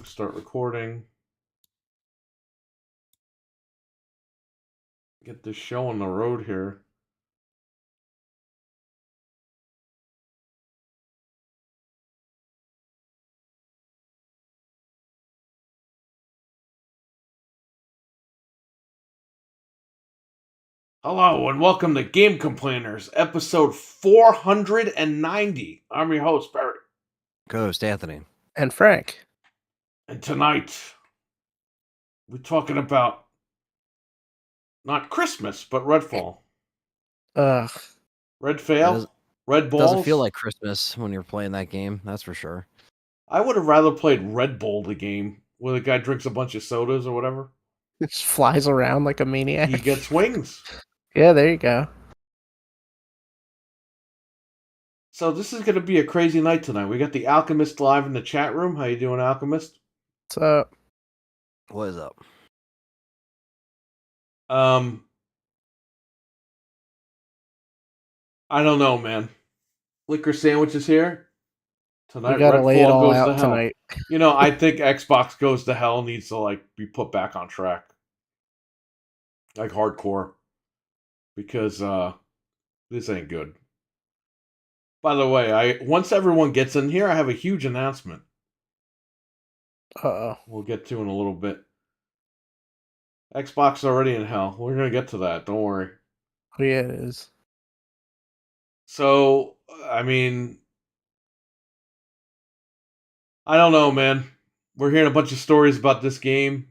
Start recording. Get this show on the road here. Hello and welcome to Game Complainers, episode 490. I'm your host, Barry. Co-host Anthony. And Frank. And tonight, we're talking about not Christmas, but Redfall. Red Fail? Red Balls? Doesn't feel like Christmas when you're playing that game, that's for sure. I would have rather played Red Bull, the game, where the guy drinks a bunch of sodas or whatever. It just flies around like a maniac. He gets wings. Yeah, there you go. So this is going to be a crazy night tonight. We got the Alchemist live in the chat room. How you doing, Alchemist? What's up? What is up? I don't know, man. Liquor sandwiches here tonight. We gotta lay it all goes out to hell. tonight. You know, I think Xbox Goes to Hell needs to be put back on track, like hardcore, because this ain't good. By the way, once everyone gets in here, I have a huge announcement. Uh-oh. We'll get to in a little bit. Xbox is already in hell. We're gonna get to that. Don't worry. Oh, yeah, it is. So, I mean, I don't know, man. We're hearing a bunch of stories about this game.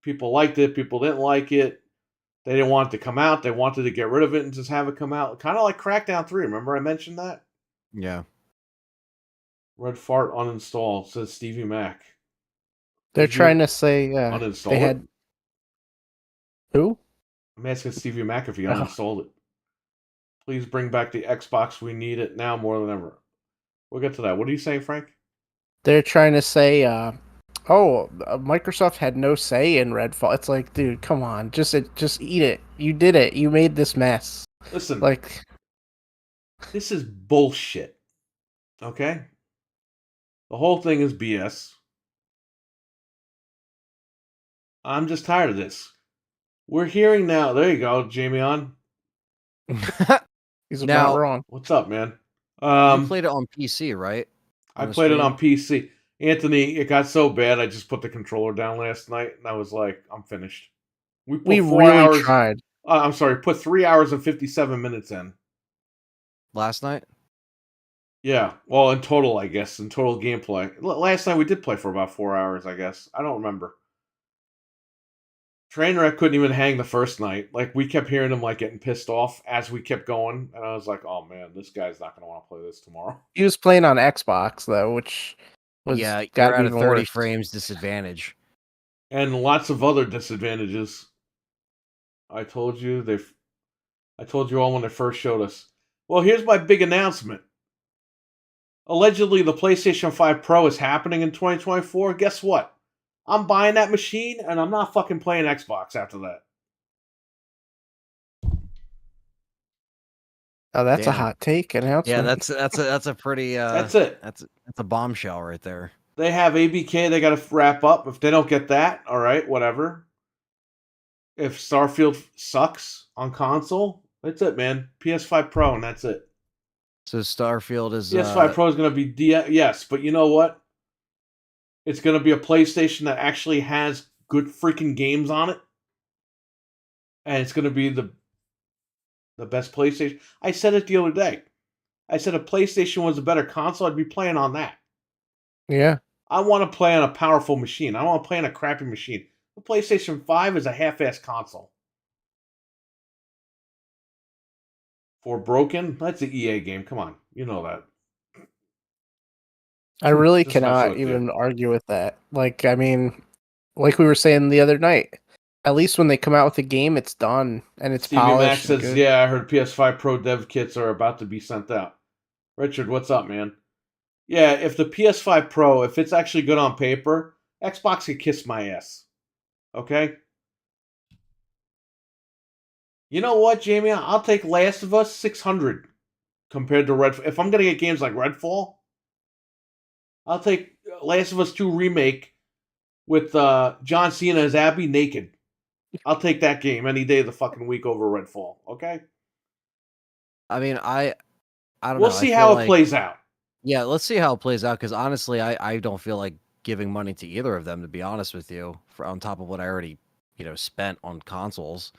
People liked it. People didn't like it. They didn't want it to come out. They wanted to get rid of it and just have it come out. Kind of like Crackdown 3. Remember I mentioned that? Yeah. Red fart uninstall, says Stevie Mac. They're trying to say uninstall they had... Who? I'm asking Stevie Mac if he uninstalled it. Please bring back the Xbox. We need it now more than ever. We'll get to that. What are you saying, Frank? They're trying to say, Microsoft had no say in Redfall. It's like, dude, come on. Just eat it. You did it. You made this mess. Listen. This is bullshit. Okay? The whole thing is BS. I'm just tired of this. We're hearing now. There you go, Jamie on. He's about wrong. What's up, man? You played it on PC, right? I played it on PC. Anthony, it got so bad I just put the controller down last night and I was like, I'm finished. We really tried. I'm sorry, put 3 hours and 57 minutes in. Last night? Yeah, well, in total, I guess. In total gameplay. Last night we did play for about 4 hours, I guess. I don't remember. Trainwreck couldn't even hang the first night. We kept hearing him getting pissed off as we kept going, and I was like, "Oh man, this guy's not going to want to play this tomorrow." He was playing on Xbox though, which was you're at a 30 frames disadvantage, and lots of other disadvantages. I told you all when they first showed us. Well, here's my big announcement. Allegedly, the PlayStation 5 Pro is happening in 2024. Guess what? I'm buying that machine, and I'm not fucking playing Xbox after that. Oh, that's a hot take announcement. Yeah, that's a pretty. That's it. That's a bombshell right there. They have ABK. They got to wrap up. If they don't get that, all right, whatever. If Starfield sucks on console, that's it, man. PS5 Pro, and that's it. So Starfield is PS5 Pro is going to be yes, but you know what? It's going to be a PlayStation that actually has good freaking games on it. And it's going to be the best PlayStation. I said it the other day. I said if PlayStation was a better console, I'd be playing on that. Yeah. I want to play on a powerful machine. I don't want to play on a crappy machine. The PlayStation 5 is a half-ass console. For broken? That's an EA game. Come on. You know that. I really cannot even argue with that. Like we were saying the other night, at least when they come out with a game, it's done and it's polished. Stevie Mac says, yeah, I heard PS5 Pro dev kits are about to be sent out. Richard, what's up, man? Yeah, if the PS5 Pro, if it's actually good on paper, Xbox could kiss my ass. Okay? You know what, Jamie? I'll take Last of Us 600 compared to Redfall. If I'm going to get games like Redfall, I'll take Last of Us 2 Remake with John Cena as Abby naked. I'll take that game any day of the fucking week over Redfall. Okay. I mean, I don't We'll know. see I how feel it plays out. Yeah, let's see how it plays out. Because honestly, I don't feel like giving money to either of them. To be honest with you, on top of what I already spent on consoles.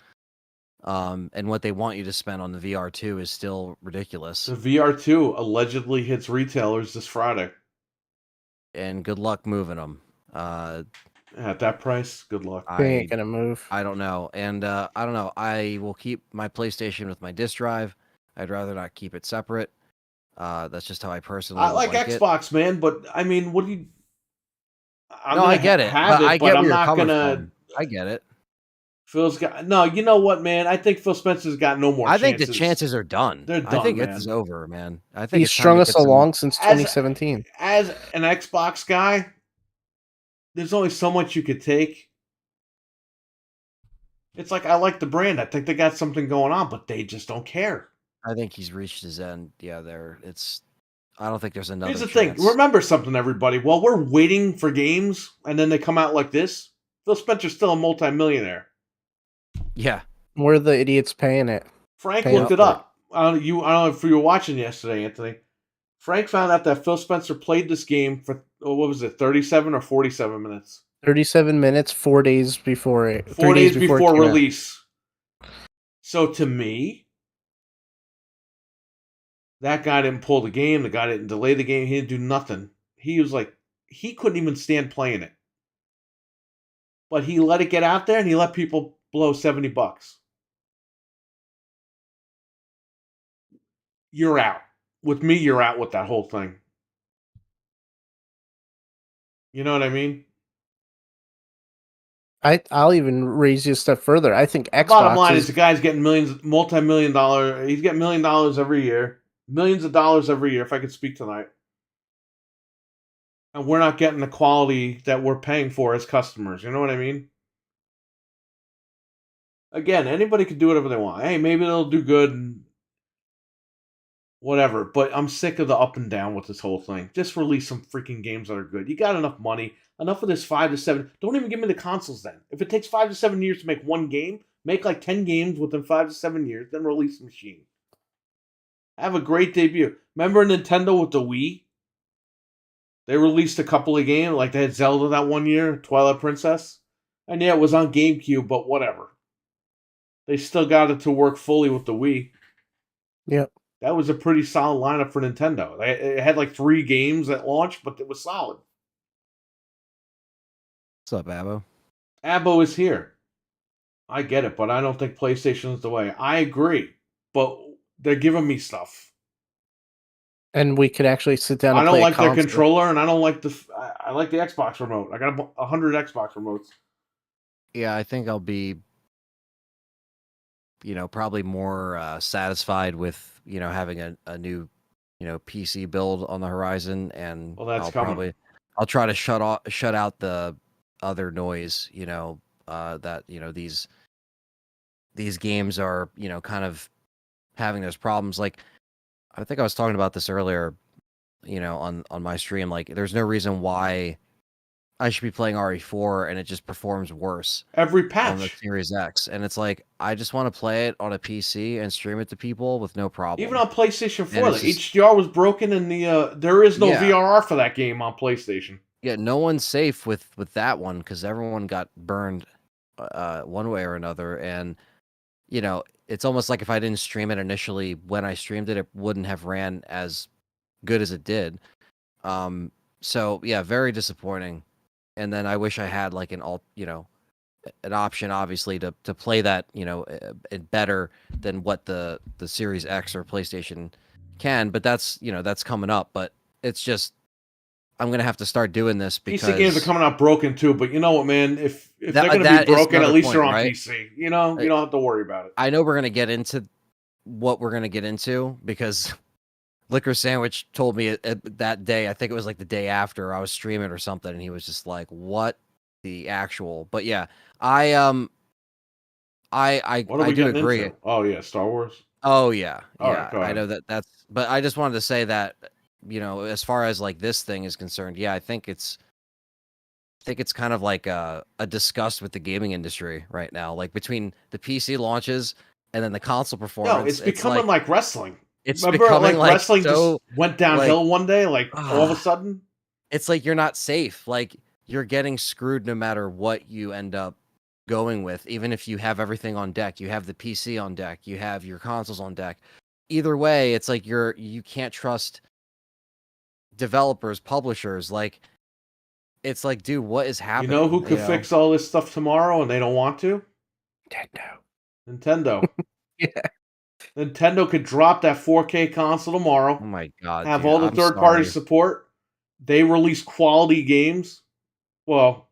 And what they want you to spend on the VR2 is still ridiculous. The VR2 allegedly hits retailers this Friday. And good luck moving them. At that price, good luck. They ain't gonna move. I don't know. And I don't know. I will keep my PlayStation with my disc drive. I'd rather not keep it separate. That's just how I personally I like Xbox, man, but I mean, what do you... I get it. I get where you're coming from. I get it. Phil's got... No, you know what, man? I think Phil Spencer's got no more chances. I think the chances are done. They're done, I think man. it's over, man. I think he's strung us along since 2017. As an Xbox guy, there's only so much you could take. It's like, I like the brand. I think they got something going on, but they just don't care. I think he's reached his end. Yeah, I don't think there's another Here's the chance. thing. Remember something, everybody. While we're waiting for games, and then they come out like this, Phil Spencer's still a multimillionaire. Yeah. We're the idiots paying it. Frank looked it up. I don't know if you were watching yesterday, Anthony. Frank found out that Phil Spencer played this game for, what was it, 37 or 47 minutes? 37 minutes, 4 days before it. 4 days before release. So to me, that guy didn't pull the game. The guy didn't delay the game. He didn't do nothing. He was like, he couldn't even stand playing it. But he let it get out there and he let people blow $70. You're out. With me, you're out with that whole thing. You know what I mean? I'll even raise you a step further. I think Xbox. Bottom line is the guy's getting multi-million dollar. He's getting $1 million every year, millions of dollars every year. If I could speak tonight, and we're not getting the quality that we're paying for as customers. You know what I mean? Again, anybody can do whatever they want. Hey, maybe they'll do good and whatever. But I'm sick of the up and down with this whole thing. Just release some freaking games that are good. You got enough money. Enough of this 5 to 7. Don't even give me the consoles then. If it takes 5 to 7 years to make one game, make like 10 games within 5 to 7 years, then release the machine. Have a great debut. Remember Nintendo with the Wii? They released a couple of games, like they had Zelda that one year, Twilight Princess. And yeah, it was on GameCube, but whatever. They still got it to work fully with the Wii. Yep. That was a pretty solid lineup for Nintendo. It had like 3 games at launch, but it was solid. What's up, Abbo? Abbo is here. I get it, but I don't think PlayStation is the way. I agree, but they're giving me stuff. And we could actually sit down and I don't play like their controller, and I don't like I like the Xbox remote. I got 100 Xbox remotes. Yeah, I think I'll be, probably more satisfied with, having a new, PC build on the horizon, and well, that's coming. I'll try to shut out the other noise, that these games are, kind of having those problems. Like, I think I was talking about this earlier, on my stream. Like, there's no reason why I should be playing RE4 and it just performs worse every patch on the Series X. And it's like, I just want to play it on a PC and stream it to people with no problem. Even on PlayStation 4, the HDR was broken, and there is no VRR for that game on PlayStation. Yeah, no one's safe with that one because everyone got burned one way or another. And, it's almost like if I didn't stream it initially, when I streamed it, it wouldn't have ran as good as it did. So, yeah, very disappointing. And then I wish I had like an option, obviously, to play that, better than what the Series X or PlayStation can. But that's coming up. But it's just, I'm gonna have to start doing this because PC games are coming out broken too. But you know what, man? If they're gonna be broken, at least they're on PC. You don't have to worry about it. I know we're gonna get into what we're gonna get into because Liquor Sandwich told me that day. I think it was like the day after I was streaming or something, and he was just like, "What the actual?" But yeah, I do agree. Into? Oh yeah, Star Wars. Oh yeah, Right, I know that's. But I just wanted to say that, as far as like this thing is concerned, yeah, I think it's think it's kind of like a disgust with the gaming industry right now. Like between the PC launches and then the console performance, No, it's becoming like wrestling. it's Remember, becoming like like wrestling so just went downhill like one day, like all of a sudden. it's like you're not safe. Like you're getting screwed no matter what you end up going with. Even if you have everything on deck, you have the PC on deck, you have your consoles on deck. Either way, it's like you can't trust developers, publishers. Like it's like, dude, what is You happening? know who could fix all this stuff tomorrow and they don't want to? Nintendo. Yeah. Nintendo could drop that 4K console tomorrow. Oh my god, have dude, all the I'm third-party sorry. support. They release quality games. Well,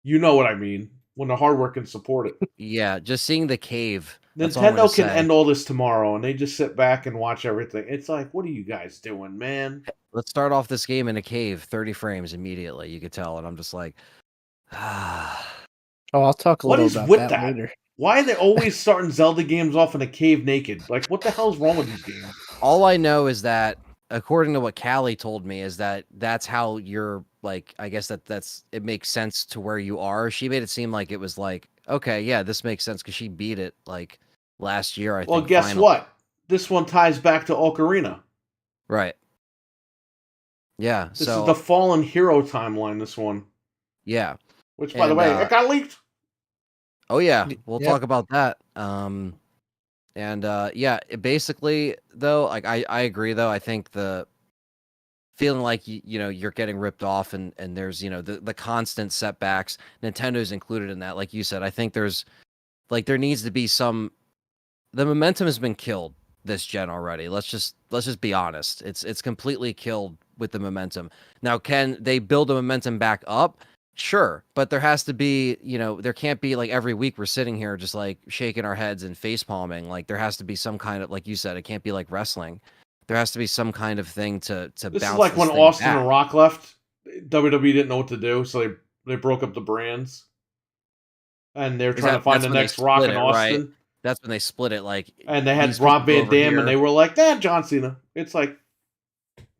you know what I mean. When the hardware can support it. Yeah, just seeing the cave. That's all I'm Nintendo gonna can say. end all this tomorrow, and they just sit back and watch everything. It's like, what are you guys doing, man? Let's start off this game in a cave, 30 frames immediately. You could tell, and I'm just like, oh, I'll talk a What little is about with that that? later. Why are they always starting Zelda games off in a cave naked? Like, what the hell's wrong with these games? all I know is that, according to what Callie told me, is that that's how you're like. I guess that's it makes sense to where you are. She made it seem like it was like, okay, yeah, this makes sense because she beat it like last year. I Well, think. guess finally. what? This one ties back to Ocarina. Right. Yeah. This is the Fallen Hero timeline. This one. Yeah. Which, by the way, it got leaked. Oh yeah, we'll Yep. talk about that. Yeah, basically though, like I agree though. I think the feeling like you're getting ripped off and there's the constant setbacks. Nintendo's included in that, like you said. I think there's there needs to be the momentum has been killed this gen already. Let's just be honest. It's completely killed with the momentum. Now, can they build the momentum back up? Sure, but there has to be, there can't be like every week we're sitting here just like shaking our heads and face palming. Like there has to be some kind of, like you said, it can't be like wrestling. There has to be some kind of thing to This bounce is like this when thing Austin back. and Rock left. WWE didn't know what to do, so they broke up the brands, and they're trying to find the next Rock and Austin. Right? That's when they split it. Like, and they had Rob Van Dam, and they were like, "That John Cena." It's like,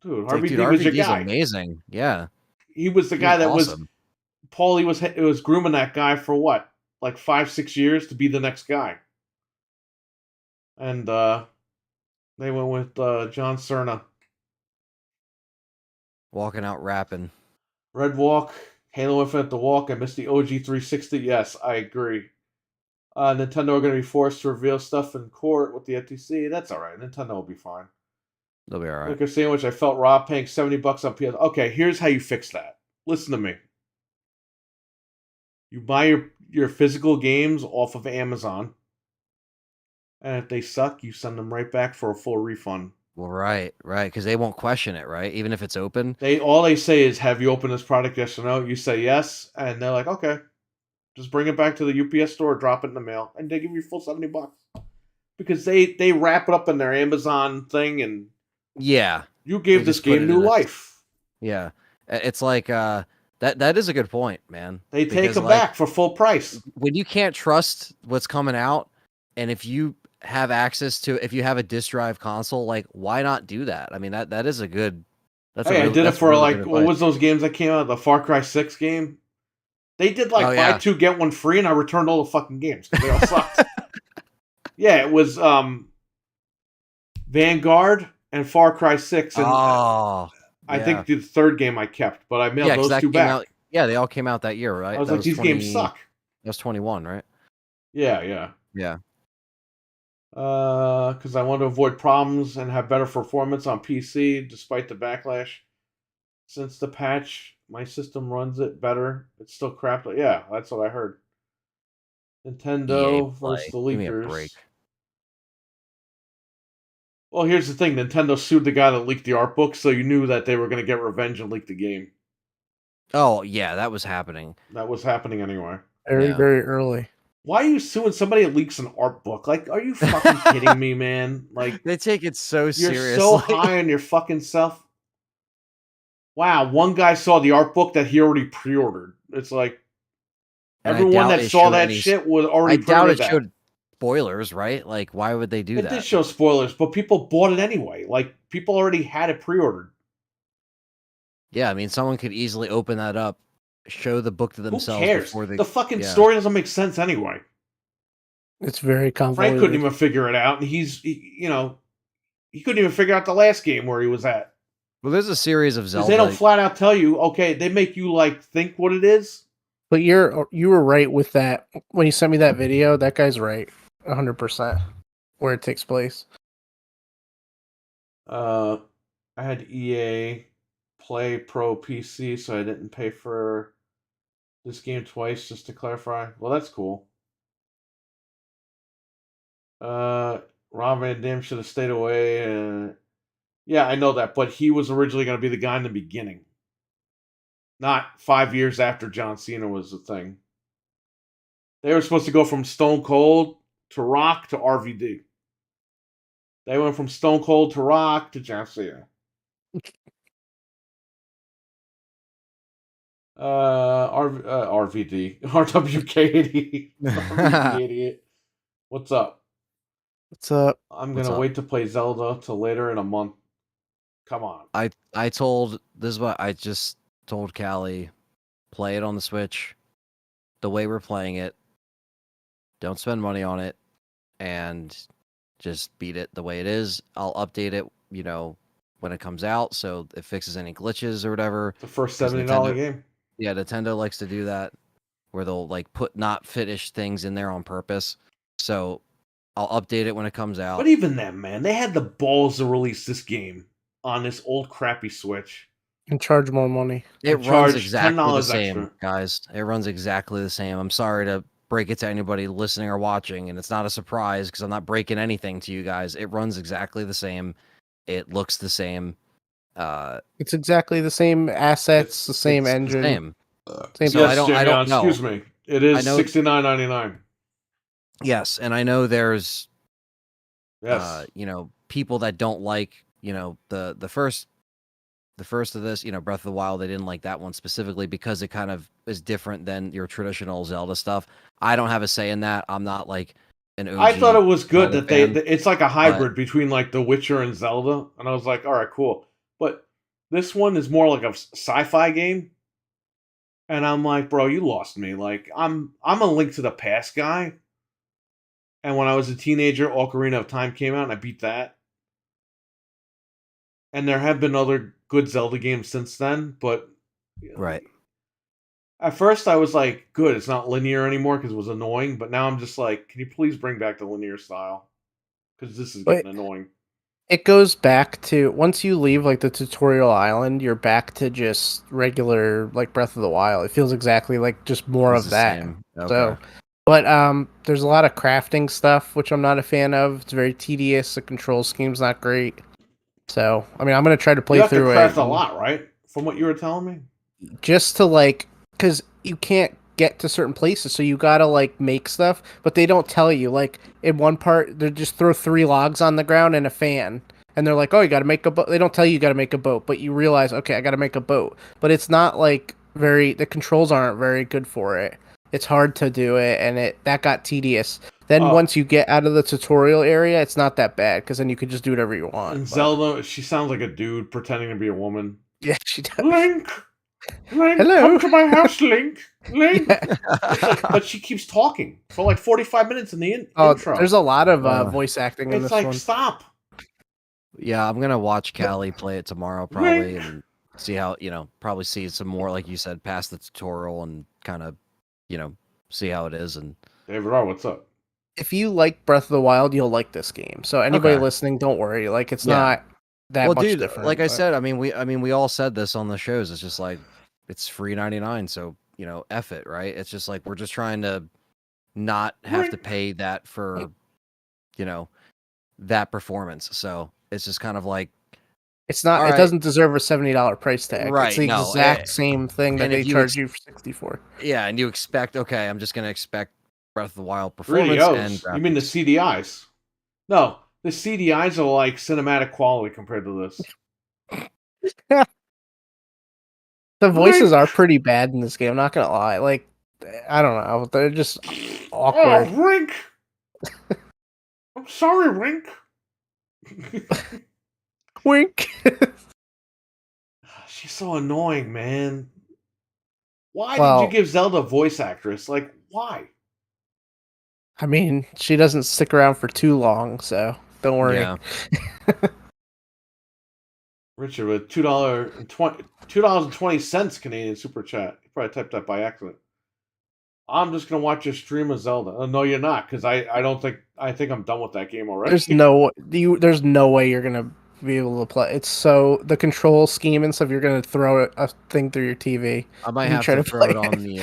dude, RVD was your guy. Amazing, yeah. He was the guy that awesome. Was Paulie was grooming that guy for what, like 5-6 years to be the next guy, and they went with John Cena. Walking out rapping. Red Walk, Halo Infinite The Walk. I missed the OG 360. Yes, I agree. Nintendo are going to be forced to reveal stuff in court with the FTC. That's all right. Nintendo will be fine. They'll be all right. Liquor sandwich. I felt robbed paying $70 on PS. Okay, here's how you fix that. Listen to me. You buy your physical games off of Amazon, and if they suck, you send them right back for a full refund. Well, right, because they won't question it, right? Even if it's open. All they say is, "Have you opened this product? Yes or no?" You say yes, and they're like, "Okay, just bring it back to the UPS store, drop it in the mail," and they give you full $70 because they wrap it up in their Amazon thing, and yeah, you gave this game new life. Yeah, it's like that is a good point, man. They take them back for full price when you can't trust what's coming out, and if you have access to, if you have a disk drive console, like why not do that? I mean, that is a good. I did it for like what was those games that came out? The Far Cry 6 game. They did like buy 2 get 1 free, and I returned all the fucking games because they all sucked. Yeah, it was Vanguard and Far Cry 6. And I think the third game I kept, but I mailed those 2 back. They all came out that year, right? I was like, these games suck. That was 21, right? Yeah. Because I want to avoid problems and have better performance on PC despite the backlash. Since the patch, my system runs it better. It's still crap. Yeah, that's what I heard. Nintendo versus the leakers. Give me a break. Well, here's the thing. Nintendo sued the guy that leaked the art book, so you knew that they were going to get revenge and leak the game. Oh, yeah, that was happening. That was happening anyway. Very early. Why are you suing somebody that leaks an art book? Like, are you fucking kidding me, man? Like, they take it so seriously. You're so high on your fucking self. Wow, one guy saw the art book that he already pre-ordered. It's like everyone that saw that shit was already pre-ordered. I doubt it showed spoilers, right? Like, why would they do that? It did show spoilers, but people bought it anyway. Like, people already had it pre-ordered. Yeah, I mean, someone could easily open that up show the book to Who themselves cares? before they. The fucking Yeah. story doesn't make sense anyway. It's very convoluted. Frank couldn't even figure it out, and he couldn't even figure out the last game where he was at. Well, there's a series of Zelda. They don't flat out tell you. Okay, they make you like think what it is. But you were right with that when you sent me that video. That guy's right, 100%. Where it takes place. I had EA Play Pro PC, so I didn't pay for this game twice. Just to clarify, well, that's cool. Rob Van Dam should have stayed away. Yeah, I know that, but he was originally going to be the guy in the beginning, not 5 years after John Cena was the thing. They were supposed to go from Stone Cold to Rock to RVD. They went from Stone Cold to Rock to John Cena. RVD. RWK80. RVD idiot. What's up? What's up? I'm going to wait to play Zelda till later in a month. Come on. This is what I just told Callie. Play it on the Switch the way we're playing it. Don't spend money on it, and just beat it the way it is. I'll update it, when it comes out, so it fixes any glitches or whatever. The first $70 game. Yeah, Nintendo likes to do that, where they'll put not finished things in there on purpose. So I'll update it when it comes out. But even then, man, they had the balls to release this game on this old crappy Switch. And charge more money. It runs exactly the same, extra. Guys. It runs exactly the same. I'm sorry to break it to anybody listening or watching, and it's not a surprise because I'm not breaking anything to you guys. It runs exactly the same. It looks the same. It's exactly the same assets, the same engine. Same. So yes, I don't know. Excuse me. It is $69.99. Yes, and I know there's people that don't like, the first of this, Breath of the Wild, they didn't like that one specifically because it kind of is different than your traditional Zelda stuff. I don't have a say in that. I'm not like an OG I thought it was good Zelda that it's like a hybrid between like The Witcher and Zelda, and I was like, all right, cool. But this one is more like a sci-fi game, and I'm like, bro, you lost me. Like, I'm a Link to the Past guy, and when I was a teenager, Ocarina of Time came out, and I beat that. And there have been other good Zelda games since then, but right. At first, I was like, good, it's not linear anymore because it was annoying, but now I'm just like, can you please bring back the linear style? Because this is getting annoying. It goes back to, once you leave like the tutorial island, you're back to just regular like Breath of the Wild. It feels exactly like just more of that. Okay. So, but there's a lot of crafting stuff, which I'm not a fan of. It's very tedious. The control scheme's not great. So, I mean, I'm going to try to play through it. You have to craft a lot, right? From what you were telling me? Just to because you can't get to certain places, so you got to make stuff, but they don't tell you. Like, in one part, they just throw 3 logs on the ground and a fan. And they're like, oh, you got to make a boat. They don't tell you got to make a boat, but you realize, okay, I got to make a boat. But it's not the controls aren't very good for it. It's hard to do it, and that got tedious. Then once you get out of the tutorial area, it's not that bad, because then you can just do whatever you want. And Zelda, she sounds like a dude pretending to be a woman. Yeah, she does. Link, hello, come to my house, Link. But she keeps talking for like 45 minutes in the intro. There's a lot of voice acting in this one. It's like, stop. Yeah, I'm going to watch Callie play it tomorrow, probably, and see how, probably see some more, like you said, past the tutorial and kind of, see how it is. And David R, what's up? If you like Breath of the Wild, you'll like this game. So anybody listening, don't worry. It's not that much different. Like I said, I mean, we all said this on the shows. It's just like, it's free 99, so F it, right? It's just like we're just trying to not have to pay that for, that performance. So it's just kind of like, it's not. It doesn't deserve a $70 price tag. Right? It's the exact same thing that they charge you for 64. Yeah, and you expect, okay, I'm just gonna expect Breath of the Wild performance and graphics. You mean the CDIs? No, the CDIs are like cinematic quality compared to this. The voices are pretty bad in this game. I'm not gonna lie. I don't know. They're just awkward. Oh, Rink! I'm sorry, Rink. Wink. She's so annoying, man. Why did you Well, give Zelda a voice actress? Like, why? I mean, she doesn't stick around for too long, so don't worry. Yeah. Richard with $2.20 Canadian super chat. You probably typed that by accident. I'm just gonna watch a stream of Zelda. No, you're not, because I think I'm done with that game already. There's no way you're gonna be able to play. It's so the control scheme and stuff. You're gonna throw a thing through your TV. I might and have try to to throw it play on the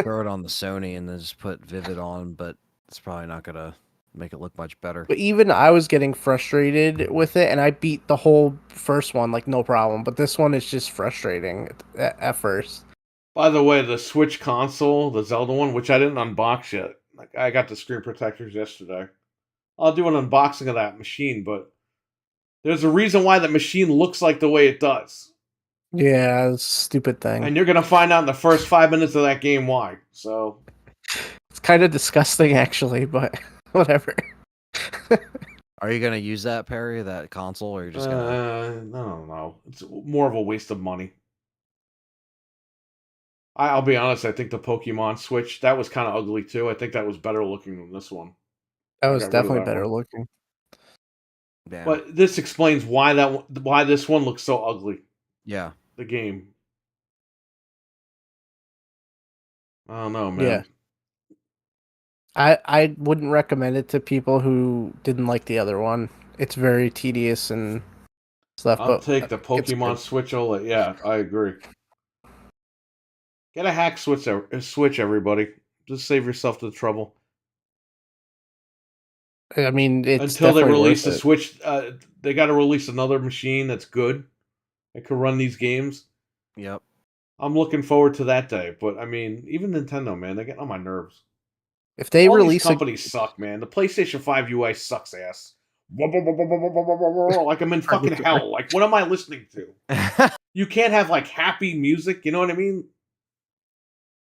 throw it on the Sony and then just put Vivid on, but it's probably not gonna make it look much better. But even I was getting frustrated with it, and I beat the whole first one like no problem. But this one is just frustrating at first. By the way, the Switch console, the Zelda one, which I didn't unbox yet. Like, I got the screen protectors yesterday. I'll do an unboxing of that machine, but there's a reason why that machine looks like the way it does. Yeah, it's a stupid thing. And you're gonna find out in the first 5 minutes of that game why. So It's kind of disgusting, actually, but whatever. Are you gonna use that, Perry, that console, or you're just gonna? I don't know. It's more of a waste of money. I'll be honest. I think the Pokemon Switch, that was kind of ugly too. I think that was better looking than this one. That I was got rid of definitely that better one. looking. Yeah. But this explains why this one looks so ugly. Yeah. The game. I don't know, man. Yeah. I wouldn't recommend it to people who didn't like the other one. It's very tedious and stuff. I'll but take the Pokemon good. Switch OLED. Yeah, I agree. Get a hack Switch, everybody. Just save yourself the trouble. I mean, it's Until they definitely release the worth it. Switch, they got to release another machine that's good that can run these games. Yep. I'm looking forward to that day. But I mean, even Nintendo, man, they get on my nerves. If they All these release companies suck, man. The PlayStation 5 UI sucks ass. Like I'm in fucking hell. Like, what am I listening to? You can't have like happy music. You know what I mean?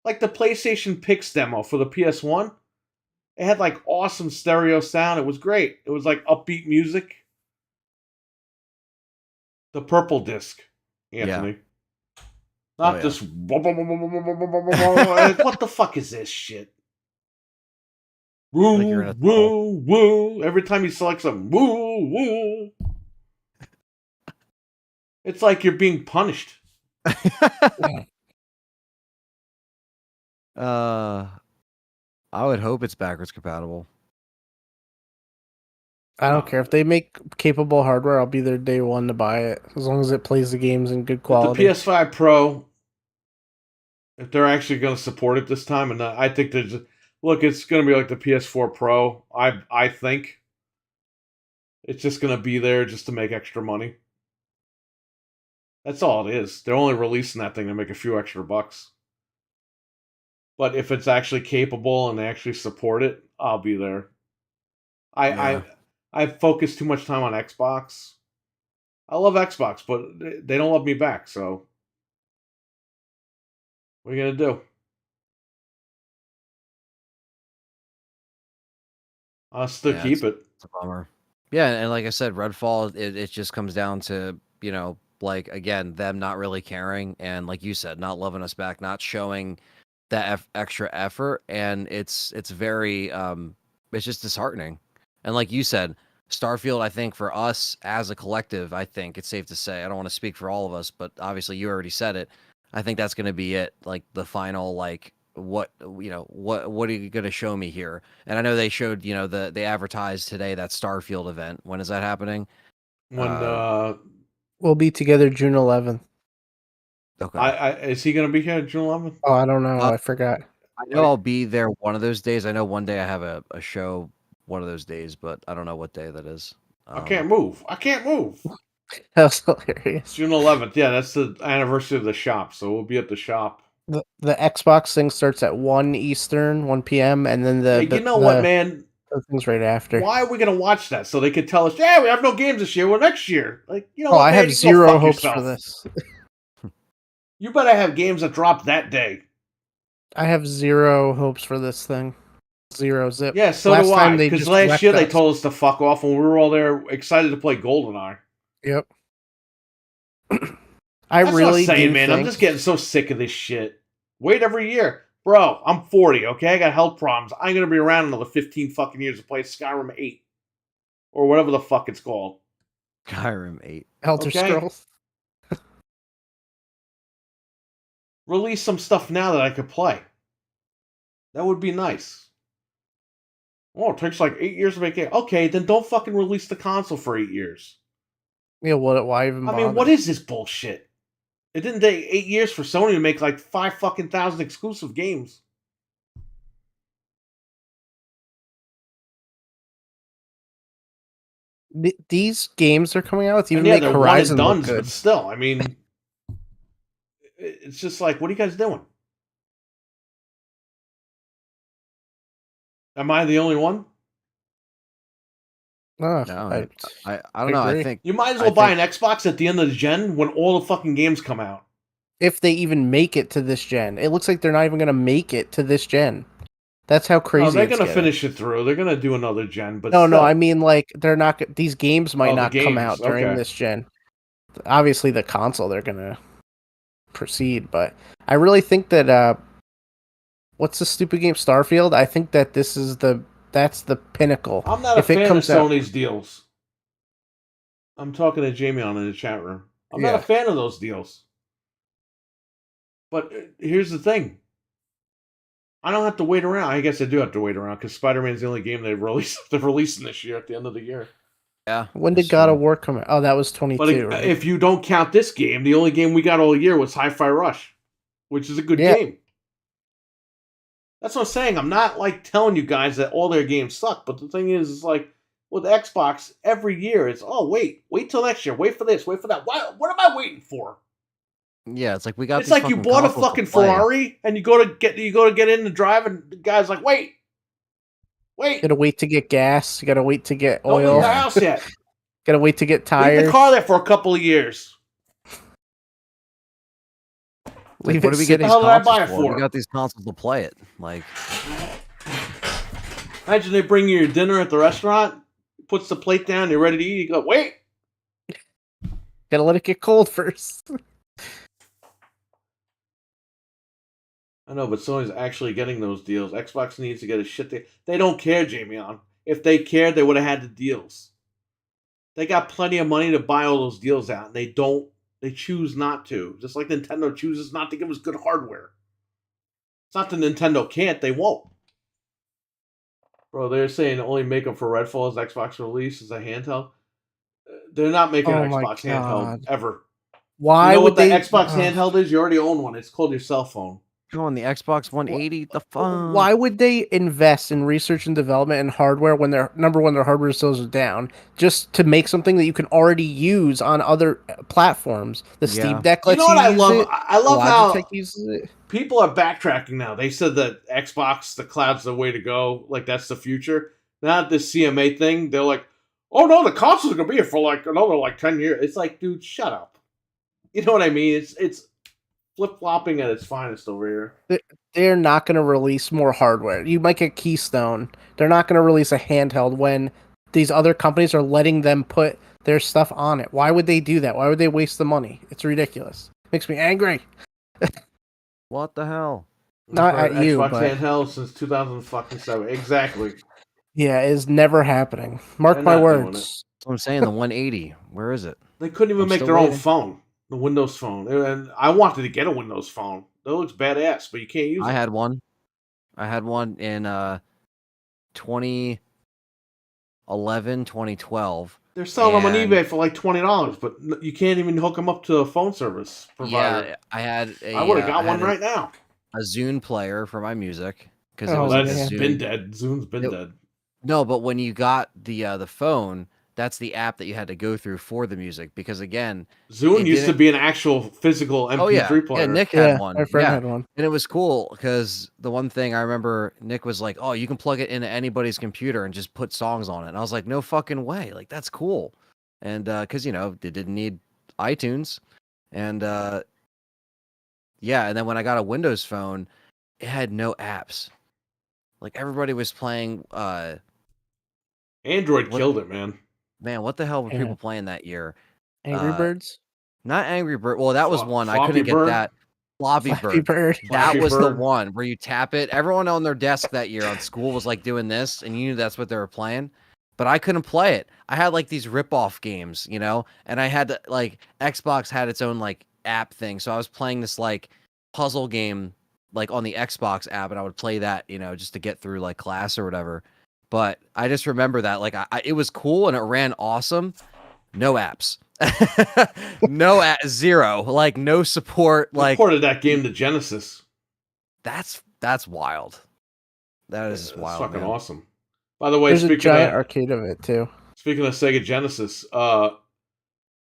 Like the PlayStation Pix demo for the PS1. It had like awesome stereo sound. It was great. It was like upbeat music. The purple disc, Anthony. Not this. What the fuck is this shit? Woo, Like you're in a woo, woo. Every time you select something, woo, woo. It's like you're being punished. I would hope it's backwards compatible. I don't care if they make capable hardware. I'll be there day one to buy it as long as it plays the games in good But quality. the PS5 Pro, if they're actually going to support it this time, and I think look, it's going to be like the PS4 Pro. I think it's just going to be there just to make extra money. That's all it is. They're only releasing that thing to make a few extra bucks. But if it's actually capable and they actually support it, I'll be there. I focus too much time on Xbox. I love Xbox, but they don't love me back, so what are you gonna do? I'll still keep it. It's a bummer. Yeah, and like I said, Redfall, it just comes down to, like, again, them not really caring, and like you said, not loving us back, not showing that extra effort, and it's very it's just disheartening. And like you said, Starfield, I think for us as a collective, I think it's safe to say, I don't want to speak for all of us, but obviously you already said it. I think that's going to be it, like the final, like, what are you going to show me here? And I know they showed, they advertised today that Starfield event. When is that happening? When We'll be together June 11th. Okay. Is he gonna be here June 11th? Oh, I don't know. I forgot. I know I'll be there one of those days. I know one day I have a show one of those days, but I don't know what day that is. I can't move. That was hilarious. June 11th. Yeah, that's the anniversary of the shop, so we'll be at the shop. The Xbox thing starts at 1 Eastern, 1 p.m., and then what, man? The thing's right after. Why are we gonna watch that? So they could tell us, yeah, we have no games this year. Well, next year, like, I have zero hopes for this. You better have games that drop that day. I have zero hopes for this thing. Zero zip. Yeah, so do I. Because last year they told us to fuck off when we were all there excited to play GoldenEye. Yep. I'm just getting so sick of this shit. Wait every year. Bro, I'm 40, okay? I got health problems. I ain't gonna be around another 15 fucking years to play Skyrim 8. Or whatever the fuck it's called. Skyrim 8. Elder Okay. Scrolls. Release some stuff now that I could play. That would be nice. Oh, it takes like 8 years to make it. Okay, then don't fucking release the console for 8 years. Yeah, why even I bother? mean, what is this bullshit? It didn't take 8 years for Sony to make like 5,000 exclusive games. These games they're coming out with even And yeah, make they're Horizon one and look dones, good. but still, I mean, it's just like, what are you guys doing? Am I the only one? No, No, I don't know. I agree. think You might as well buy an Xbox at the end of the gen when all the fucking games come out. if they even make it to this gen, it looks like they're not even going to make it to this gen. That's how crazy. No, they're it's gonna getting. finish it through. They're gonna do another gen, but No, still. I mean like they're not. These games might the not come games, out during okay. this gen. Obviously, the console they're gonna proceed, but I really think that what's the stupid game Starfield? I think that that's the pinnacle. I'm not If a it fan of comes out- Sony's deals. I'm talking to Jamie on in the chat room. I'm not Yeah. a fan of those deals. But here's the thing. I don't have to wait around. I guess I do have to wait around because Spider-Man's the only game they're releasing this year at the end of the year. Yeah. When did that's God of true. War come out? Oh, that was But 22. Right? if you don't count this game, the only game we got all year was Hi-Fi Rush, which is a good game. That's what I'm saying. I'm not like telling you guys that all their games suck, but the thing is like with Xbox, every year it's wait till next year, wait for this, wait for that. What am I waiting for? Yeah, it's like we got. It's these like you fucking bought a consoles to fucking play. Ferrari and you go to get in the drive, and the guy's like, wait. Gotta wait to get gas. You gotta wait to get Don't leave oil. the house yet. Gotta wait to get tires. Leave the car there for a couple of years. Like, what do we sit get the these hell did I consoles buy it for? for? We got these consoles to play it. Like, Imagine they bring you your dinner at the restaurant, puts the plate down, you're ready to eat. You go, wait. Gotta let it get cold first. I know, but Sony's actually getting those deals. Xbox needs to get a shit. They don't care, Jamie. If they cared, they would have had the deals. They got plenty of money to buy all those deals out, and they don't. They choose not to. Just like Nintendo chooses not to give us good hardware. It's not that Nintendo can't; they won't. Bro, they're saying only make them for Redfall as Xbox release as a handheld. They're not making an Xbox handheld ever. Why You know would what the they? Xbox handheld is? You already own one. It's called your cell phone. on the Xbox 180, the phone. Why would they invest in research and development and hardware when their their hardware sales are down, just to make something that you can already use on other platforms? The Steam Deck lets you know what I use love? it. I love Logitech how uses it. people are backtracking now. They said that Xbox, the cloud's the way to go. Like, that's the future. Now that this CMA thing, they're like, oh no, the console's going to be here for like another 10 years. It's like, dude, shut up. You know what I mean? It's flip-flopping at its finest over here. They're not going to release more hardware. You might get Keystone. They're not going to release a handheld when these other companies are letting them put their stuff on it. Why would they do that? Why would they waste the money? It's ridiculous. Makes me angry. What the hell? Not at you, Xbox but handheld since 2007. Exactly. yeah, it's never happening. Mark They're my not doing words. That's what I'm saying. The 180. Where is it? They couldn't even I'm make still their own waiting. phone, the Windows phone. And I wanted to get a Windows phone. That looks badass, but you can't use it. I had one. I had one in 2011, 2012. They're selling them on and- eBay for like $20, but you can't even hook them up to a phone service provider. Yeah, I had a. I would have got I one had right now. A Zune player for my music because Oh, it was Well, like a that's Zune. been dead. Zoom's been It- dead. No, but when you got the phone, that's the app that you had to go through for the music because again, Zune it used to didn't- be an actual physical MP3 oh yeah, player. yeah, Nick had Yeah, one. my friend yeah. had one. And it was cool because the one thing I remember Nick was like, "Oh, you can plug it into anybody's computer and just put songs on it." And I was like, "No fucking way! Like that's cool." And because they didn't need iTunes, and yeah, and then when I got a Windows phone, it had no apps. Like everybody was playing. Android What- killed it, man. Man, what the hell were Yeah. people playing that year? Angry Birds. Not Angry Bird. Well, that was one. I Flappy couldn't get Bird? that. Flappy Flappy Bird. Bird. That Flappy was the Bird. one where you tap it. Everyone on their desk that year on school was like doing this, and you knew that's what they were playing. But I couldn't play it. I had like these rip-off games, you know, and I had to, like, Xbox had its own like app thing, so I was playing this like puzzle game like on the Xbox app, and I would play that, you know, just to get through like class or whatever. But I just remember that like it was cool and it ran awesome. No apps. Zero, like no support. They Like ported that game to Genesis. that's wild. That is It's wild, fucking man. awesome. By the way, There's a speaking giant of arcade of it too. Sega Genesis,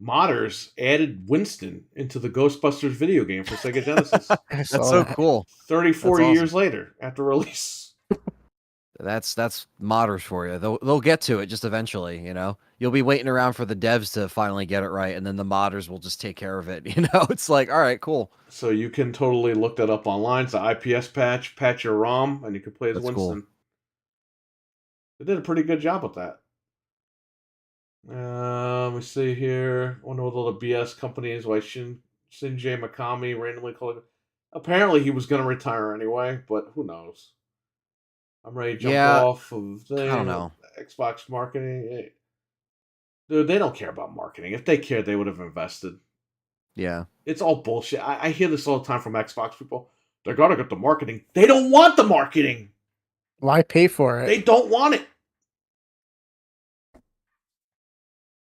modders added Winston into the Ghostbusters video game for Sega Genesis. I saw That's so that. cool. 34 That's years later after release. That's modders for you. They'll get to it just eventually, you know. You'll be waiting around for the devs to finally get it right, and then the modders will just take care of it. You know, it's like, all right, cool. So you can totally look that up online. It's an IPS patch your ROM, and you can play as That's Winston. cool. They did a pretty good job with that. Let me see here. Wonder what all the BS companies why Shinji Mikami randomly called. Apparently he was going to retire anyway, but who knows? I'm ready to jump off of I don't know. Xbox marketing. Dude, they don't care about marketing. If they cared, they would have invested. Yeah. It's all bullshit. I hear this all the time from Xbox people. They gotta get the marketing. They don't want the marketing. Why pay for it? They don't want it.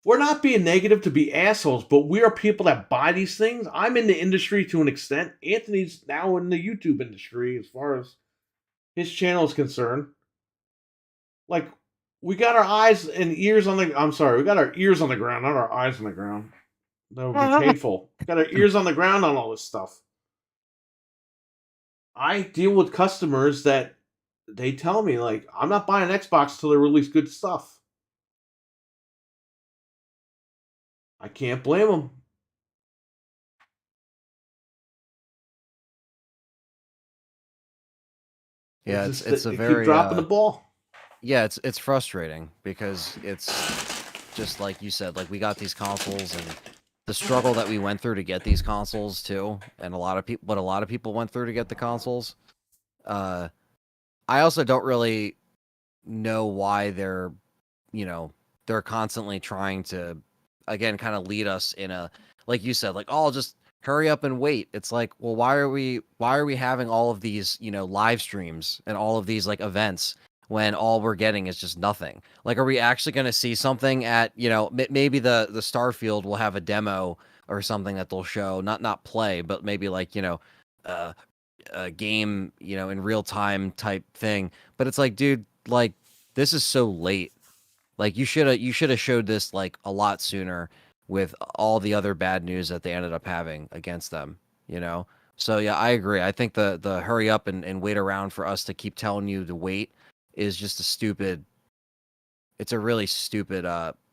We're not being negative to be assholes, but we are people that buy these things. I'm in the industry to an extent. Anthony's now in the YouTube industry as far as his channel is concerned. Like, we got our eyes and ears on the... I'm sorry, we got our ears on the ground, not our eyes on the ground. That would be painful. We got our ears on the ground on all this stuff. I deal with customers that they tell me, like, I'm not buying an Xbox till they release good stuff. I can't blame them. Yeah, It's it's just a they very keep dropping the ball. yeah, it's frustrating because it's just like you said, like we got these consoles and the struggle that we went through to get these consoles too, and a lot of people went through to get the consoles. I also don't really know why they're, you know, they're constantly trying to, again, kind of lead us in a, like you said, like, oh, just hurry up and wait. It's like, well, why are we having all of these, you know, live streams and all of these like events when all we're getting is just nothing? Like, are we actually going to see something at, you know, maybe the Starfield will have a demo or something that they'll show, not play, but maybe like, you know, a game, you know, in real time type thing. But it's like, dude, like this is so late. Like you should have showed this like a lot sooner with all the other bad news that they ended up having against them, you know? So yeah, I agree. I think the hurry up and wait around for us to keep telling you to wait is just it's a really stupid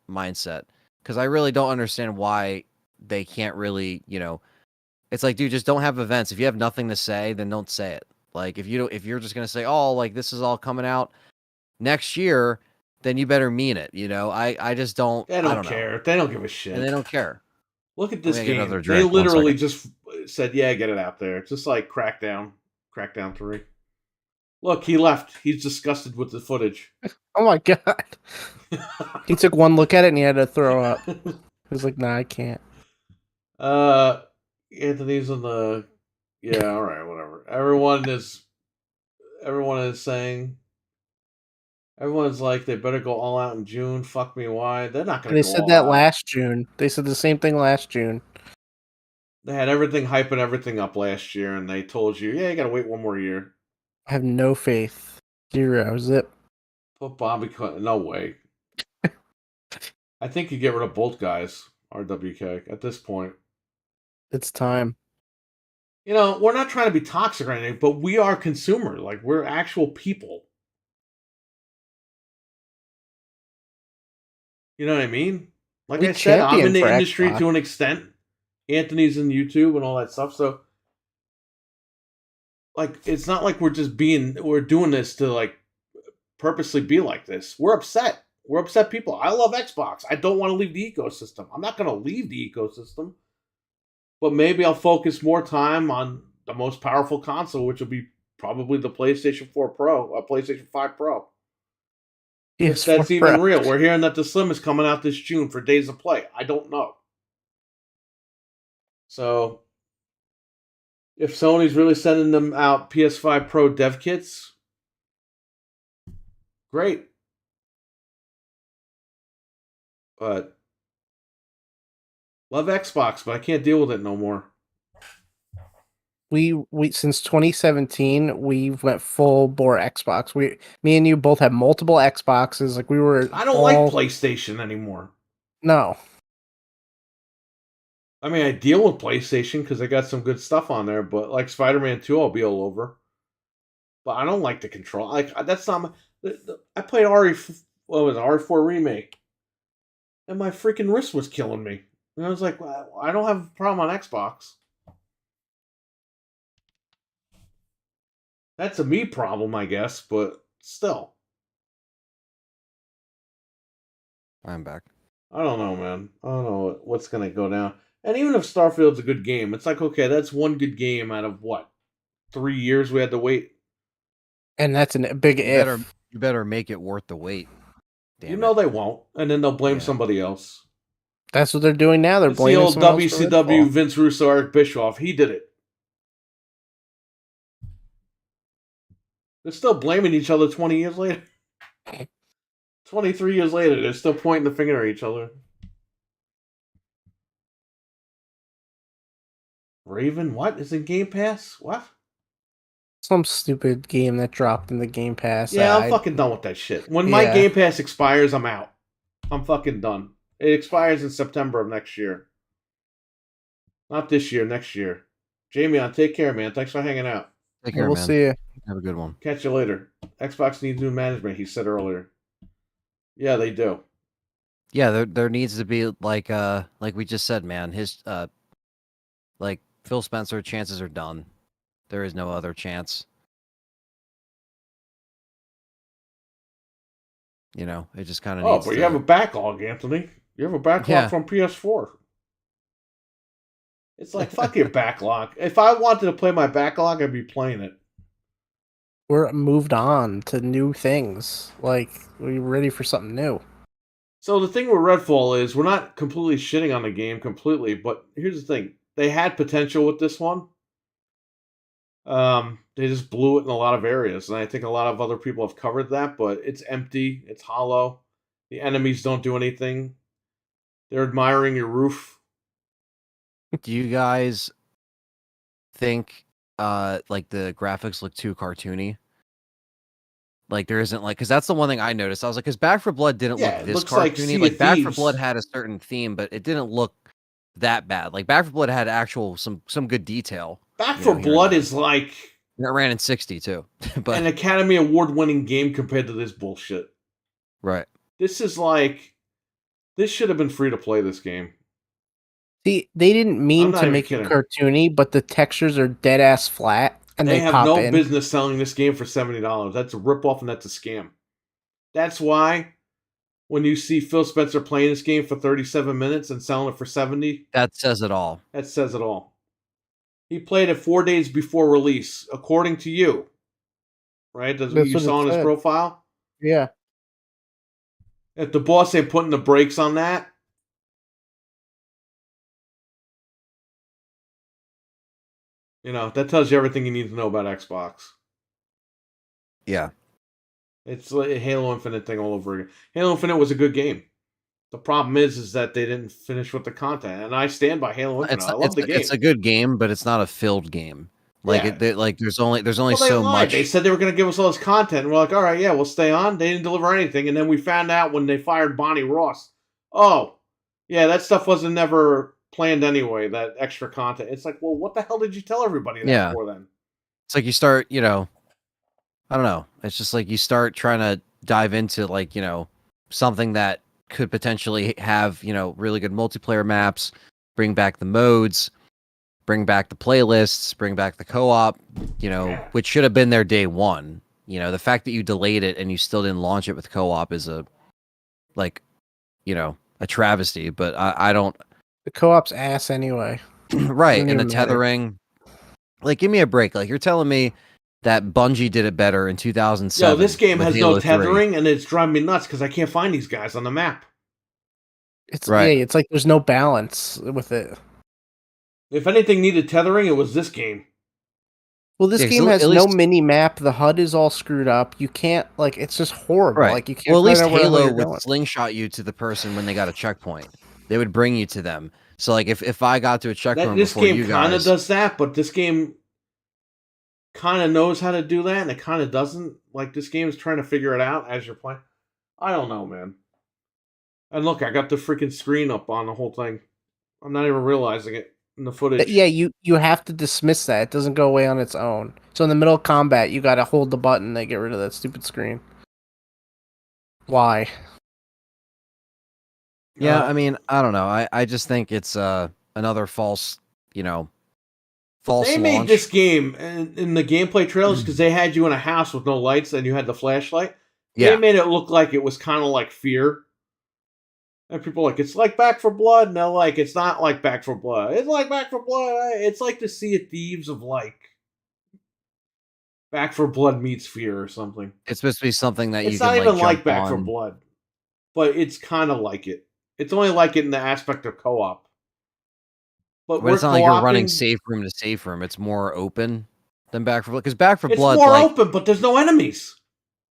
mindset. Because I really don't understand why they can't really, you know, it's like, dude, just don't have events. If you have nothing to say, then don't say it. Like if you're just gonna say, oh, like this is all coming out next year, then you better mean it. You know, I just don't. They I don't don't care. know. They don't give a shit. And they don't care. Look at Let this me get game. another They drink. One literally second. just said, "Yeah, get it out there." It's just like Crackdown 3. Look, he left. He's disgusted with the footage. Oh my god! He took one look at it and he had to throw up. He was like, "Nah, I can't." Anthony's in the. Yeah, all right, whatever. Everyone is saying. Everyone's like, they better go all out in June. Fuck me, why? They're not going to They go said all that out. last June. They said the same thing last June. They had everything hyping everything up last year, and they told you, yeah, you got to wait one more year. I have no faith. Zero. Zip. Put Bobby, no way. I think you get rid of both guys, RWK, at this point. It's time. You know, we're not trying to be toxic or anything, but we are consumers. Like, we're actual people. You know what I mean? Like We I said, I'm in champion the for industry Xbox. to an extent. Anthony's in YouTube and all that stuff. So, like, it's not like we're doing this to, like, purposely be like this. We're upset. We're upset people. I love Xbox. I don't want to leave the ecosystem. I'm not going to leave the ecosystem. But maybe I'll focus more time on the most powerful console, which will be probably the PlayStation 4 Pro, PlayStation 5 Pro. If PS4 that's even Pro. real. We're hearing that the Slim is coming out this June for Days of Play. I don't know. So, if Sony's really sending them out PS5 Pro dev kits, great. But love Xbox, but I can't deal with it no more. We since 2017 we went full bore Xbox. Me and you both have multiple Xboxes. Like we were. I don't like PlayStation anymore. No. I mean, I deal with PlayStation because I got some good stuff on there, but like Spider-Man 2, I'll be all over. But I don't like the control. Like that's not my. I played RE4 remake, and my freaking wrist was killing me. And I was like, well, I don't have a problem on Xbox. That's a me problem, I guess, but still. I'm back. I don't know, man. I don't know what's going to go down. And even if Starfield's a good game, it's like, okay, that's one good game out of what? 3 years we had to wait? And that's a big if. You better make it worth the wait. Damn you know it. they won't. And then they'll blame somebody else. That's what they're doing now. They're It's blaming the old someone else for WCW Redfall. Vince Russo, Eric Bischoff. He did it. They're still blaming each other 20 years later. 23 years later, they're still pointing the finger at each other. Raven, what? Is in Game Pass? What? Some stupid game that dropped in the Game Pass. Yeah, I'm fucking done with that shit. When my Game Pass expires, I'm out. I'm fucking done. It expires in September of next year. Not this year, next year. Jamie, take care, man. Thanks for hanging out. Take care, we'll man. see you. Have a good one. Catch you later. Xbox needs new management, he said earlier. Yeah, they do. Yeah, there needs to be like we just said, man. His like Phil Spencer, chances are done. There is no other chance. You know, it just kind of needs. Oh, but you have a backlog, Anthony. You have a backlog from PS4. It's like, fuck your backlog. If I wanted to play my backlog, I'd be playing it. We're moved on to new things. Like, we're ready for something new. So the thing with Redfall is we're not completely shitting on the game completely, but here's the thing. They had potential with this one. They just blew it in a lot of areas, and I think a lot of other people have covered that, but it's empty, it's hollow. The enemies don't do anything. They're admiring your roof. Do you guys think like the graphics look too cartoony? Like there isn't like, because that's the one thing I noticed. I was like, because Back 4 Blood didn't look this cartoony. Like Back 4 Blood had a certain theme, but it didn't look that bad. Like Back 4 Blood had actual some good detail. Back 4 Blood is like, and it ran in 60 too, but an Academy Award-winning game compared to this bullshit. Right. This is like, this should have been free to play. This game. See, they didn't mean to make it cartoony, but the textures are dead ass flat, and they have pop no in. business selling this game for $70. That's a ripoff, and that's a scam. That's why when you see Phil Spencer playing this game for 37 minutes and selling it for 70, that says it all. That says it all. He played it 4 days before release, according to you. Right? That's what you saw on his profile? Yeah. If the boss ain't putting the brakes on that, you know, that tells you everything you need to know about Xbox. Yeah. It's like a Halo Infinite thing all over again. Halo Infinite was a good game. The problem is that they didn't finish with the content, and I stand by Halo Infinite. I love the game. It's a good game, but it's not a filled game. Like there's only so much. They said they were going to give us all this content, and we're like, all right, yeah, we'll stay on. They didn't deliver anything, and then we found out when they fired Bonnie Ross. Oh, yeah, that stuff wasn't never planned anyway. That extra content. It's like, well, what the hell did you tell everybody that for then? It's like you start, you know, I don't know. It's just like you start trying to dive into like, you know, something that could potentially have, you know, really good multiplayer maps, bring back the modes, bring back the playlists, bring back the co-op, you know, which should have been there day one. You know, the fact that you delayed it and you still didn't launch it with co-op is a, like, you know, a travesty, but I don't. The co-op's ass anyway. Right, Doesn't and the even matter. tethering. Like, give me a break. Like, you're telling me that Bungie did it better in Yo, 2007 this game with has no Halo 3. tethering, and it's driving me nuts because I can't find these guys on the map. It's Right. it's like there's no balance with it. If anything needed tethering, it was this game. Well, this Yeah, 'cause game has at no least mini map. The HUD is all screwed up. You can't like it's just horrible. right. Like you Well, can't at find least out where the hell Halo you're would going. slingshot you to the person when they got a checkpoint. They would bring you to them. So, like, if I got to a checkpoint This before game you kind of guys, does that, but this game kind of knows how to do that, and it kind of doesn't. Like, this game is trying to figure it out as you're playing. I don't know, man. And look, I got the freaking screen up on the whole thing. I'm not even realizing it in the footage. Yeah, you have to dismiss that. It doesn't go away on its own. So in the middle of combat, you got to hold the button to get rid of that stupid screen. Why? yeah, I mean, I don't know. I just think it's another false, false They launch. made this game in the gameplay trailers because they had you in a house with no lights and you had the flashlight. They Yeah, made it look like it was kind of like Fear. And people are like, it's like Back for Blood. And they're like, it's not like Back for Blood. It's like Back for Blood. It's like the Sea of Thieves of like Back for Blood meets Fear or something. it's supposed to be something that you It's can not like even like jump Back for on. Blood, but it's kind of like it. It's only like it in the aspect of co-op. But But we're it's not like you're running co-oping. safe room to safe room. It's more open than Back for Blood. Because Back for It's Blood, more like, open, but there's no enemies.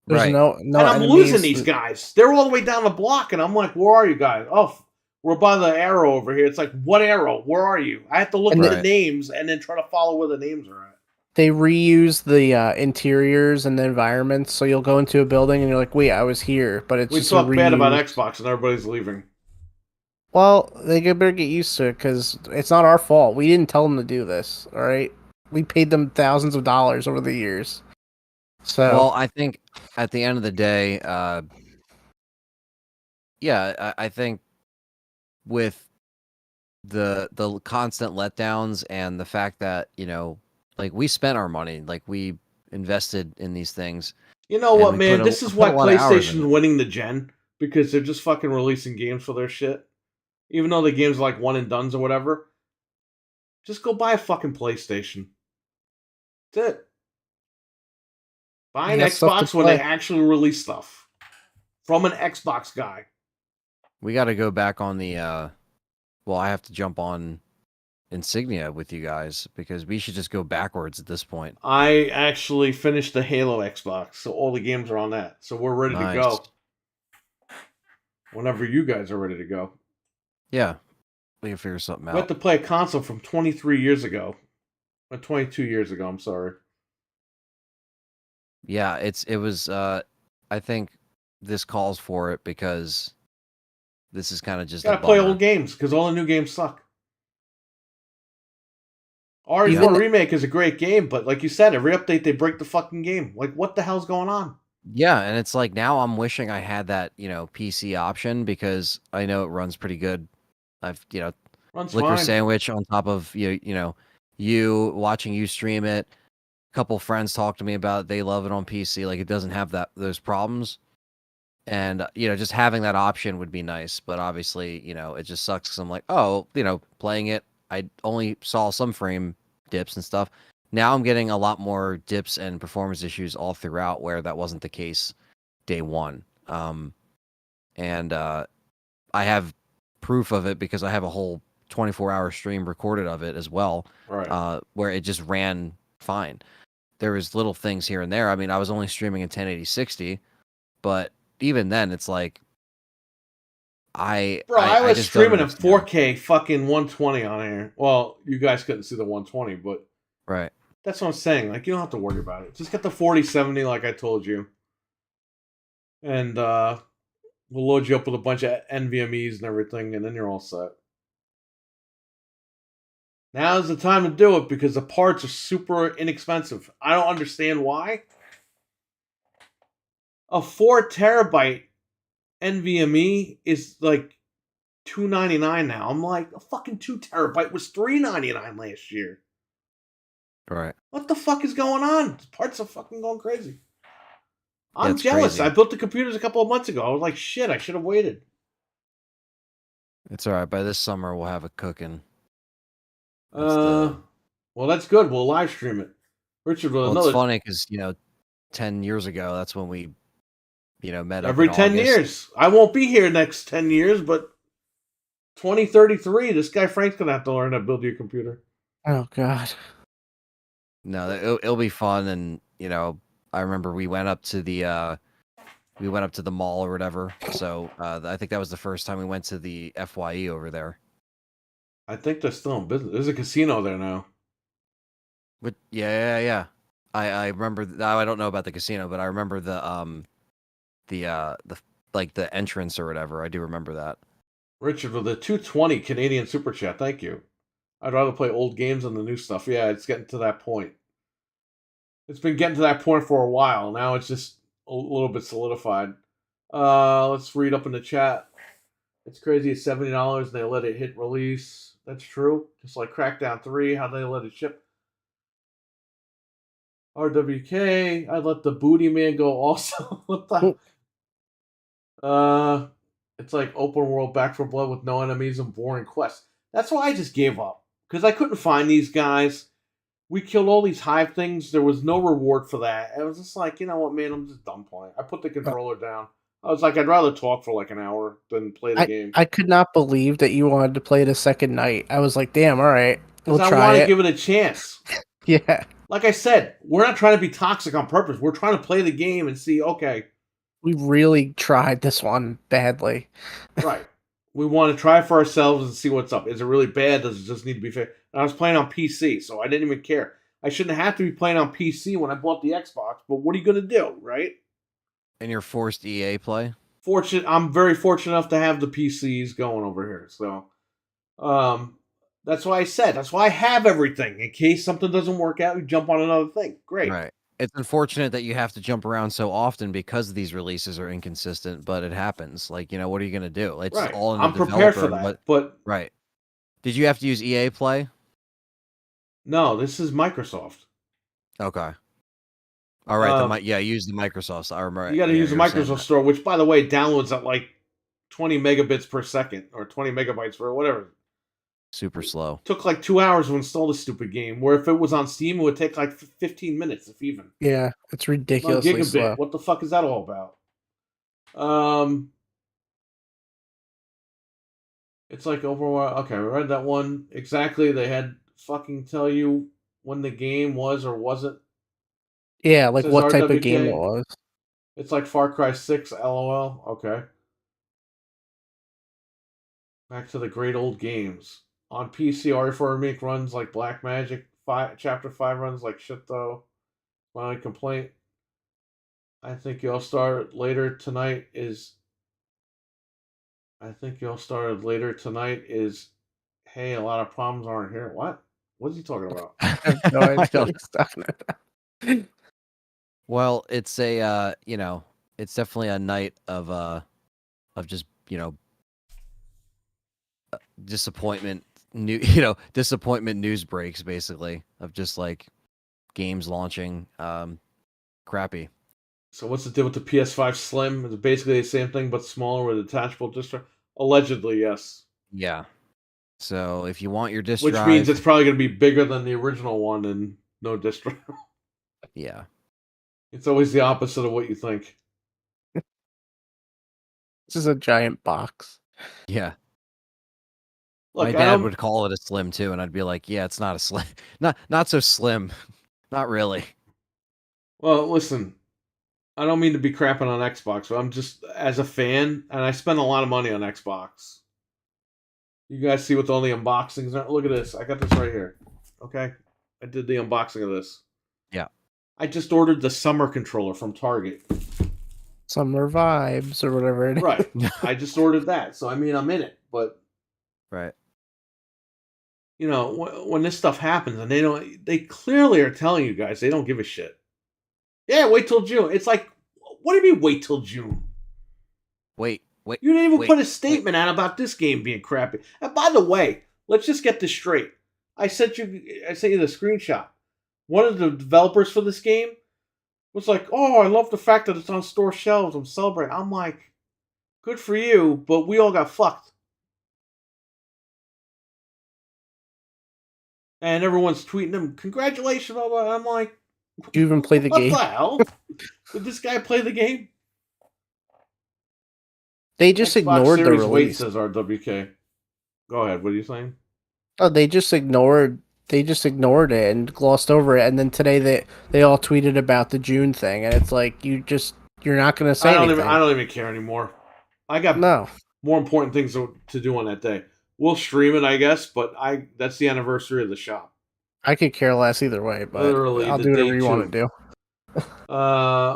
There's right. no And I'm enemies. losing these guys. They're all the way down the block, and I'm like, where are you guys? Oh, we're by the arrow over here. It's like, what arrow? Where are you? I have to look And at the Right. names and then try to follow where the names are at. They reuse the interiors and the environments, so you'll go into a building and you're like, "Wait, I was here," but it's We just a talk bad about reuse. Xbox, and everybody's leaving. Well, they better get used to it because it's not our fault. We didn't tell them to do this. All right, we paid them thousands of dollars over the years. So Well, I think at the end of the day, yeah, I think with the constant letdowns and the fact that like we spent our money, like we invested in these things, You know and what, we man? This is why put a lot of hours in PlayStation's it. winning the gen, because they're just fucking releasing games for their shit. Even though the games are like one and dones or whatever. Just go buy a fucking PlayStation. That's it. Buy you an got stuff to Xbox when they play. actually release stuff. From an Xbox guy. We got to go back on the. Well, I have to jump on Insignia with you guys because we should just go backwards at this point. I actually finished the Halo Xbox, so all the games are on that. So we're ready to Nice. go. Whenever you guys are ready to go. Yeah, we can figure something We have out. to play a console from 23 years ago. 22 years ago, I'm sorry. Yeah, it was. I think this calls for it because this is kind of just You a gotta play bummer. old games, because all the new games suck. RE4 Even- Remake is a great game, but like you said, every update they break the fucking game. Like, what the hell's going on? Yeah, and it's like now I'm wishing I had that, PC option because I know it runs pretty good. I've, Runs liquor fine. sandwich on top of you watching you stream it. A couple friends talk to me about it. They love it on PC. Like it doesn't have those problems. And just having that option would be nice, but obviously, it just sucks because I'm like, oh, playing it, I only saw some frame dips and stuff. Now I'm getting a lot more dips and performance issues all throughout, where that wasn't the case day one. And I have proof of it because I have a whole 24-hour stream recorded of it as well, Right. where it just ran fine. There was little things here and there. I mean, I was only streaming in 1080-60, but even then, it's like Bro, I was just don't streaming in understand. 4K fucking 120 on here. Well, you guys couldn't see the 120, but Right. that's what I'm saying. Like, you don't have to worry about it. Just get the 4070 like I told you. And we'll load you up with a bunch of NVMEs and everything, and then you're all set. Now's the time to do it because the parts are super inexpensive. I don't understand why. A 4 terabyte NVMe is like $299 now. I'm like, a fucking 2 terabyte was $399 last year. Right. What the fuck is going on? Parts are fucking going crazy. I'm it's jealous. crazy. I built the computers a couple of months ago. I was like, shit, I should have waited. It's all right. By this summer, we'll have it cooking. Well, that's good. We'll live stream it. Richard, with Well, another it's funny because 10 years ago, that's when we met up every in 10 August. years. I won't be here next 10 years, but 2033, this guy Frank's gonna have to learn how to build your computer. Oh God. No, it'll be fun, and I remember we went up to the mall or whatever. So I think that was the first time we went to the FYE over there. I think they're still in business. There's a casino there now. But yeah. I remember. I don't know about the casino, but I remember the entrance or whatever. I do remember that. Richard with a 220 Canadian super chat. Thank you. I'd rather play old games than the new stuff. Yeah, it's getting to that point. It's been getting to that point for a while. Now it's just a little bit solidified. Let's read up in the chat. It's crazy. It's $70 and they let it hit release. That's true. Just like Crackdown 3, how they let it ship. RWK, I let the booty man go also. What the? It's like open world Back 4 Blood with no enemies and boring quests. That's why I just gave up. Because I couldn't find these guys. We killed all these hive things. There was no reward for that. I was just like, you know what, man, I'm just done playing. I put the controller down. I was like, I'd rather talk for like an hour than play the game. I could not believe that you wanted to play it a second night. I was like, damn, all right. We'll Because I try want to it. give it a chance. Yeah. Like I said, we're not trying to be toxic on purpose. We're trying to play the game and see, okay. We really tried this one badly. Right. We want to try it for ourselves and see what's up. Is it really bad? Does it just need to be fair? And I was playing on PC, so I didn't even care. I shouldn't have to be playing on PC when I bought the Xbox, but what are you going to do, right? And your forced EA play? I'm very fortunate enough to have the PCs going over here. So that's why I said, that's why I have everything. In case something doesn't work out, you jump on another thing. Great. Right. It's unfortunate that you have to jump around so often because these releases are inconsistent, but it happens. Like, what are you going to do? It's Right. all in the I'm prepared for developer, that. But right. Did you have to use EA Play? No, this is Microsoft. Okay. All right. Use the Microsoft. I remember. You got to use the Microsoft Store, which, by the way, downloads at like 20 megabits per second or 20 megabytes or whatever. Super slow. Took like 2 hours to install the stupid game. Where if it was on Steam, it would take like 15 minutes, if even. Yeah, it's ridiculously gigabit. slow. What the fuck is that all about? It's like Overwatch. Okay, we read that one exactly. They had fucking tell you when the game was or wasn't. Yeah, like Says what type of RWK. game it was. It's like Far Cry 6, LOL. Okay. Back to the great old games. On PC, RE4 Remake runs like Black Magic. Chapter 5 runs like shit, though. My only complaint. I think you'll start later tonight is. Hey, a lot of problems aren't here. What? What is he talking about? I have no idea what he's talking about. Well, it's a it's definitely a night of just disappointment disappointment news breaks, basically, of just like games launching crappy. So what's the deal with the PS5 Slim? It's basically the same thing but smaller with a detachable disk drive. Allegedly, yes. Yeah. So if you want your disk Which drive, means it's probably going to be bigger than the original one and no disk drive. Yeah. It's always the opposite of what you think. This is a giant box. Yeah. Look, My dad would call it a slim too, and I'd be like, "Yeah, it's not a slim, not so slim, not really." Well, listen, I don't mean to be crapping on Xbox, but I'm just as a fan, and I spend a lot of money on Xbox. You guys see what all the unboxings are? Look at this. I got this right here. Okay, I did the unboxing of this. Yeah. I just ordered the summer controller from Target. Summer vibes or whatever it is. Right. I just ordered that, so I mean I'm in it, but right. When this stuff happens and they clearly are telling you guys they don't give a shit. Yeah, wait till June. It's like, what do you mean wait till June? Wait. You didn't even put a statement out about this game being crappy. And by the way, let's just get this straight. I sent you the screenshot. One of the developers for this game was like, "Oh, I love the fact that it's on store shelves. I'm celebrating." I'm like, good for you, but we all got fucked. and everyone's tweeting them, congratulations, blah, blah. I'm like, Do you even play the what game? the hell? Did this guy play the game? They just Xbox ignored the Series wait, release. says RWK. Go ahead, what are you saying? Oh, they just ignored it and glossed over it, and then today they all tweeted about the June thing, and it's like you're not going to say anything. I don't even care anymore. I got more important things to do on that day. We'll stream it, I guess, but that's the anniversary of the shop. I could care less either way, but literally, I'll do whatever you want to do.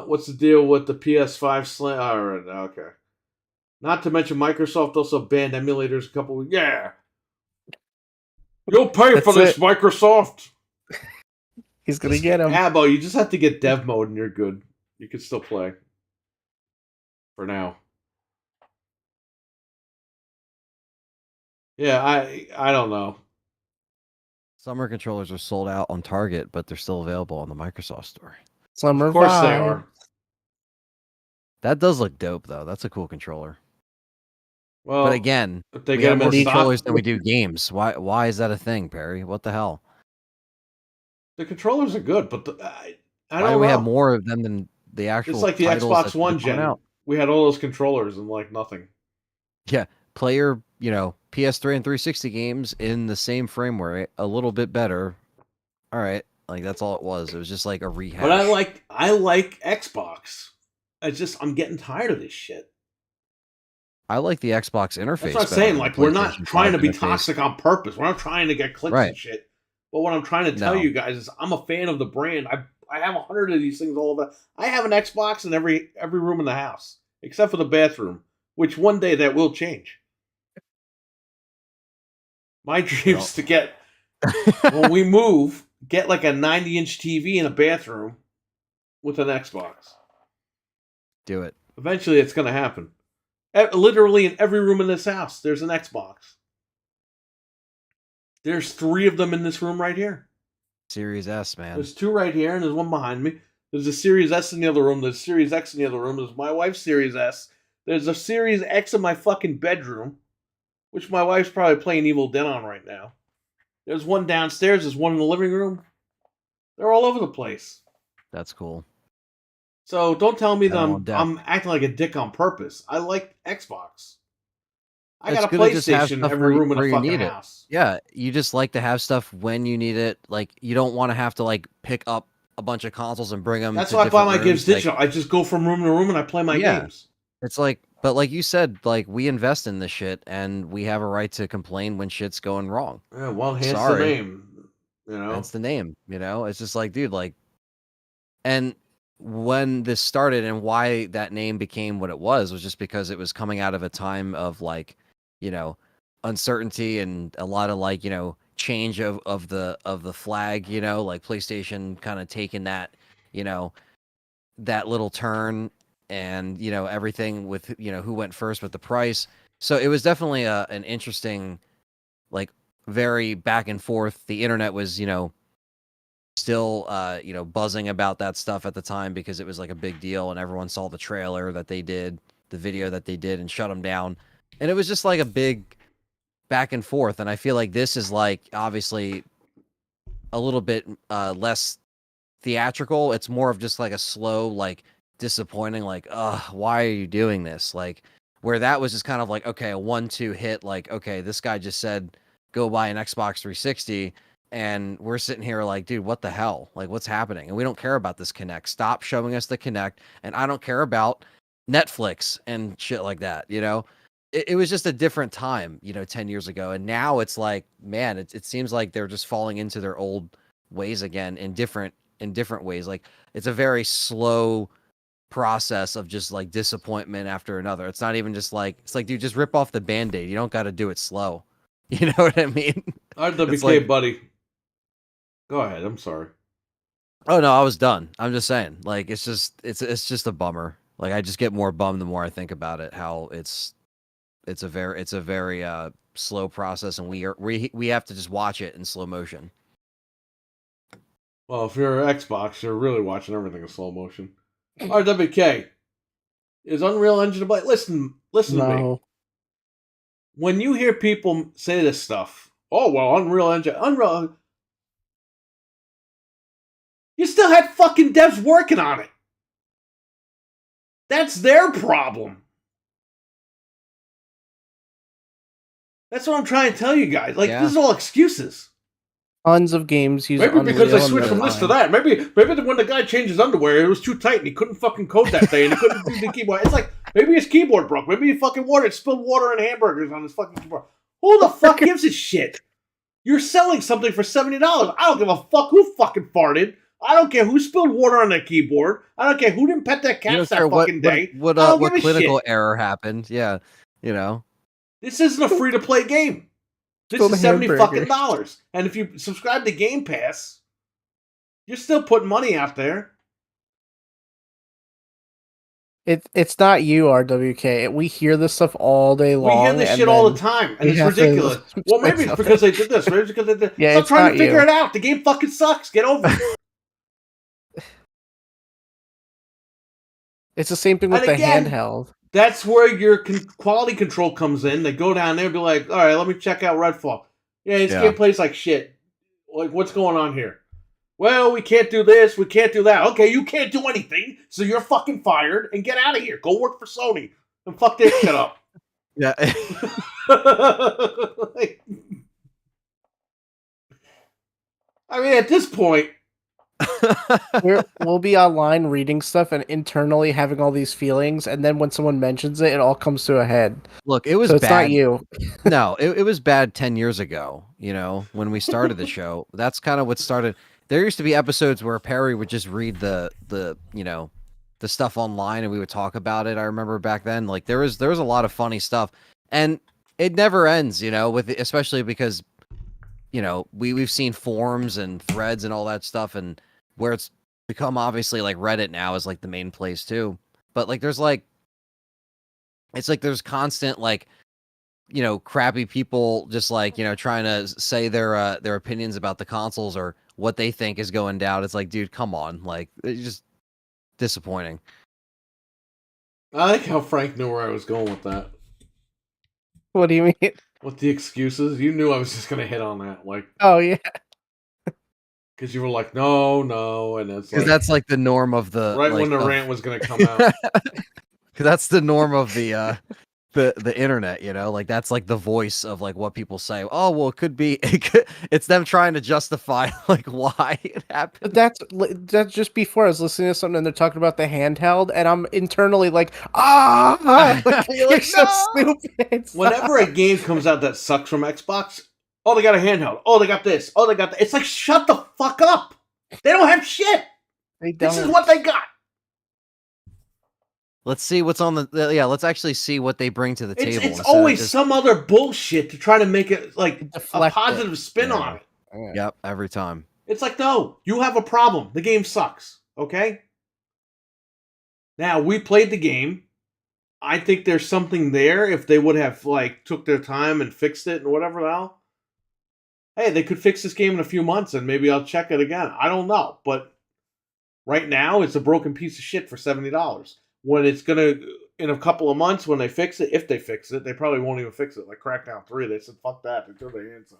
What's the deal with the PS5 Slim? All right, okay. Not to mention Microsoft also banned emulators a couple weeks. Yeah. You'll pay for this, Microsoft. He's going to get him. Abo, you just have to get dev mode and you're good. You can still play. For now. Yeah, I don't know. Summer controllers are sold out on Target, but they're still available on the Microsoft store. Summer Of course vibe. they are. That does look dope, though. That's a cool controller. Well, but again, if they we get have them more in controllers stock, than we do games. Why is that a thing, Perry? What the hell? the controllers are good, but I don't know. Why do we have more of them than the actual? It's like the Xbox One gen. Out? We had all those controllers and like nothing. Yeah, player, PS3 and 360 games in the same frame rate, a little bit better. All right, like that's all it was. It was just like a rehash. But I like Xbox. I'm getting tired of this shit. I like the Xbox interface. That's what I'm saying. Like, we're not trying to be toxic on purpose. We're not trying to get clicks and shit. But what I'm trying to tell you guys is I'm a fan of the brand. I have 100 of these things all over. I have an Xbox in every room in the house, except for the bathroom, which one day that will change. My dream is to get, when we move, get like a 90-inch TV in a bathroom with an Xbox. Do it. Eventually, it's going to happen. Literally in every room in this house, there's an Xbox. There's 3 of them in this room right here. Series S, man. There's 2 right here, and there's one behind me. There's a Series S in the other room. There's a Series X in the other room. There's my wife's Series S. There's a Series X in my fucking bedroom, which my wife's probably playing Evil Dead on right now. There's one downstairs. There's one in the living room. They're all over the place. That's cool. So don't tell me that I'm acting like a dick on purpose. I like Xbox. I got a PlayStation in every room in a fucking house. Yeah, you just like to have stuff when you need it. Like, you don't want to have to like pick up a bunch of consoles and bring them. That's why I buy my games digital. I just go from room to room and I play my games. It's like, but like you said, like we invest in this shit and we have a right to complain when shit's going wrong. Yeah, well, hence the name. That's the name. It's just like, dude, like, and when this started and why that name became what it was just because it was coming out of a time of like, uncertainty and a lot of like, change of the flag, like PlayStation kind of taking that, that little turn and, everything with, who went first with the price. So it was definitely an interesting, like very back and forth. The internet was, still buzzing about that stuff at the time because it was like a big deal and everyone saw the trailer that they did, the video that they did and shut them down. And it was just like a big back and forth. And I feel like this is like obviously a little bit less theatrical. It's more of just like a slow, like disappointing, like, why are you doing this? Like where that was just kind of like, okay, a 1-2 hit. Like, okay, this guy just said, go buy an Xbox 360. And we're sitting here like, dude, what the hell? Like, what's happening? And we don't care about this Kinect. Stop showing us the Kinect. And I don't care about Netflix and shit like that. It was just a different time, 10 years ago. And now it's like, man, it seems like they're just falling into their old ways again in different ways. Like, it's a very slow process of just like disappointment after another. It's not even just like, it's like, dude, just rip off the Band-Aid. You don't got to do it slow. You know what I mean? RWK, like, buddy. Go ahead. I'm sorry. Oh no, I was done. I'm just saying, like, it's just a bummer. Like, I just get more bummed the more I think about it. How it's a very slow process, and we have to just watch it in slow motion. Well, if you're an Xbox, you're really watching everything in slow motion. RWK, is Unreal Engine a blame? Listen to me. When you hear people say this stuff, oh well, Unreal Engine, You still had fucking devs working on it. That's their problem. That's what I'm trying to tell you guys. Like, Yeah. this is all excuses. Tons of games use Maybe because I Unreal and switched from they're this to fine. that. Maybe when the guy changed his underwear, it was too tight and he couldn't fucking code that day and he couldn't do the keyboard. It's like, maybe his keyboard broke. Maybe he fucking spilled water and hamburgers on his fucking keyboard. Who the fuck gives a shit? You're selling something for $70. I don't give a fuck who fucking farted. I don't care who spilled water on their keyboard. I don't care who didn't pet their You cats don't that care fucking day. what I don't what give a clinical shit. error happened. Yeah, you know. This isn't a free-to-play game. This Spilled is a $70 hamburger. fucking dollars. And if you subscribe to Game Pass, you're still putting money out there. It's not you, RWK. We hear this stuff all day We long. hear this and shit all then the time, and we it's have to ridiculous. Well, maybe it's spend because they did this. Maybe it's because they did. Yeah, Stop it's trying not to figure you. it out. The game fucking sucks. Get over it. It's the same thing with And the again, handheld. That's where your quality control comes in. They go down there and be like, all right, let me check out Redfall. Yeah, this game plays like shit. Like, what's going on here? Well, we can't do this. We can't do that. Okay, you can't do anything, so you're fucking fired and get out of here. Go work for Sony and fuck this shit up. Yeah. Like, I mean, at this point, We'll be online reading stuff and internally having all these feelings, and then when someone mentions it, it all comes to a head. Look, it was So it's bad. not you. No, it was bad 10 years ago, you know, when we started the show. That's kind of what started. There used to be episodes where Perry would just read the you know, the stuff online and we would talk about it. I remember back then, like there was a lot of funny stuff. And it never ends, you know, with especially because, you know, we've seen forums and threads and all that stuff, and where it's become obviously like Reddit now is like the main place too. But like there's like, it's like there's constant like, you know, crappy people just like, you know, trying to say their opinions about the consoles or what they think is going down. It's like, dude, come on, like it's just disappointing. I like how Frank knew where I was going with that. What do you mean? With the excuses, you knew I was just gonna hit on that, like, Oh yeah. because you were like, no, and it's Because like, that's like the norm of the right like, when the of- rant was gonna come out. Because that's the norm of the internet, you know, like that's like the voice of like what people say. Oh well, it could be. It's them trying to justify like why it happened. That's just before I was listening to something and they're talking about the handheld, and I'm internally like, like, You're you're like, so "No!" stupid. Whenever a game comes out that sucks from Xbox, oh, they got a handheld. Oh, they got this. Oh, they got that. It's like, shut the fuck up. They don't have shit. They don't. This is what they got. Let's see what's on the let's actually see what they bring to the table. It's instead of always just- some other bullshit to try to make it like a Deflect it. positive spin Yeah. on it. Yep, every time. It's like, no, you have a problem. The game sucks. Okay? Now, we played the game. I think there's something there if they would have like took their time and fixed it and whatever the hell. Hey, they could fix this game in a few months and maybe I'll check it again. I don't know, but right now it's a broken piece of shit for $70. When it's gonna in a couple of months when they fix it, if they fix it, they probably won't even fix it. Like Crackdown 3, they said fuck that, they threw their hands up.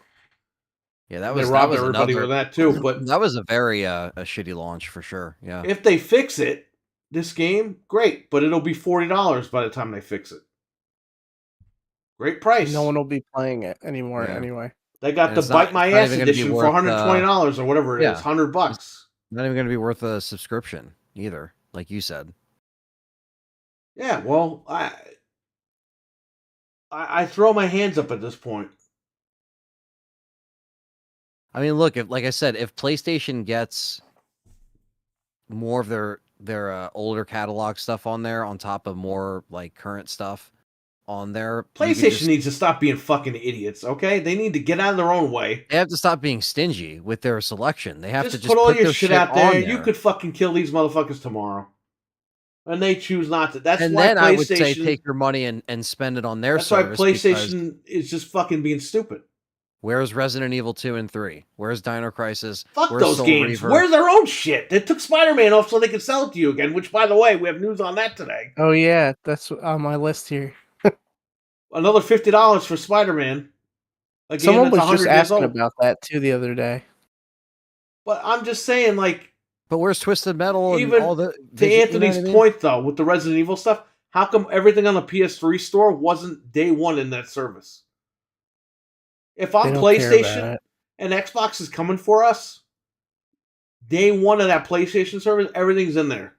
Yeah, that They was robbed that was everybody another, with that too. But that was a very a shitty launch for sure. Yeah. if they fix it, this game, great, but it'll be $40 by the time they fix it. Great price. No one will be playing it anymore Yeah. anyway. They got And the it's Bite not- My it's not Ass even gonna be edition for worth, $120 or whatever it yeah. is, $100. Not even going to be worth a subscription either, like you said. Yeah, well, I throw my hands up at this point. I mean, look, if like I said, if PlayStation gets more of their older catalog stuff on there on top of more like current stuff on there, you could PlayStation just- needs to stop being fucking idiots, okay? They need to get out of their own way. they have to stop being stingy with their selection. They have Just to just put all your their shit out there. on You could fucking kill these motherfuckers tomorrow. And they choose not to. That's and why then PlayStation... I would say take your money and spend it on their That's why service. because PlayStation is just fucking being stupid. Where's Resident Evil 2 and 3? Where's Dino Crisis? Fuck Where's those Soul games. Reaver? Where's their own shit? They took Spider-Man off so they could sell it to you again, which, by the way, we have news on that today. Oh yeah, that's on my list here. Another $50 for Spider-Man. A game Someone that's was 100 just years asking old. about that too the other day. But I'm just saying, like, But where's Twisted Metal and Even all the to Anthony's point? point, though, with the Resident Evil stuff, how come everything on the PS3 store wasn't day one in that service? If I'm They don't care about PlayStation it. and Xbox is coming for us, day one of that PlayStation service, everything's in there.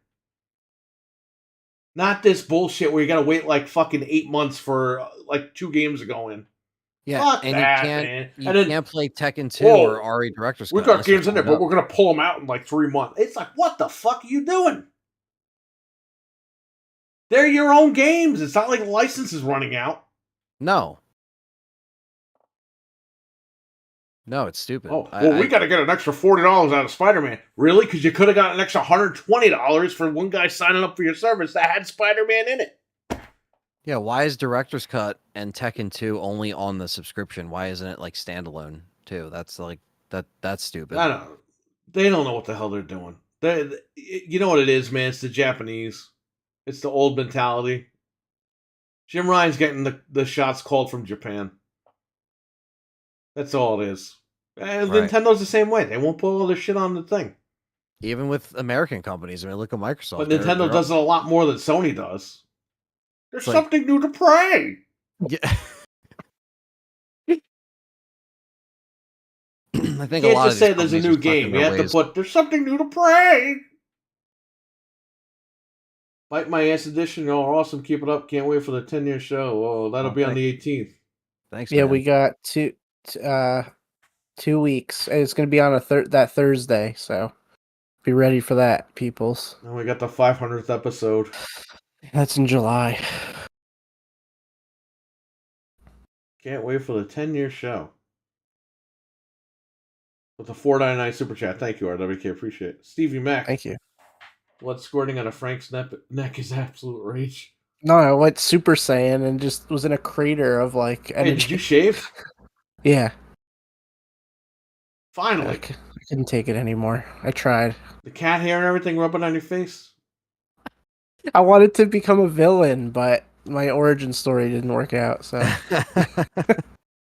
Not this bullshit where you gotta wait like fucking 8 months for like 2 games to go in. Yeah, Fuck and that, you can't man. you And then, can't play Tekken 2 whoa, or RE Director's we Cut got unless you're games in there, signed but up. we're gonna pull them out in like 3 months. It's like, what the fuck are you doing? They're your own games. It's not like license is running out. No. No, it's stupid. Oh, well, we got to get an extra $40 out of Spider-Man. Really? Because you could have got an extra $120 for one guy signing up for your service that had Spider-Man in it. Yeah, why is Director's Cut and Tekken 2 only on the subscription? Why isn't it like standalone too? That's like that's stupid. I don't know. They don't know what the hell they're doing. You know what it is, man? It's the Japanese. It's the old mentality. Jim Ryan's getting the shots called from Japan. That's all it is. And Right. Nintendo's the same way. They won't put all their shit on the thing. Even with American companies, I mean, look at Microsoft. But Nintendo does it a lot more than Sony does. There's something new to play. Yeah. I think You a can't lot just of say these there's a companies are new stuck in game. their You have to ways. put there's something new to play. Bite My Ass Edition, y'all are awesome. Keep it up. Can't wait for the 10-year show. Oh, that'll be on the 18th. Thanks, Yeah, man. we got 2 weeks. It's going to be on that Thursday, so be ready for that, peoples. And we got the 500th episode. That's in July. Can't wait for the 10-year show. With the $4.99 super chat. Thank you, RWK. Appreciate it. Stevie Mac. Thank you. Blood squirting out of Frank's neck is absolute rage. No, I went Super Saiyan and just was in a crater of like energy. Hey, did you shave? Yeah. Finally. I couldn't take it anymore. I tried. The cat hair and everything rubbing on your face? I wanted to become a villain, but my origin story didn't work out, so. I'm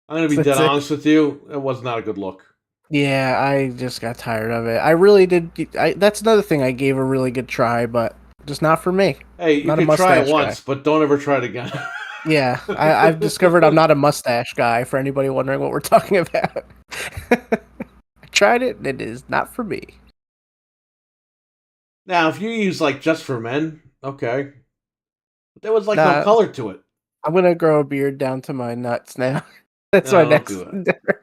going to be dead honest with you. It was not a good look. Yeah, I just got tired of it. I really did. That's another thing I gave a really good try, but just not for me. Hey, you can try it once, but don't ever try it again. Yeah, I've discovered I'm not a mustache guy, for anybody wondering what we're talking about. I tried it, and it is not for me. Now, if you use, like, just for men, okay. But there was, like, no color to it. I'm going to grow a beard down to my nuts now. That's my next endeavor.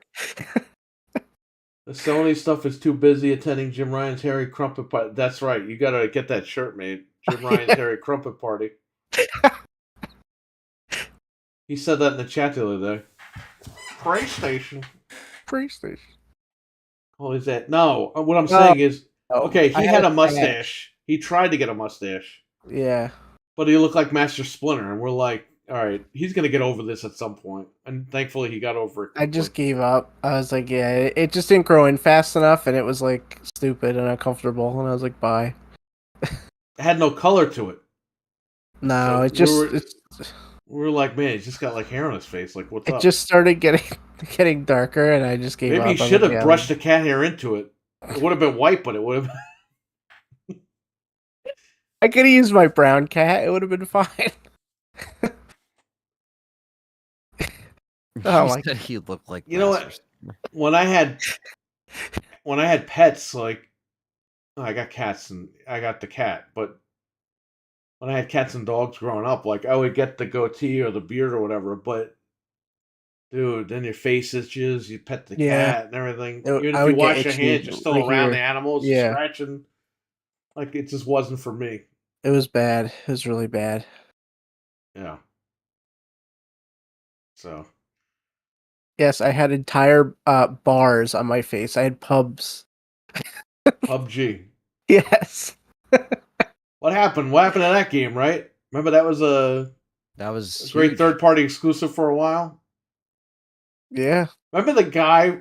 The Sony stuff is too busy attending Jim Ryan's Hairy Crumpet Party. That's right. You got to get that shirt made. Jim Ryan's Hairy Crumpet Party. He said that in the chat the other day. PlayStation. Oh, is that? No. What I'm saying is, okay, he had a mustache. He tried to get a mustache. Yeah. But he looked like Master Splinter, and we're like, all right, he's going to get over this at some point. And thankfully, he got over it. I just gave up. I was like, yeah, it just didn't grow in fast enough, and it was, like, stupid and uncomfortable, and I was like, bye. It had no color to it. No, So it just... we were like, man, he's just got, like, hair on his face. Like, what's up? It just started getting darker, and I just gave up. Maybe he should have brushed the cat hair into it. It would have been white, but it would have... I could have used my brown cat. It would have been fine. Oh, my God. He looked like you know what? When I had pets, like I got cats and I got the cat, but when I had cats and dogs growing up, like I would get the goatee or the beard or whatever, but dude, then your face itches, you pet the cat and everything. Even if you wash your hands, you're still around the animals, you're scratching. Like it just wasn't for me. It was bad. It was really bad. Yeah. So. Yes, I had entire bars on my face. I had pubs. PUBG. Yes. What happened? What happened to that game, right? Remember that was a great third-party exclusive for a while? Yeah. Remember the guy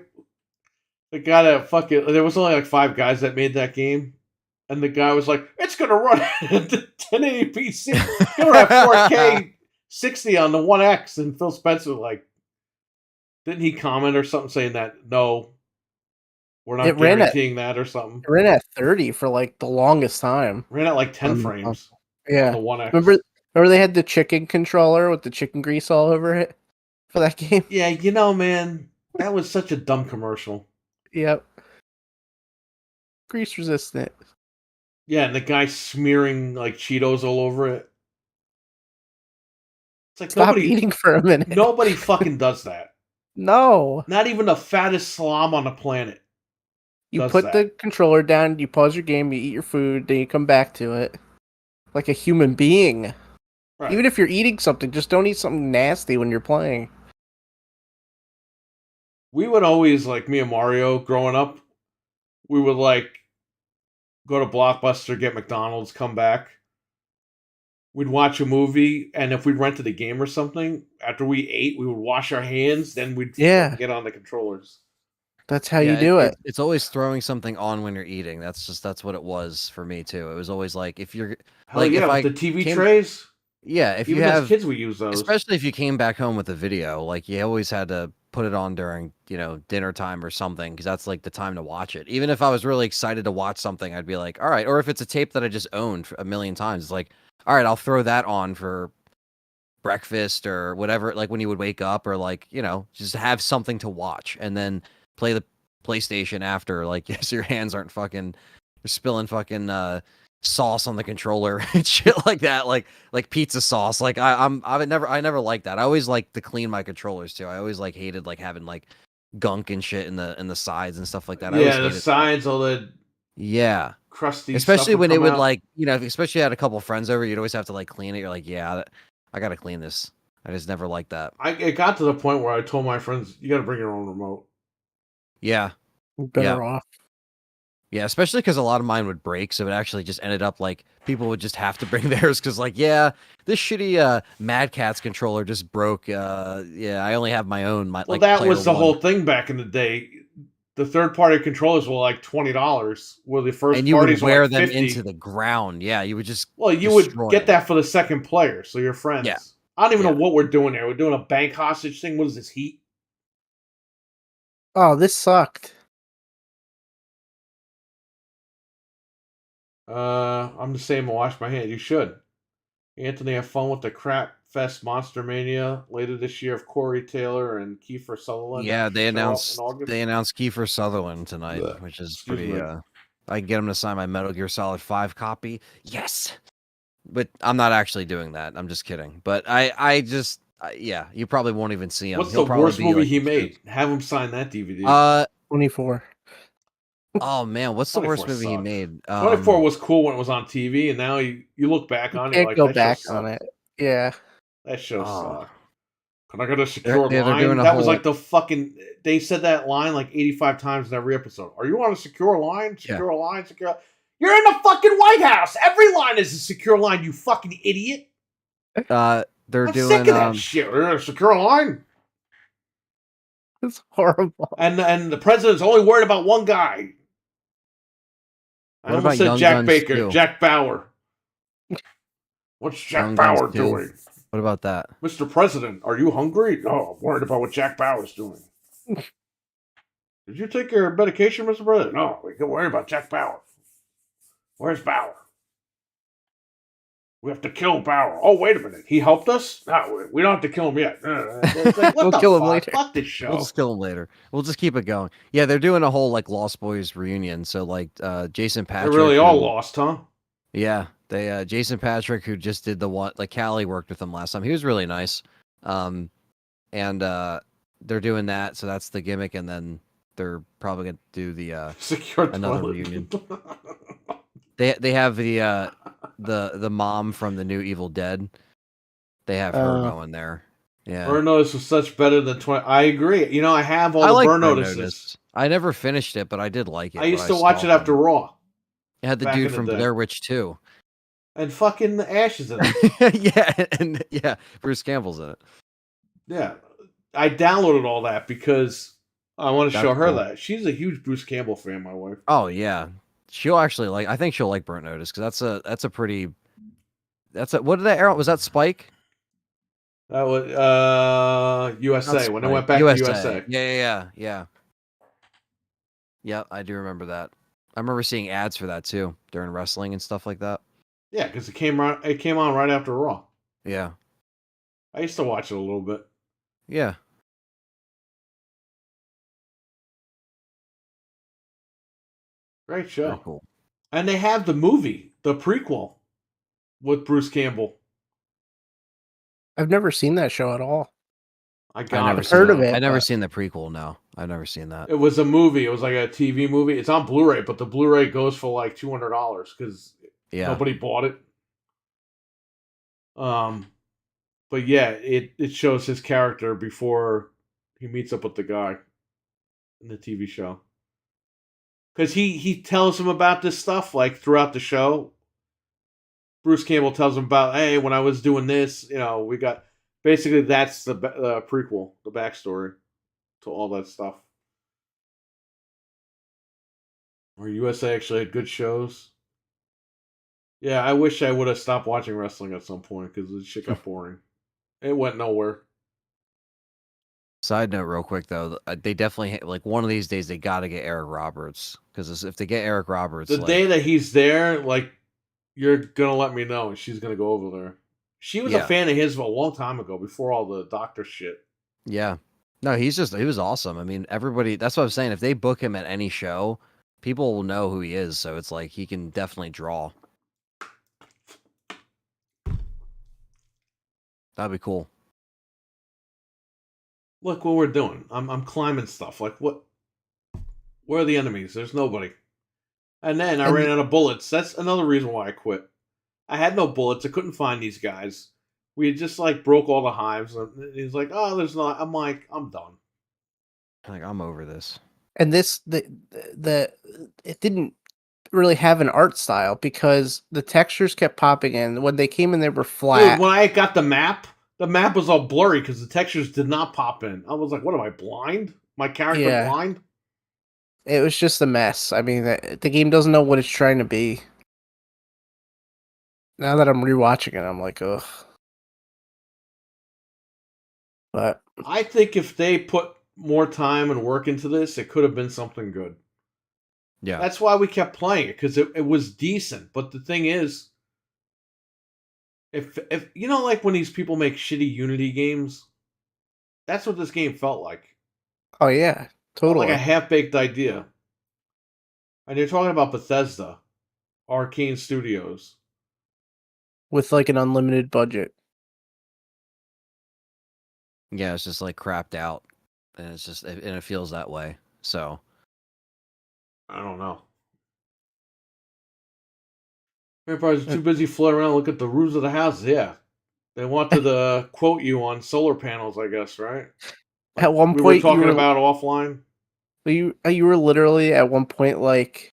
that fucking... There was only like 5 guys that made that game. And the guy was like, it's going to run at 1080p. It's going to have 4K 60 on the One X. And Phil Spencer, like, didn't he comment or something saying that, no, We're not It ran at guaranteeing that or something. 30 for like the longest time. Ran at like 10 On the frames on Yeah. the One X. Remember they had the chicken controller with the chicken grease all over it for that game? Yeah, man, that was such a dumb commercial. Yep. Grease resistant. Yeah, and the guy smearing like Cheetos all over it. It's like Stop eating for a minute. Nobody fucking does that. No. Not even the fattest slob on the planet. You put the controller down, you pause your game, you eat your food, then you come back to it. Like a human being. Right. Even if you're eating something, just don't eat something nasty when you're playing. We would always, like me and Mario growing up, we would like go to Blockbuster, get McDonald's, come back. We'd watch a movie, and if we rented a game or something, after we ate, we would wash our hands, then we'd get on the controllers. That's how you do it. It's always throwing something on when you're eating. That's what it was for me too. It was always like if you're like if the TV trays. Yeah, if even you have as kids, we use those. Especially if you came back home with a video, like you always had to put it on during dinner time or something because that's like the time to watch it. Even if I was really excited to watch something, I'd be like, all right. Or if it's a tape that I just owned a million times, it's like, all right, I'll throw that on for breakfast or whatever. Like when you would wake up or like just have something to watch and then play the PlayStation after. Like yes, your hands aren't fucking you're spilling fucking sauce on the controller and shit like that, like pizza sauce. Like I never liked that. I always liked to clean my controllers too. I always like hated like having like gunk and shit in the sides and stuff like that. Yeah, the sides, all the crusty. Especially stuff when it would out. like especially had a couple friends over, you'd always have to like clean it. You're like, yeah, I gotta clean this. I just never liked that. It got to the point where I told my friends, you got to bring your own remote. Yeah, better off. Yeah, especially because a lot of mine would break, so it actually just ended up like people would just have to bring theirs because, like, yeah, this shitty Mad Catz controller just broke. Yeah, I only have my own. That was the whole thing back in the day. The third-party controllers were like $20. Where the first and you would wear like them $50. into the ground. Yeah, you would just you would get that for the second player, so your friends. Yeah. I don't even know what we're doing here. We're doing a bank hostage thing. What is this, Heat? Oh, this sucked. I'm just saying, wash my hands. You should. Anthony, have fun with the Crap Fest Monster Mania later this year of Corey Taylor and Kiefer Sutherland. Yeah, they announced Kiefer Sutherland tonight, which is pretty. I can get him to sign my Metal Gear Solid 5 copy. Yes, but I'm not actually doing that. I'm just kidding. But I just you probably won't even see him. What's the worst movie he made? Have him sign that DVD. 24. Oh man, what's the worst movie he made? 24 was cool when it was on TV, and now you look back on it. Can't like, go back on it. Yeah, that show sucked. Can I get a secure line? That was like the fucking. They said that line like 85 times in every episode. Are you on a secure line? Secure line? Secure. You're in the fucking White House. Every line is a secure line. You fucking idiot. I'm sick of that shit. You're in a secure line. It's horrible. And the president's only worried about one guy. I almost said Jack Baker. Too? Jack Bauer. What's Jack Bauer doing? What about that? Mr. President, are you hungry? No, I'm worried about what Jack Bauer's doing. Did you take your medication, Mr. President? No, we can worry about Jack Bauer. Where's Bauer? We have to kill Bauer. Oh, wait a minute. He helped us? No, we don't have to kill him yet. Like, we'll kill him later. Fuck this show. We'll just kill him later. We'll just keep it going. Yeah, they're doing a whole like Lost Boys reunion. So like Jason Patrick. They're really all lost, huh? Yeah. They Jason Patrick, who just did the one, like Callie worked with him last time. He was really nice. And they're doing that, so that's the gimmick, and then they're probably gonna do the another reunion. They have the mom from the new Evil Dead. They have her going there. Yeah. Burn Notice was such better than 20. I agree. I have all the Burn Notices. I never finished it, but I did like it. I used to watch it after Raw. It had the dude from Blair Witch 2. And fucking Ashes in it. yeah, Bruce Campbell's in it. Yeah. I downloaded all that because I want to show her that. She's a huge Bruce Campbell fan, my wife. Oh, yeah. She'll actually I think she'll like Burnt Notice because that's a pretty. What did that air? Was that Spike? That was USA when they went back to USA. Yeah. Yeah, I do remember that. I remember seeing ads for that too during wrestling and stuff like that. Yeah, because it came on right after Raw. Yeah. I used to watch it a little bit. Yeah. Great Very show. cool. And they have the movie, the prequel, with Bruce Campbell. I've never seen that show at all. I I got never it. seen heard of it. it, I never but- seen the prequel. No, I've never seen that. It was a movie. It was like a TV movie. It's on Blu-ray, but the Blu-ray goes for like $200 because Yeah. nobody bought it. But yeah, it shows his character before he meets up with the guy in the TV show. Because he tells him about this stuff like throughout the show. Bruce Campbell tells him about, hey, when I was doing this, we got basically that's the prequel, the backstory to all that stuff. Where USA actually had good shows. Yeah, I wish I would have stopped watching wrestling at some point because the shit got boring. It went nowhere. Side note, real quick though, they definitely like one of these days they got to get Eric Roberts because if they get Eric Roberts, The like, day that he's there, like, you're gonna let me know, and she's gonna go over there. She was a Yeah. fan of his a long time ago, before all the doctor shit. yeah, no, he was awesome. I mean, everybody. That's what I'm saying. If they book him at any show, people will know who he is. So it's like he can definitely draw. That'd be cool. Look what we're doing. I'm climbing stuff. Like, what? Where are the enemies? There's nobody. And then I And- ran out of bullets. That's another reason why I quit. I had no bullets. I couldn't find these guys. We had just like broke all the hives. And he's like, "Oh, there's not." I'm like, "I'm done." Like I'm over this. And this it didn't really have an art style because the textures kept popping in. When they came in, they were flat. Dude, when I got the map was all blurry because the textures did not pop in. I was like, "What am I, blind? My character Yeah. blind?" It was just a mess. I mean, the game doesn't know what it's trying to be. Now that I'm rewatching it, I'm like, ugh. But I think if they put more time and work into this, it could have been something good. Yeah, That's why we kept playing it, because it was decent. But the thing is, if like when these people make shitty Unity games, that's what this game felt like. oh yeah, Felt totally. like a half-baked idea. And you're talking about Bethesda, Arcane Studios. With like an unlimited budget. yeah, it's just like crapped out, and it feels that way. So I don't know. Everybody's too busy floating around looking at the roofs of the houses. Yeah. They wanted to quote you on solar panels, I guess, right? At one We were point, you talking were about offline. you were literally at one point like,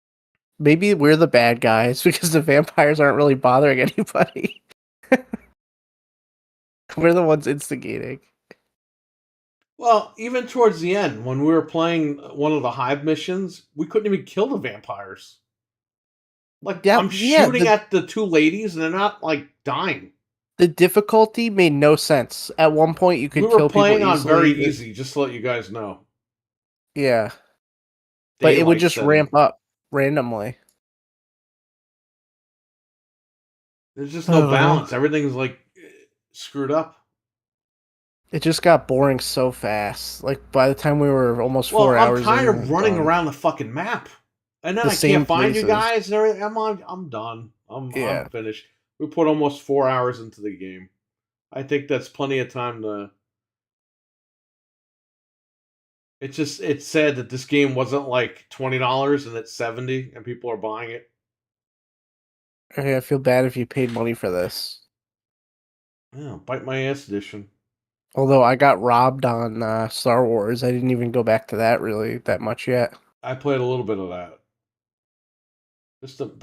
maybe we're the bad guys because the vampires aren't really bothering anybody. We're the ones instigating. Well, even towards the end, when we were playing one of the hive missions, we couldn't even kill the vampires. Like, Yeah, I'm yeah, shooting at the two ladies, and they're not, like, dying. The difficulty made no sense. At one point, you could We were kill people playing on easily. very easy, just to let you guys know. Yeah, but it would Daylight just setting. ramp up randomly. There's just I no don't know. balance. Everything's, like, screwed up. It just got boring so fast. Like by the time we were almost Well, 4 hours, I'm tired in, of we were running done. around the fucking map. And then The I same can't find you places. guys and everything. I'm done. Yeah. I'm finished. We put almost 4 hours into the game. I think that's plenty of time to. It said that this game wasn't like $20 and it's $70 and people are buying it. Okay, I feel bad if you paid money for this. Yeah, bite my ass edition. Although I got robbed on Star Wars, I didn't even go back to that really that much yet. I played a little bit of that.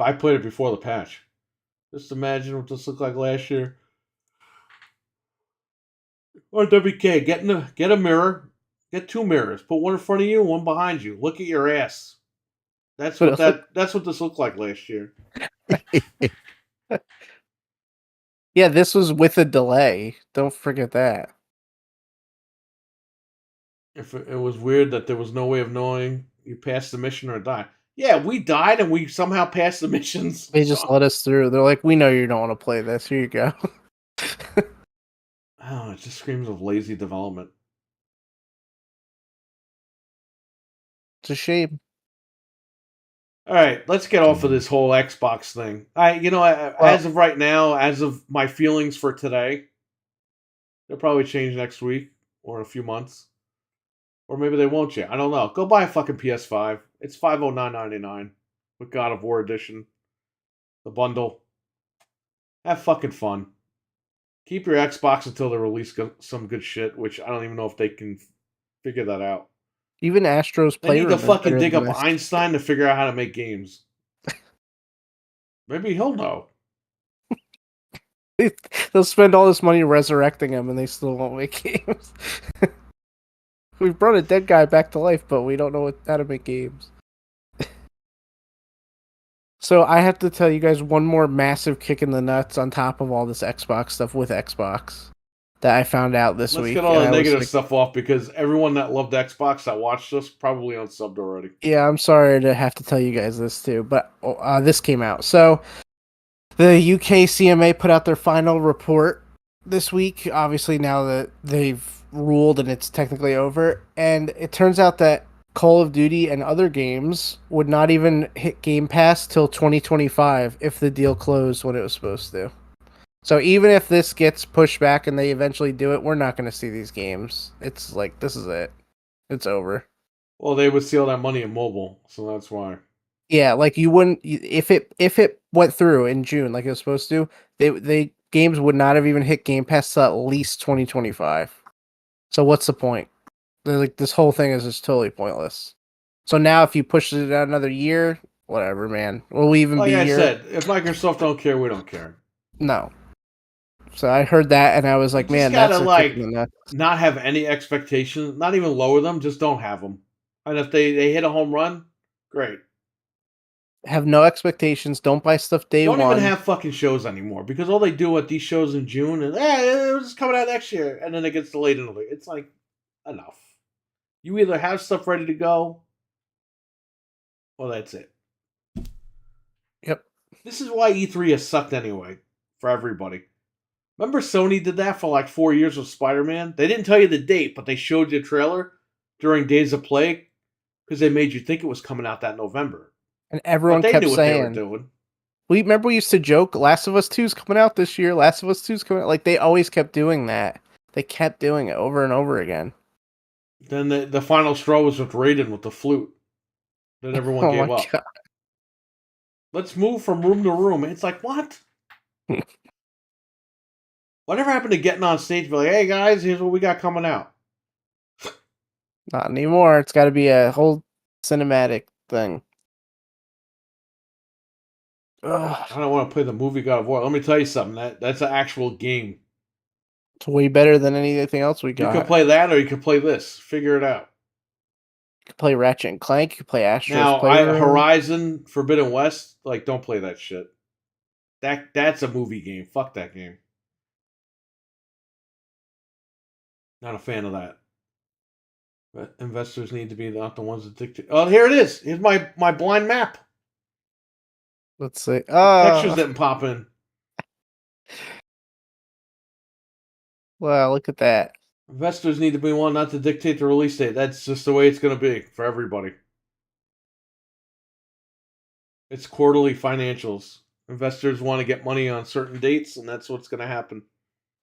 I played it before the patch. Just imagine what this looked like last year. Or WK, get a mirror, get two mirrors, put one in front of you, one behind you. Look at your ass. That's what this looked like last year. Yeah, this was with a delay. Don't forget that. If it was weird that there was no way of knowing, You pass the mission or die. Yeah, we died and we somehow passed the missions. They just let us through. They're like, we know you don't want to play this. Here you go. Oh, it just screams of lazy development. It's a shame. All right, let's get off of this whole Xbox thing. As of right now, as of my feelings for today, they'll probably change next week or in a few months. Or maybe they won't yet. I don't know. Go buy a fucking PS5. It's $509.99 with God of War Edition. The bundle. Have fucking fun. Keep your Xbox until they release some good shit, which I don't even know if they can figure that out. Even Astro's They need Playroom to is fucking better dig than up this. Einstein to figure out how to make games. Maybe he'll know. They'll spend all this money resurrecting him, and they still won't make games. We've brought a dead guy back to life, but we don't know how to make games. So I have to tell you guys one more massive kick in the nuts on top of all this Xbox stuff with Xbox that I found out this Let's week. get all the and I was negative like, stuff off because everyone that loved Xbox that watched us probably unsubbed already. yeah, I'm sorry to have to tell you guys this too, but this came out. So the UK CMA put out their final report this week, obviously now that they've ruled and it's technically over, and it turns out that Call of Duty and other games would not even hit Game Pass till 2025 if the deal closed when it was supposed to. So even if this gets pushed back and they eventually do it, we're not going to see these games. It's like, this is it. It's over. Well, they would see all that money in mobile, so that's why. Yeah, like you wouldn't if it went through in June like it was supposed to, they games would not have even hit Game Pass till at least 2025. So what's the point? Like this whole thing is just totally pointless. So now if you push it out another year, whatever, man. Will we even Like be I here? said, if Microsoft don't care, we don't care. No. So I heard that and I was like, You man, just that's gotta a kick in the nuts. not have any expectations, not even lower them, just don't have them. And if they hit a home run, great. Have no expectations. Don't buy stuff day Don't one. even have fucking shows anymore because all they do at these shows in June is, it's coming out next year, and then it gets delayed in the week. It's like, enough. You either have stuff ready to go, or that's it. Yep. This is why E3 has sucked anyway for everybody. Remember Sony did that for like 4 years with Spider-Man? They didn't tell you the date, but they showed you a trailer during Days of Play because they made you think it was coming out that November. And everyone But they kept knew what saying, they were doing. we used to joke, Last of Us 2 is coming out this year. Last of Us 2 is coming out. Like, they always kept doing that. They kept doing it over and over again. Then the final straw was with Raiden with the flute. Then everyone Oh gave my up. God. Let's move from room to room. It's like, what? Whatever happened to getting on stage and be like, hey guys, here's what we got coming out? Not anymore. It's got to be a whole cinematic thing. Ugh, I don't want to play the movie God of War. Let me tell you something. That's an actual game. it's way better than anything else we You got. can play that or you can play this. Figure it out. You can play Ratchet and Clank. You can play Astro's Now, Playroom. Horizon Forbidden West, like, don't play that shit. That's a movie game. Fuck that game. Not a fan of that. But investors need to be not the ones that dictate. Oh, here it is. Here's my blind map. Let's see. Textures didn't pop in. Wow, look at that. Investors need to be one not to dictate the release date. That's just the way it's going to be for everybody. It's quarterly financials. Investors want to get money on certain dates, and that's what's going to happen.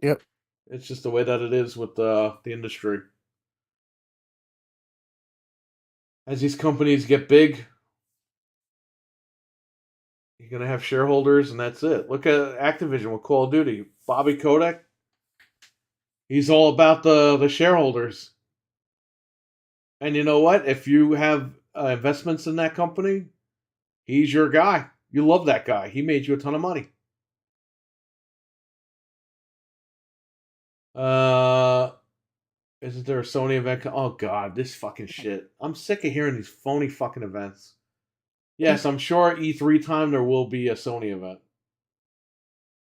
Yep. It's just the way that it is with the industry. As these companies get big, you're going to have shareholders, and that's it. Look at Activision with Call of Duty. Bobby Kotick, he's all about the shareholders. And you know what? If you have investments in that company, he's your guy. You love that guy. He made you a ton of money. Isn't there a Sony event? Oh, God, this fucking shit. I'm sick of hearing these phony fucking events. Yes, I'm sure at E3 time there will be a Sony event.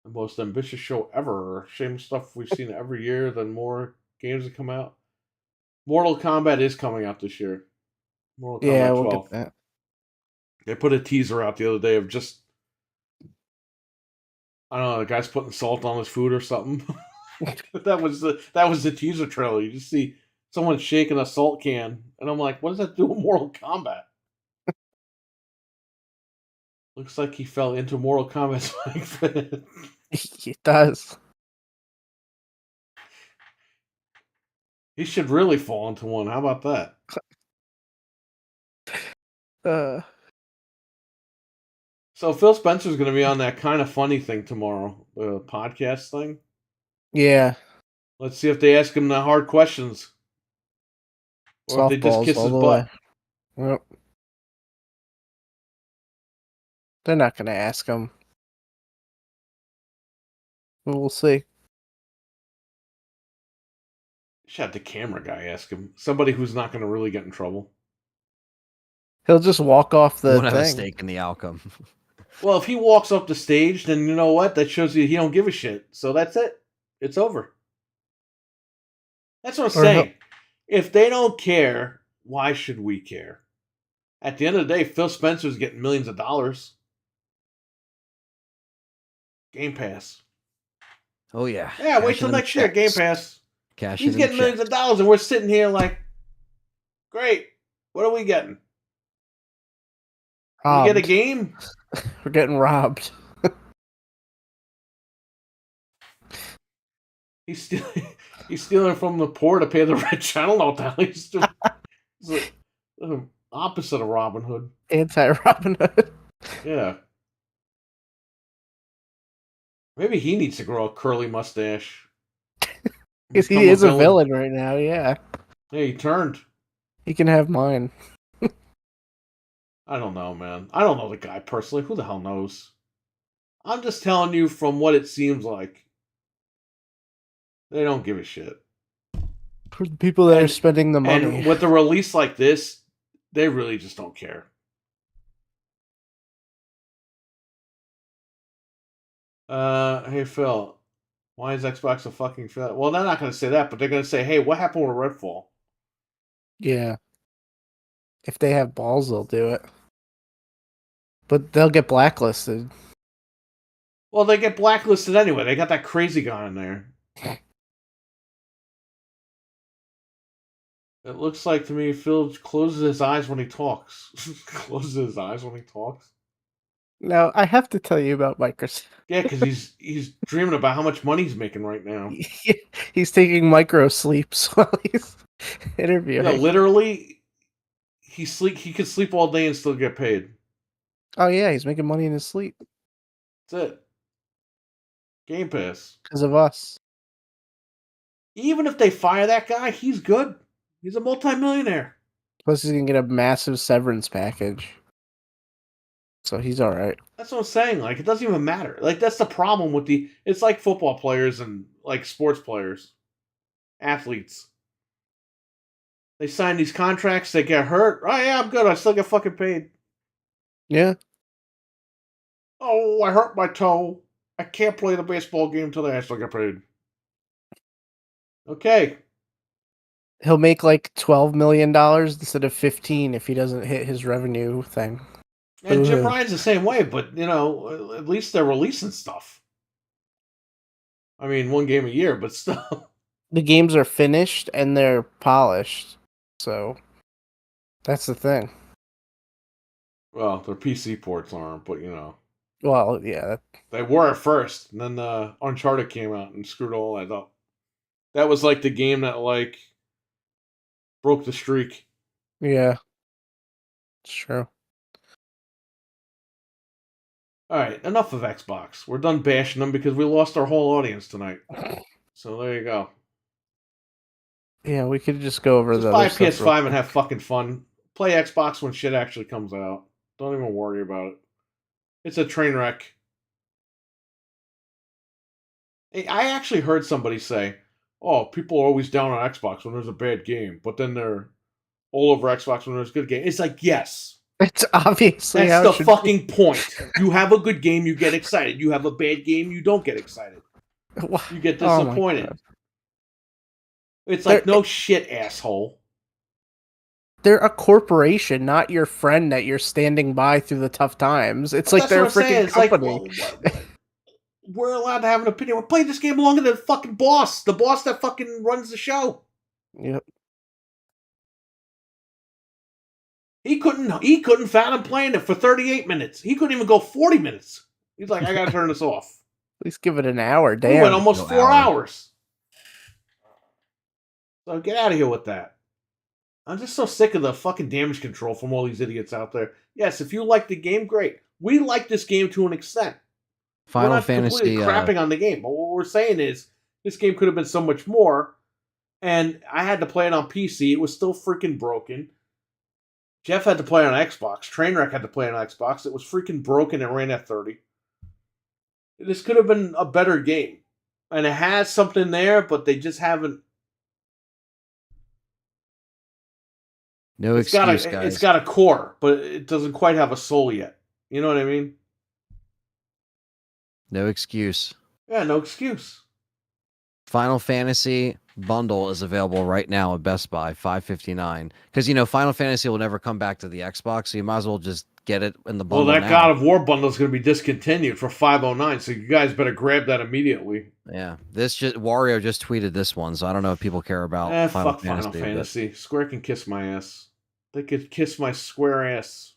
The most ambitious show ever. Same stuff we've seen every year, then more games that come out. Mortal Kombat is coming out this year. Mortal Yeah, Kombat we'll 12. get that. They put a teaser out the other day of just, I don't know, the guy's putting salt on his food or something. that was the teaser trailer. You just see someone shaking a salt can, and I'm like, what does that do with Mortal Kombat? Looks like he fell into Mortal Kombat's like It does. He should really fall into one. How about that? So Phil Spencer's going to be on that kind of funny thing tomorrow, the podcast thing. Yeah. Let's see if they ask him the hard questions, or if they just Softballs kiss all his the butt. way. Yep. They're not going to ask him. But we'll see. Should have the camera guy ask him. Somebody who's not going to really get in trouble. He'll just walk off the Won't have a thing. stake in the outcome. Well, if he walks up the stage, then you know what? That shows you he don't give a shit. So that's it. It's over. That's what I'm Or saying. If they don't care, why should we care? At the end of the day, Phil Spencer's getting millions of dollars. Game Pass. Oh yeah. Yeah, wait Cashing till them next year. Game checks. Pass. Cashing He's them getting millions of checks. dollars, and we're sitting here like, great. What are we getting? We get a robbed. game? We're getting robbed. He's stealing from the poor to pay the rich. I don't know what the hell he's doing. It's like the opposite of Robin Hood. Anti-Robin Hood. Yeah. Maybe he needs to grow a curly mustache. Because Become he is a villain right now, yeah. Yeah, he turned. He can have mine. I don't know, man. I don't know the guy personally. Who the hell knows? I'm just telling you from what it seems like. They don't give a shit. For the people that are And- spending the money. And with a release like this, they really just don't care. Hey Phil, why is Xbox a fucking fail? Well, they're not going to say that, but they're going to say, hey, what happened with Redfall? Yeah. If they have balls, they'll do it. But they'll get blacklisted. Well, they get blacklisted anyway. They got that crazy guy in there. It looks like to me Phil closes his eyes when he talks. Closes his eyes when he talks. Now, I have to tell you about Microsoft. Yeah, because he's dreaming about how much money he's making right now. He's taking micro sleeps while he's interviewing. Yeah, literally, he could sleep all day and still get paid. Oh yeah, he's making money in his sleep That's it. Game Pass. because of us. Even if they fire that guy, he's good. He's a multimillionaire. Plus, he's gonna get a massive severance package. So he's all right. That's what I'm saying. Like, it doesn't even matter. Like, that's the problem with it's like football players and like sports players, athletes. They sign these contracts, they get hurt. Oh yeah, I'm good. I still get fucking paid. Yeah. Oh, I hurt my toe. I can't play the baseball game today. I still get paid. Okay. He'll make like $12 million instead of 15 if he doesn't hit his revenue thing. And Jim Ooh. Ryan's the same way, but at least they're releasing stuff. I mean, one game a year, but still. The games are finished and they're polished. So that's the thing. Well, their PC ports aren't, but Well, yeah. they were at first, and then Uncharted came out and screwed all that up. That was like the game that like broke the streak. Yeah. It's true. All right, enough of Xbox. We're done bashing them because we lost our whole audience tonight. So there you go. Yeah, we could just go over Just the buy a other stuff real PS5 and have fucking fun. Play Xbox when shit actually comes out. Don't even worry about it. It's a train wreck. Hey, I actually heard somebody say, "Oh, people are always down on Xbox when there's a bad game, but then they're all over Xbox when there's a good game." It's like, yes. It's obviously That's how the it should fucking point. You have a good game, you get excited. You have a bad game, you don't get excited. be. You get Oh my disappointed. God. It's like, no shit, asshole. they're a corporation, not your friend that you're standing by through the tough times. It's like That's they're what a I'm saying. freaking It's like, company. well, we're allowed to have an opinion. We're playing this game longer than the fucking boss. The boss that fucking runs the show. Yep. He couldn't fathom playing it for 38 minutes. He couldn't even go 40 minutes. He's like, I gotta turn this off. At least give it an hour. We went Damn. almost No 4 hour. hours. So get out of here with that. I'm just so sick of the fucking damage control from all these idiots out there. Yes, if you like the game, great. We like this game to an extent. We're Final not completely Fantasy. crapping on the game, but what we're saying is this game could have been so much more. And I had to play it on PC. It was still freaking broken. Jeff had to play it on Xbox. Trainwreck had to play it on Xbox. It was freaking broken and ran at 30. This could have been a better game. And it has something there, but they just haven't. No It's got excuse, guys. it's got a core, but it doesn't quite have a soul yet. You know what I mean? No excuse. Yeah, no excuse. Final Fantasy bundle is available right now at Best Buy, $5.59. Because Final Fantasy will never come back to the Xbox, so you might as well just get it in the Well, bundle that now. God of War bundle is going to be discontinued for $5.09, so you guys better grab that immediately. Yeah, Wario just tweeted this one, so I don't know if people care about Final Fuck Fantasy. Final Fantasy. Square can kiss my ass. They could kiss my square ass.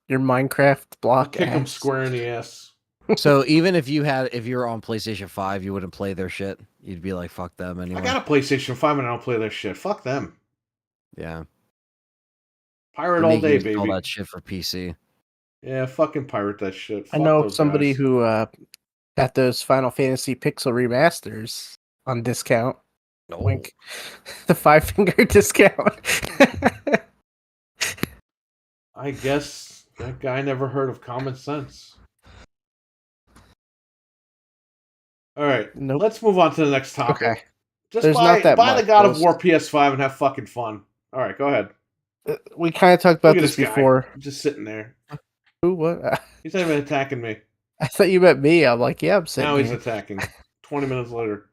Your Minecraft block. Kick them ass. square in the ass. So even if you were on PlayStation 5, you wouldn't play their shit. You'd be like, fuck them anyway. I got a PlayStation 5 and I don't play their shit. Fuck them. Yeah. Pirate For all me, day, he was all baby. that shit for PC. Yeah, fucking pirate that shit. I Fuck know those somebody guys. who got those Final Fantasy Pixel remasters on discount. No. Wink. The 5-finger discount. I guess that guy never heard of common sense. All right, Nope. let's move on to the next topic. Okay. Just There's not that buy the much, God of Ghost. War PS5 and have fucking fun. All right, go ahead. We kind of talked about Look at this guy. before. Just sitting there. Who? What? He's not even attacking me. I thought you meant me. I'm like, yeah, I'm sitting Now he's here. attacking. 20 minutes later.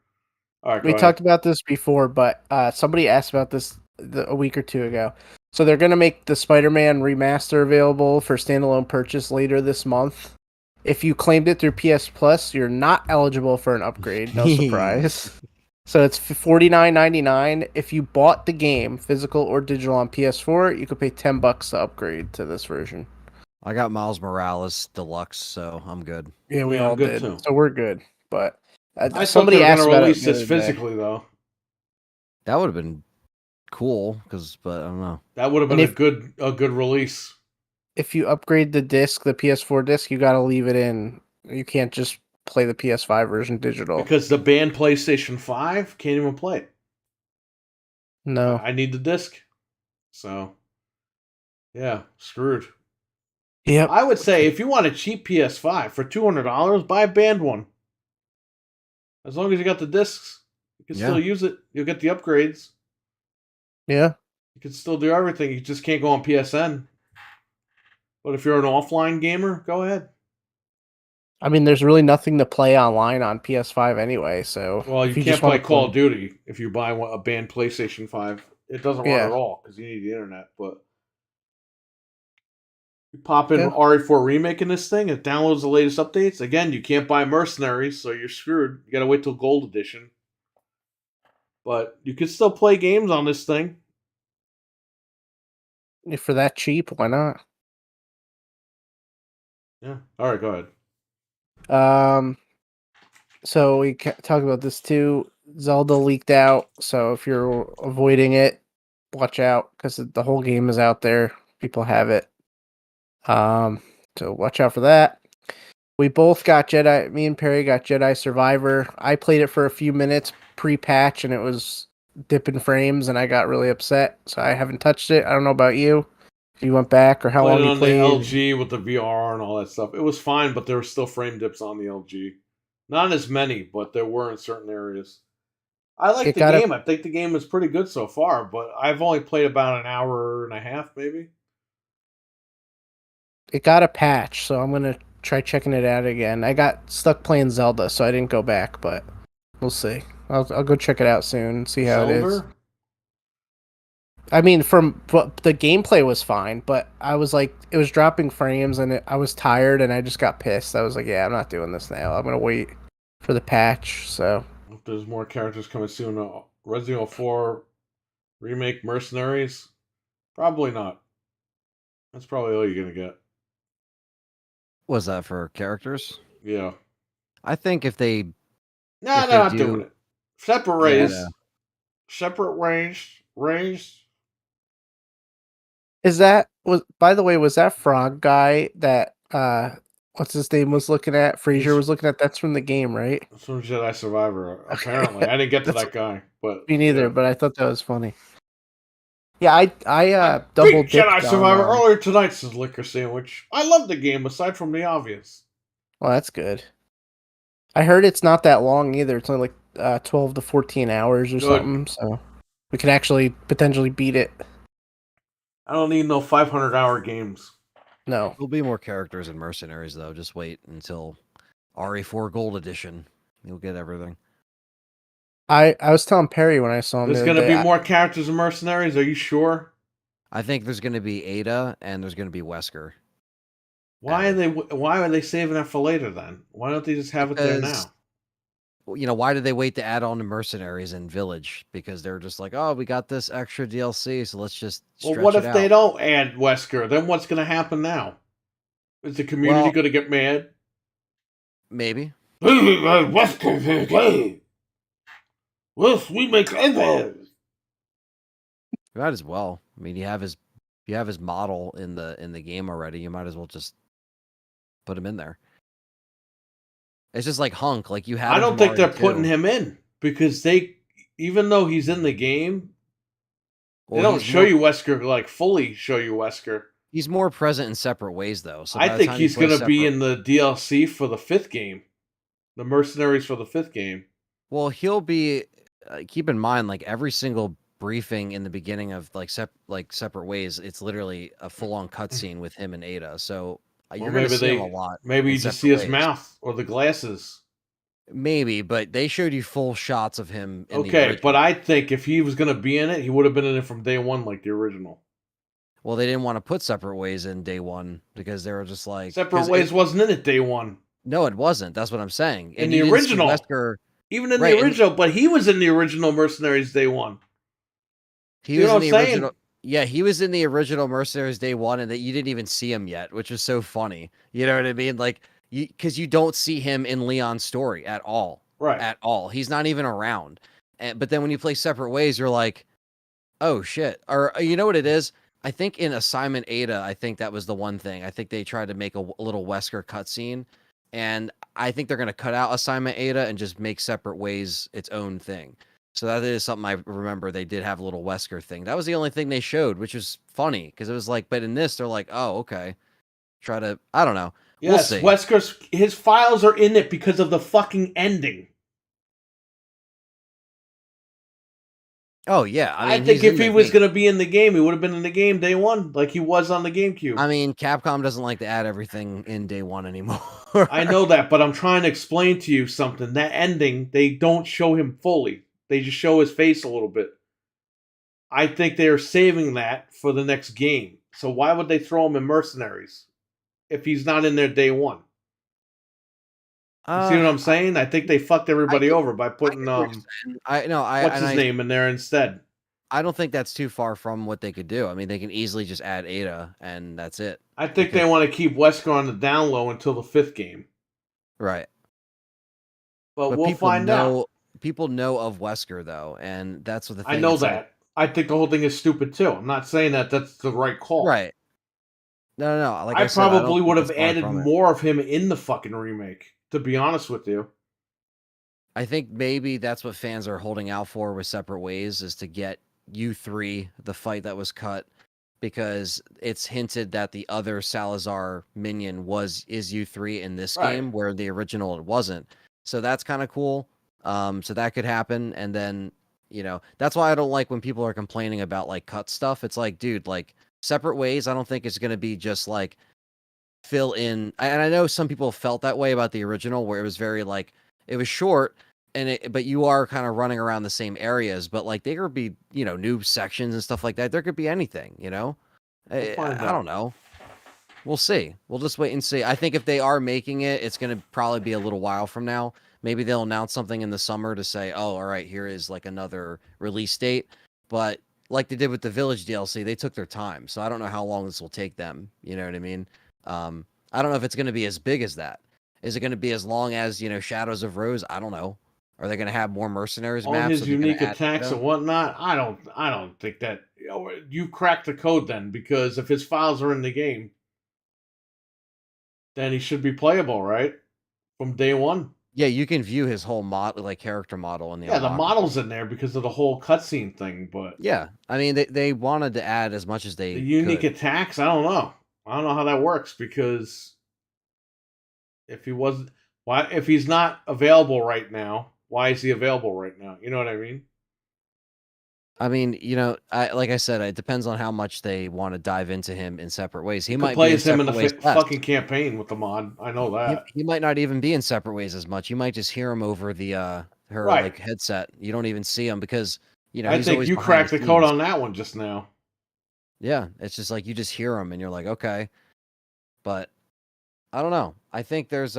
All right, go We ahead. talked about this before, but somebody asked about this a week or two ago. So they're going to make the Spider-Man remaster available for standalone purchase later this month. If you claimed it through PS Plus, you're not eligible for an upgrade. No surprise. So it's $49.99. If you bought the game, physical or digital, on PS4, you could pay $10 to upgrade to this version. I got Miles Morales Deluxe, so I'm good. Yeah, we Yeah, I'm all good did. too. So we're good. But I somebody thought they asked were going about to it release the this other day. physically, though. That would have been cool, but I don't know. That would have And been a good release. If you upgrade the disc, the PS4 disc, you got to leave it in. You can't just play the PS5 version digital. Because the banned PlayStation 5 can't even play it. No. I need the disc. So, yeah, screwed. Yep. I would say if you want a cheap PS5 for $200, buy a banned one. As long as you got the discs, you can still use it. You'll get the upgrades. Yeah. You can still do everything. You just can't go on PSN. But if you're an offline gamer, go ahead. I mean, there's really nothing to play online on PS5 anyway, so... Well, you can't play Call of Duty if you buy a banned PlayStation 5. It doesn't run at all because you need the internet, but... You pop in RE4 Remake in this thing, it downloads the latest updates. Again, you can't buy Mercenaries, so you're screwed. You gotta wait till Gold Edition. But you can still play games on this thing. If for that cheap, why not? Yeah. Alright, go ahead. So we talked about this too. Zelda leaked out, so if you're avoiding it, watch out, because the whole game is out there. People have it. So watch out for that. We both got Jedi. Me and Perry got Jedi Survivor. I played it for a few minutes pre-patch, and it was dipping frames, and I got really upset. So I haven't touched it. I don't know about you. If you went back or how long you played. It on the LG with the VR and all that stuff. It was fine, but there were still frame dips on the LG. Not as many, but there were in certain areas. I like the game. I think the game is pretty good so far, but I've only played about an hour and a half, maybe. It got a patch, so I'm gonna try checking it out again. I got stuck playing Zelda, so I didn't go back, but we'll see. I'll go check it out soon and see how it is. I mean, from but the gameplay was fine, but I was like, it was dropping frames, and I was tired, and I just got pissed. I was like, yeah, I'm not doing this now. I'm gonna wait for the patch. So If there's more characters coming soon, Resident Evil 4 remake Mercenaries, probably not. That's probably all you're gonna get. Was that for characters? Yeah. I think if they No, if they're they not doing do, it. Separate yeah, race, no. separate range. is that was by the way, was that frog guy that what's his name was looking at? Frazier He's- was looking at. That's from the game, right? Some Jedi Survivor. Apparently, I didn't get to That's that guy, but me neither, yeah. but I thought that was funny. Yeah, I I double beat Jedi dipped Survivor on. earlier tonight, says Liquor Sandwich. I love the game, aside from the obvious. Well, that's good. I heard it's not that long either. It's only like 12 to 14 hours or Good. something. So we could actually potentially beat it. I don't need no 500-hour games. No. There'll be more characters in Mercenaries though. Just wait until RE4 Gold Edition. You'll get everything. I was telling Perry when I saw him There's the going other to day, be more characters in Mercenaries. Are you sure? I think there's going to be Ada and there's going to be Wesker. Why are they saving that for later then? Why don't they just have it there Because, now? you know, why did they wait to add on to Mercenaries and Village? Because they're just like, oh, we got this extra DLC, so let's just Well, stretch what it if they out. don't add Wesker? Then what's going to happen now? Is the community Well- going to get mad? Maybe. Wesker, we make ever. Might as well. I mean, you have his model in the game already. You might as well just put him in there. It's just like Hunk. Like you had. I him don't from think they're RE2. putting him in because even though he's in the game, they Well, don't he's show more- you Wesker, like fully show you Wesker. He's more present in separate ways, though. So I by the think time you he's play going to be separate- in the DLC for the 5th game, the Mercenaries for the 5th game. Well, he'll be. Keep in mind, like every single briefing in the beginning of separate ways, it's literally a full-on cutscene with him and Ada. So you're going to see him a lot. Maybe in you just separate see his ways. mouth or the glasses. Maybe, but they showed you full shots of him. In the Okay, original. but I think if he was going to be in it, he would have been in it from day one, like the original. Well, they didn't want to put separate ways in day one because they were just like Separate Ways wasn't in it day one. No, it wasn't. That's what I'm saying. In And the you didn't see original. Wesker, Even in Right, the and- original, but he was in the original Mercenaries day one. he You was know in what the I'm saying? original. Yeah, he was in the original Mercenaries day one, and that you didn't even see him yet, which was so funny. You know what I mean? Like, because you don't see him in Leon's story at all. Right. At all. He's not even around. But then when you play Separate Ways, you're like, oh shit. Or you know what it is? I think in Assignment Ada, I think that was the one thing. I think they tried to make a little Wesker cutscene, and I think they're going to cut out Assignment Ada and just make Separate Ways its own thing. So that is something I remember. They did have a little Wesker thing. That was the only thing they showed, which was funny because it was like, but in this, they're like, oh, okay. I don't know. Yes, We'll see. Wesker's his files are in it because of the fucking ending. Oh yeah, I mean, think he's if in he the was game. going to be in the game, he would have been in the game day one, like he was on the GameCube. I mean, Capcom doesn't like to add everything in day one anymore. I know that, but I'm trying to explain to you something. That ending, they don't show him fully. They just show his face a little bit. I think they are saving that for the next game. So why would they throw him in Mercenaries if he's not in there day one? You see what I'm saying? I think they fucked everybody over by putting what's his name in there instead. I don't think that's too far from what they could do. I mean, they can easily just add Ada, and that's it. I think they want to keep Wesker on the down low until the 5th game. Right. But we'll find out. People know of Wesker, though, and that's what the thing I know is, like- that. I think the whole thing is stupid, too. I'm not saying that that's the right call. Right. No. Like I said, I don't probably think would it's have far added from it. more of him in the fucking remake, to be honest with you. I think maybe that's what fans are holding out for with Separate Ways is to get U3, the fight that was cut, because it's hinted that the other Salazar minion is U3 in this Right. game, where the original it wasn't. So that's kind of cool. So that could happen, and then that's why I don't like when people are complaining about like cut stuff. It's like, dude, like Separate Ways, I don't think it's gonna be just like fill in. And I know some people felt that way about the original, where it was very like it was short, but you are kind of running around the same areas, but like there could be, new sections and stuff like that. There could be anything, We'll find I out. don't know. We'll see. We'll just wait and see. I think if they are making it, it's going to probably be a little while from now. Maybe they'll announce something in the summer to say, oh, all right, here is like another release date. But like they did with the Village DLC, they took their time. So I don't know how long this will take them. You know what I mean? I don't know if it's going to be as big as that. Is it going to be as long as, Shadows of Rose? I don't know. Are they going to have more mercenaries All maps? his Are they gonna unique add attacks data? and whatnot. I don't think that you cracked the code then, because if his files are in the game, then he should be playable, right? From day one. Yeah, you can view his whole like character model in the Yeah, the unlockable. model's in there because of the whole cutscene thing, but Yeah, I mean they wanted to add as much as they the unique could. attacks, I don't know. I don't know how that works, because if he wasn't, why, if he's not available right now, why is he available right now? You know what I mean? I mean, like I said, it depends on how much they want to dive into him in separate ways. He You could might play be in as him in the separate ways less. fucking campaign with the mod. I know that. He might not even be in separate ways as much. You might just hear him over the her Right. like headset. You don't even see him because I he's think always you behind cracked the code scenes. on that one just now. Yeah, it's just like you just hear him and you're like, okay, but I don't know. I think there's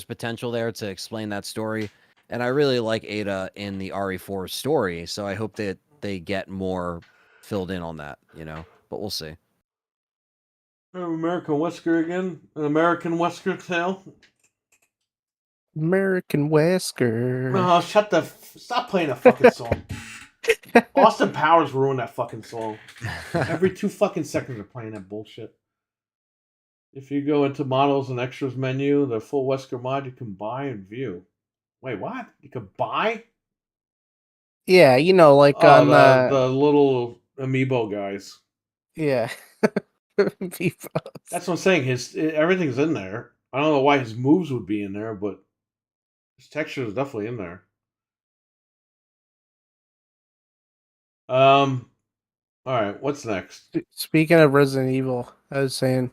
potential there to explain that story, and I really like Ada in the RE4 story, so I hope that they get more filled in on that, but we'll see. American Wesker again? An American Wesker tale? American Wesker. No, stop playing that fucking song. Austin Powers ruined that fucking song. Every 2 fucking seconds they're playing that bullshit. If you go into models and extras menu, the full Wesker mod you can buy and view. Wait, what? You can buy? Yeah, like Oh, on the little amiibo guys. yeah. People. That's what I'm saying. Everything's in there. I don't know why his moves would be in there, but his texture is definitely in there. All right, what's next? Speaking of Resident Evil, I was saying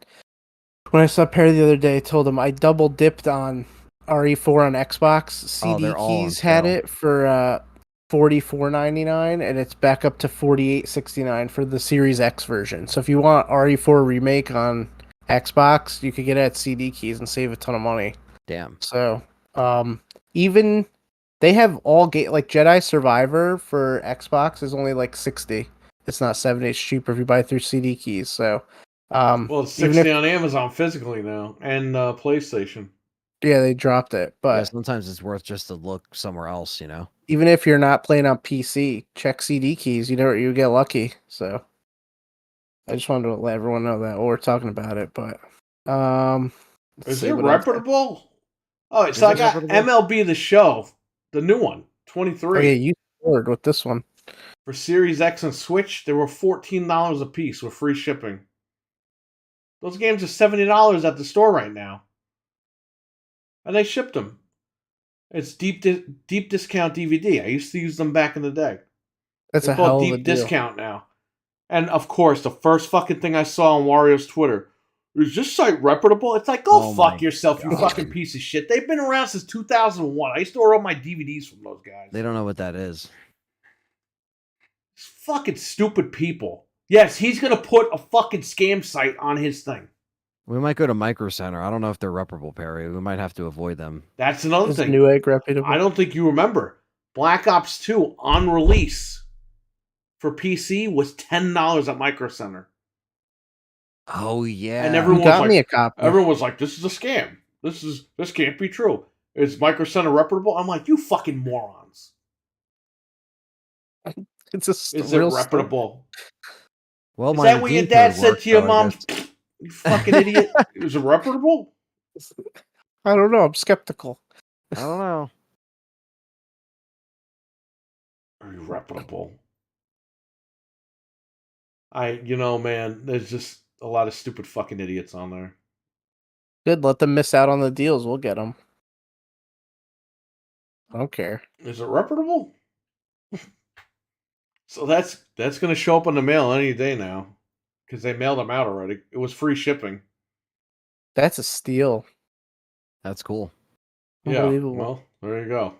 when I saw Perry the other day, I told him I double dipped on RE4 on Xbox. CD they're all on Keys had sale. it for $44.99, and it's back up to $48.69 for the Series X version. So if you want RE4 remake on Xbox, you could get it at CD Keys and save a ton of money. Damn. So even they have all like Jedi Survivor for Xbox is only like 60. It's not 70. It's cheaper if you buy it through CD Keys. So Well, it's 60 on Amazon physically now, and PlayStation. Yeah, they dropped it. But yeah, sometimes it's worth just to look somewhere else, even if you're not playing on PC, check CD Keys. You get lucky. So I just wanted to let everyone know that while we're talking about it. But is it reputable? Oh, so I got MLB The Show, the new one, 23. Oh, yeah, you scored with this one. For Series X and Switch, they were $14 a piece with free shipping. Those games are $70 at the store right now. And they shipped them. It's deep discount DVD. I used to use them back in the day. That's They're a hell called of a deep deal. discount now. And of course, the first fucking thing I saw on Wario's Twitter, is this site reputable? It's like, go fuck yourself, you fucking piece of shit. They've been around since 2001. I used to order all my DVDs from those guys. They don't know what that is. It's fucking stupid people. Yes, he's gonna put a fucking scam site on his thing. We might go to Micro Center. I don't know if they're reputable, Perry. We might have to avoid them. That's another thing. Newegg reputable? I don't think you remember. Black Ops 2 on release for PC was $10 at Micro Center. Oh yeah. And everyone got me a copy. Everyone was like, this is a scam. This can't be true. Is Micro Center reputable? I'm like, you fucking morons. It's a Is it reputable? Well, is that what your dad said to your mom? You fucking idiot. Is it reputable? I don't know. I'm skeptical. I don't know. Are you reputable? Man, there's just a lot of stupid fucking idiots on there. Good, let them miss out on the deals. We'll get them. I don't care. Is it reputable? So that's going to show up in the mail any day now, because they mailed them out already. It was free shipping. That's a steal. That's cool. Yeah, Unbelievable. well, there you go.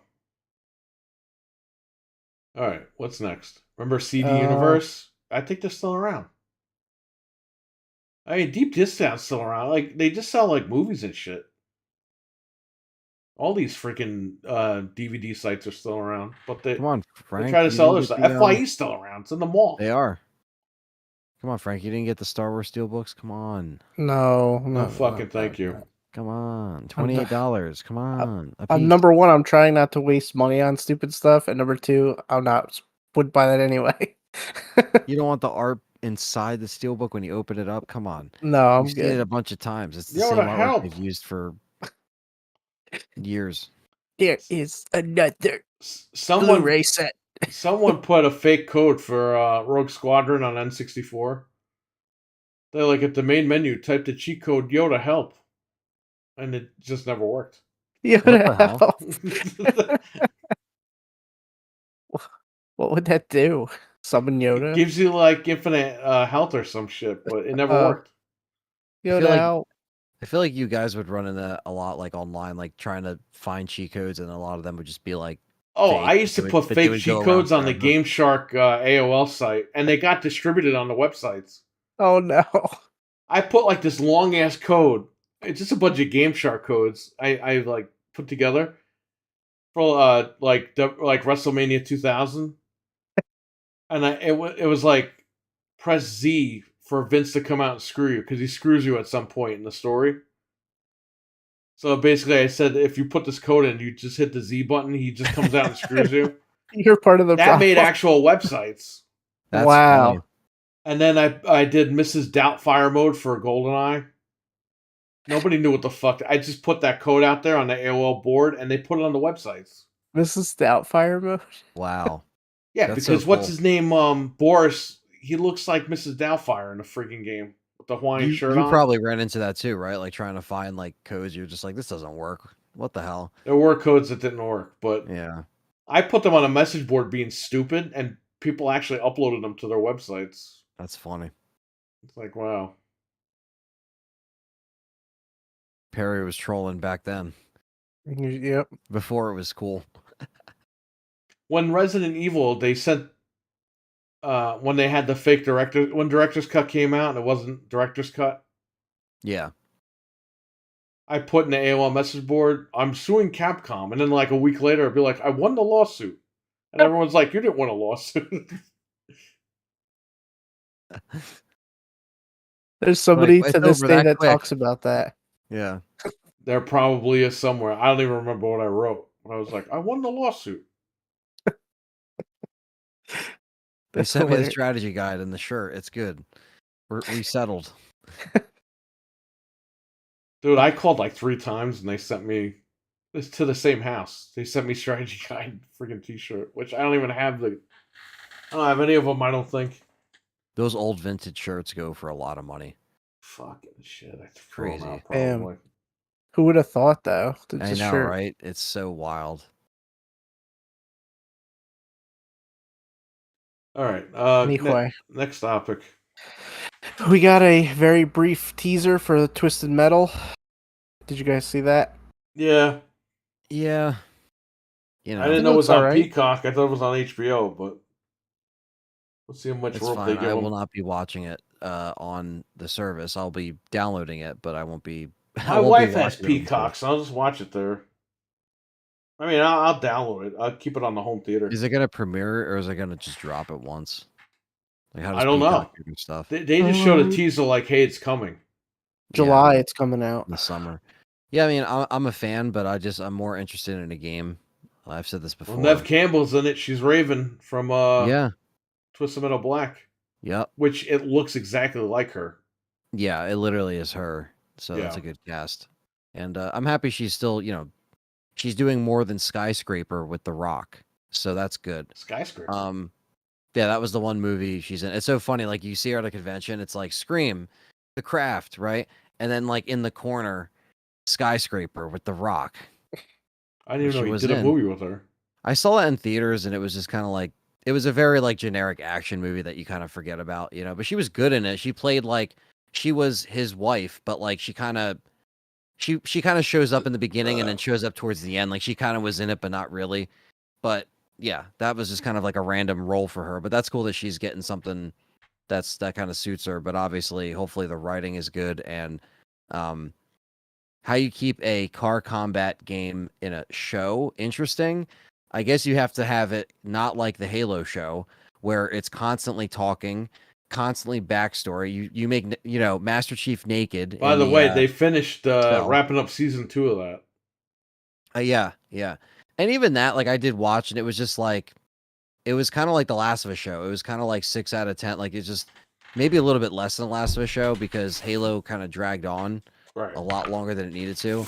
All right, what's next? Remember CD Universe? I think they're still around. I mean, Deep Discount's still around. Like, they just sell like movies and shit. All these freaking DVD sites are still around, but Come on, they Frank. try to You sell didn't other get stuff. the FYE's still around. It's in the mall. They are. Come on, Frank. You didn't get the Star Wars Steelbooks? Come on. No, No no, fucking thank you. Come on. I'm not- $28. Come on. A I'm piece. number one. I'm trying not to waste money on stupid stuff, and number two, would buy that anyway. You don't want the art inside the steelbook when you open it up? Come on. No, I'm You've seen it a good. bunch of times. It's the Yo, same to artwork help. they've used for years. There is another Someone Blu-ray set. someone put a fake code for Rogue Squadron on N64. They like at the main menu typed the cheat code Yoda help, and it just never worked. What the hell? What would that do? Summon It Yoda? gives you like infinite health or some shit, but it never worked. Yoda like- out. I feel like you guys would run into a lot like online, like trying to find cheat codes, and a lot of them would just be like, Oh, fake, I used to but put they fake would cheat go around codes on the forever. Game Shark AOL site, and they got distributed on the websites. Oh no. I put like this long ass code. It's just a bunch of Game Shark codes I like put together for like WrestleMania 2000, and it was like press Z for Vince to come out and screw you because he screws you at some point in the story. So basically, I said if you put this code in, you just hit the Z button. He just comes out and screws you. You're part of the That problem. made actual websites. That's Wow. funny. And then I did Mrs. Doubtfire mode for GoldenEye. Nobody knew what the fuck. I just put that code out there on the AOL board, and they put it on the websites. Mrs. Doubtfire mode. Wow. Yeah, That's so because what's cool. his name? Boris. He looks like Mrs. Doubtfire in the freaking game with the Hawaiian You shirt on. probably ran into that too, right? Like trying to find like codes. You're just like, this doesn't work. What the hell? There were codes that didn't work, but Yeah. I put them on a message board being stupid, and people actually uploaded them to their websites. That's funny. It's like, wow. Perry was trolling back then, Yep. before it was cool. When Resident Evil, they sent when they had the fake director's cut came out and it wasn't director's cut. Yeah. I put in the AOL message board, I'm suing Capcom, and then like a week later, I'd be like, I won the lawsuit, and everyone's like, you didn't win a lawsuit. There's somebody it's to this over day that that quick. talks about that. Yeah. There probably is somewhere. I don't even remember what I wrote. But I was like, I won the lawsuit. They That's sent me the hilarious. strategy guide and the shirt. It's good. We settled. Dude, I called like 3 times and they sent me this to the same house. They sent me strategy guide freaking t-shirt, which I don't even have I don't have any of them, I don't think. Those old vintage shirts go for a lot of money. Fucking shit. I throw 'em Crazy. out Damn. probably. Who would have thought though? It's I a know, shirt. right? It's so wild. All right. Anyway. Next topic. We got a very brief teaser for the Twisted Metal. Did you guys see that? Yeah. Yeah. You know, I didn't think know it it was looks on alright. Peacock. I thought it was on HBO, but let's see how much it's rope fine. they give I will them. not be watching it on the service. I'll be downloading it, but I won't be. My wife has Peacock, so I'll just watch it there. I mean, I'll download it. I'll keep it on the home theater. Is it gonna premiere or is it gonna just drop at once? Like how does I don't Peacock know. do stuff They just showed a teaser like, hey, it's coming. July, it's coming out. in the summer? Yeah, I mean, I'm a fan, but I'm more interested in a game. I've said this before. Well, Nev Campbell's in it. She's Raven from yeah, Twisted Metal Black, yep, which it looks exactly like her. yeah. It literally is her. So that's Yeah. a good cast, and I'm happy she's still, she's doing more than Skyscraper with The Rock, so that's good. Skyscraper. Yeah, that was the one movie she's in. It's so funny, like you see her at a convention, it's like Scream, The Craft, right? And then like in the corner, Skyscraper with The Rock. I didn't even she know he was did a in. movie with her. I saw that in theaters and it was just kind of like it was a very like generic action movie that you kind of forget about, but she was good in it. She played like she was his wife, but like she she kind of shows up in the beginning and then shows up towards the end. Like she kind of was in it, but not really. But yeah, that was just kind of like a random role for her. But that's cool that she's getting something that kind of suits her. But obviously, hopefully the writing is good and how you keep a car combat game in a show interesting. I guess you have to have it not like the Halo show where it's constantly talking, constantly backstory. You make Master Chief naked. By in the way, they finished cell. wrapping up season 2 of that. Yeah, and even that, like I did watch, and it was just like it was kind of like the Last of Us show. It was kind of like 6 out of 10. Like it's just maybe a little bit less than the Last of Us show because Halo kind of dragged on Right. a lot longer than it needed to.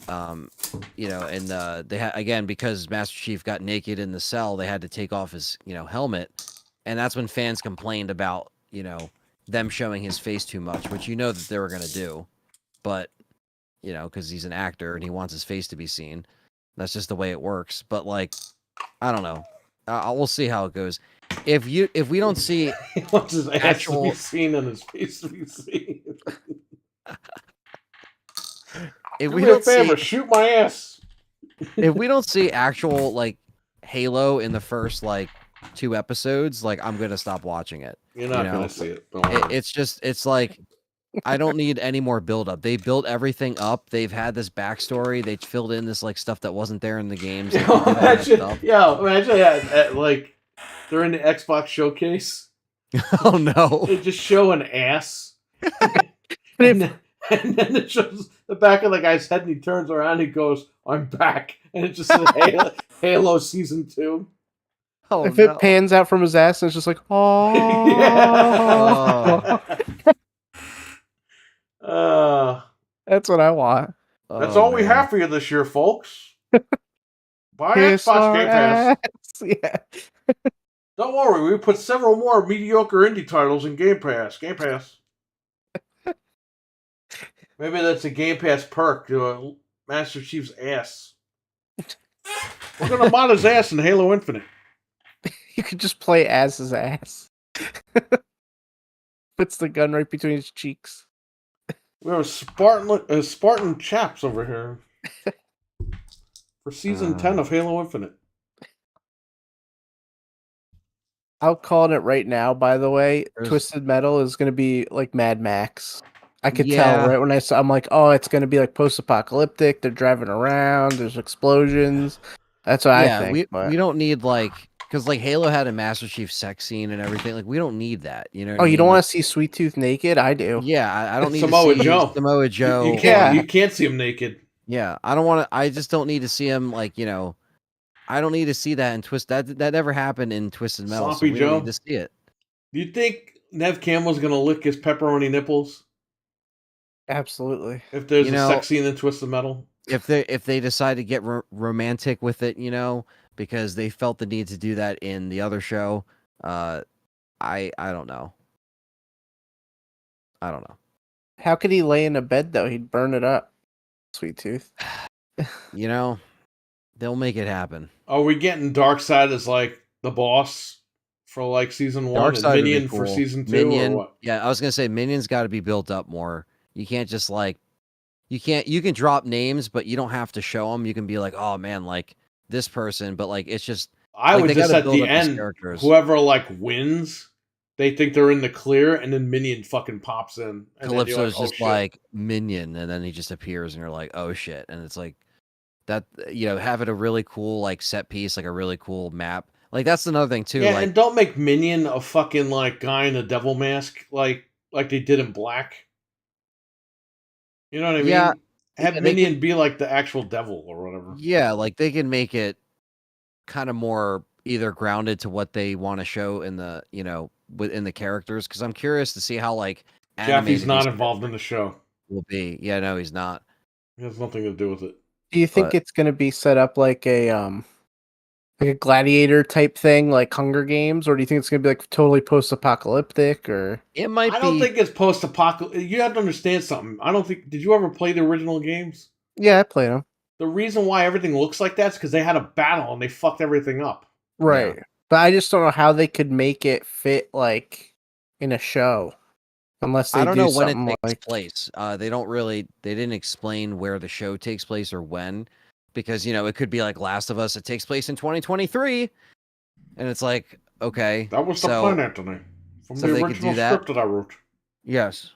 And they had again because Master Chief got naked in the cell, they had to take off his helmet, and that's when fans complained about them showing his face too much, which that they were gonna do, but because he's an actor and he wants his face to be seen, that's just the way it works. But like, I don't know, we'll see how it goes. If we don't see He wants his ass actual to be seen and his face to be seen. if Do we me a don't favor, see shoot my ass. if we don't see actual like Halo in the first like 2 episodes, like I'm gonna stop watching it. You're not gonna see it. Don't worry. It's like I don't need any more build up. They built everything up. They've had this backstory. They filled in this like stuff that wasn't there in the games. Like, imagine that, like they're in the Xbox showcase. Oh no! They just show an ass, and then it shows the back of the guy's head, and he turns around, and he goes, "I'm back," and it just says Halo Season 2. Oh, if it pans out from his ass, and it's just like, oh. That's what I want. That's all we have for you this year, folks. Buy Xbox Game Pass. Yeah. Don't worry, we put several more mediocre indie titles in Game Pass. Game Pass. Maybe that's a Game Pass perk to Master Chief's ass. We're gonna mod his ass in Halo Infinite. You could just play as his ass. Puts the gun right between his cheeks. We have Spartan chaps over here for season 10 of Halo Infinite. I'm calling it right now, by the way. Twisted Metal is going to be like Mad Max. I could tell right when I saw. I'm like, oh, it's going to be like post-apocalyptic. They're driving around. There's explosions. That's what I think. We don't need like because like Halo had a Master Chief sex scene and everything. Like we don't need that. You know? Oh, you don't want to see Sweet Tooth naked? I do. Yeah, I don't need Samoa to see Joe. Samoa Joe. You can't see him naked. Yeah, I don't want to. I just don't need to see him like I don't need to see that in That never happened in Twisted Metal. Sloppy so we Joe. don't need to see it. Do you think Nev Campbell's gonna lick his pepperoni nipples? Absolutely. If there's a sex scene in Twisted Metal. If they decide to get romantic with it, because they felt the need to do that in the other show, I don't know. I don't know. How could he lay in a bed though? He'd burn it up. Sweet Tooth. They'll make it happen. Are we getting Darkseid as like the boss for like season 1 and Minion for season 2 or what? Yeah, I was gonna say Minion's got to be built up more. You can't just like you can drop names, but you don't have to show them. You can be like, oh man, like this person, but like it's just I would just at the end, whoever like wins, they think they're in the clear, and then Minion fucking pops in. And Calypso's just like Minion, and then he just appears, and you're like, oh shit, and it's like that. Have it a really cool like set piece, like a really cool map. Like that's another thing too. Yeah, like, and don't make Minion a fucking like guy in a devil mask, like they did in Black. You know what I mean? Yeah. Have Minion be like the actual devil or whatever. Yeah, like they can make it kind of more either grounded to what they want to show in the within the characters, because I'm curious to see how like Jaffe's not involved in the show. Will be. Yeah, no, he's not. He has nothing to do with it. Do you think it's going to be set up like a gladiator type thing, like Hunger Games, or do you think it's going to be like totally post-apocalyptic? Or it might. I don't think it's post-apocalyptic. You have to understand something. I don't think. Did you ever play the original games? Yeah, I played them. The reason why everything looks like that is because they had a battle and they fucked everything up. Right, but I just don't know how they could make it fit like in a show. unless they I don't do know when it something takes like place. They didn't explain where the show takes place or when, because it could be like Last of Us. It takes place in 2023, and it's like, okay, That was the plan, Anthony, from so the they could original do that. script that I wrote. Yes.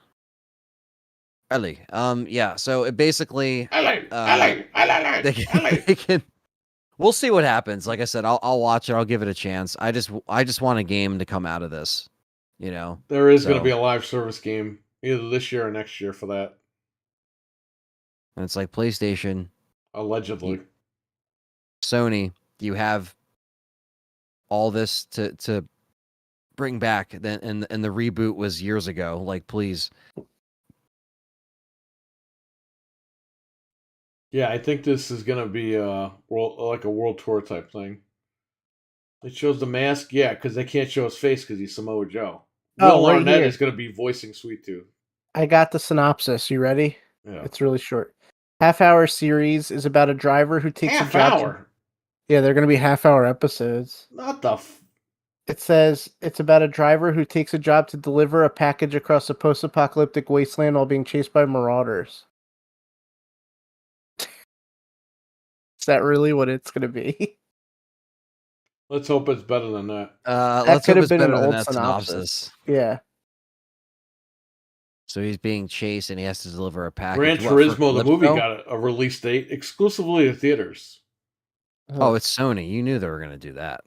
Ellie. Yeah. So it basically, Ellie, they they can. We'll see what happens. Like I said, I'll watch it. I'll give it a chance. I just want a game to come out of this. There is going to So, be a live service game either this year or next year for that. and it's like PlayStation, Allegedly. Sony. You have all this to bring back. Then and the reboot was years ago. Like, please. Yeah, I think this is going to be like a world tour type thing. It shows the mask, yeah, because they can't show his face because he's Samoa Joe. Oh, Will right Arnett here. is going to be voicing Sweet Tooth. I got the synopsis. You ready? Yeah. It's really short. Half-hour series is about a driver who takes Half a job. hour? Yeah, they're going to be half-hour episodes. Not the... It says it's about a driver who takes a job to deliver a package across a post-apocalyptic wasteland while being chased by marauders. Is that really what it's going to be? Let's hope it's better than that. Let's could hope have it's been an better than old that synopsis. Yeah. So he's being chased and he has to deliver a package. Gran Turismo, the movie, got a release date exclusively to theaters. Oh, it's Sony. You knew they were going to do that.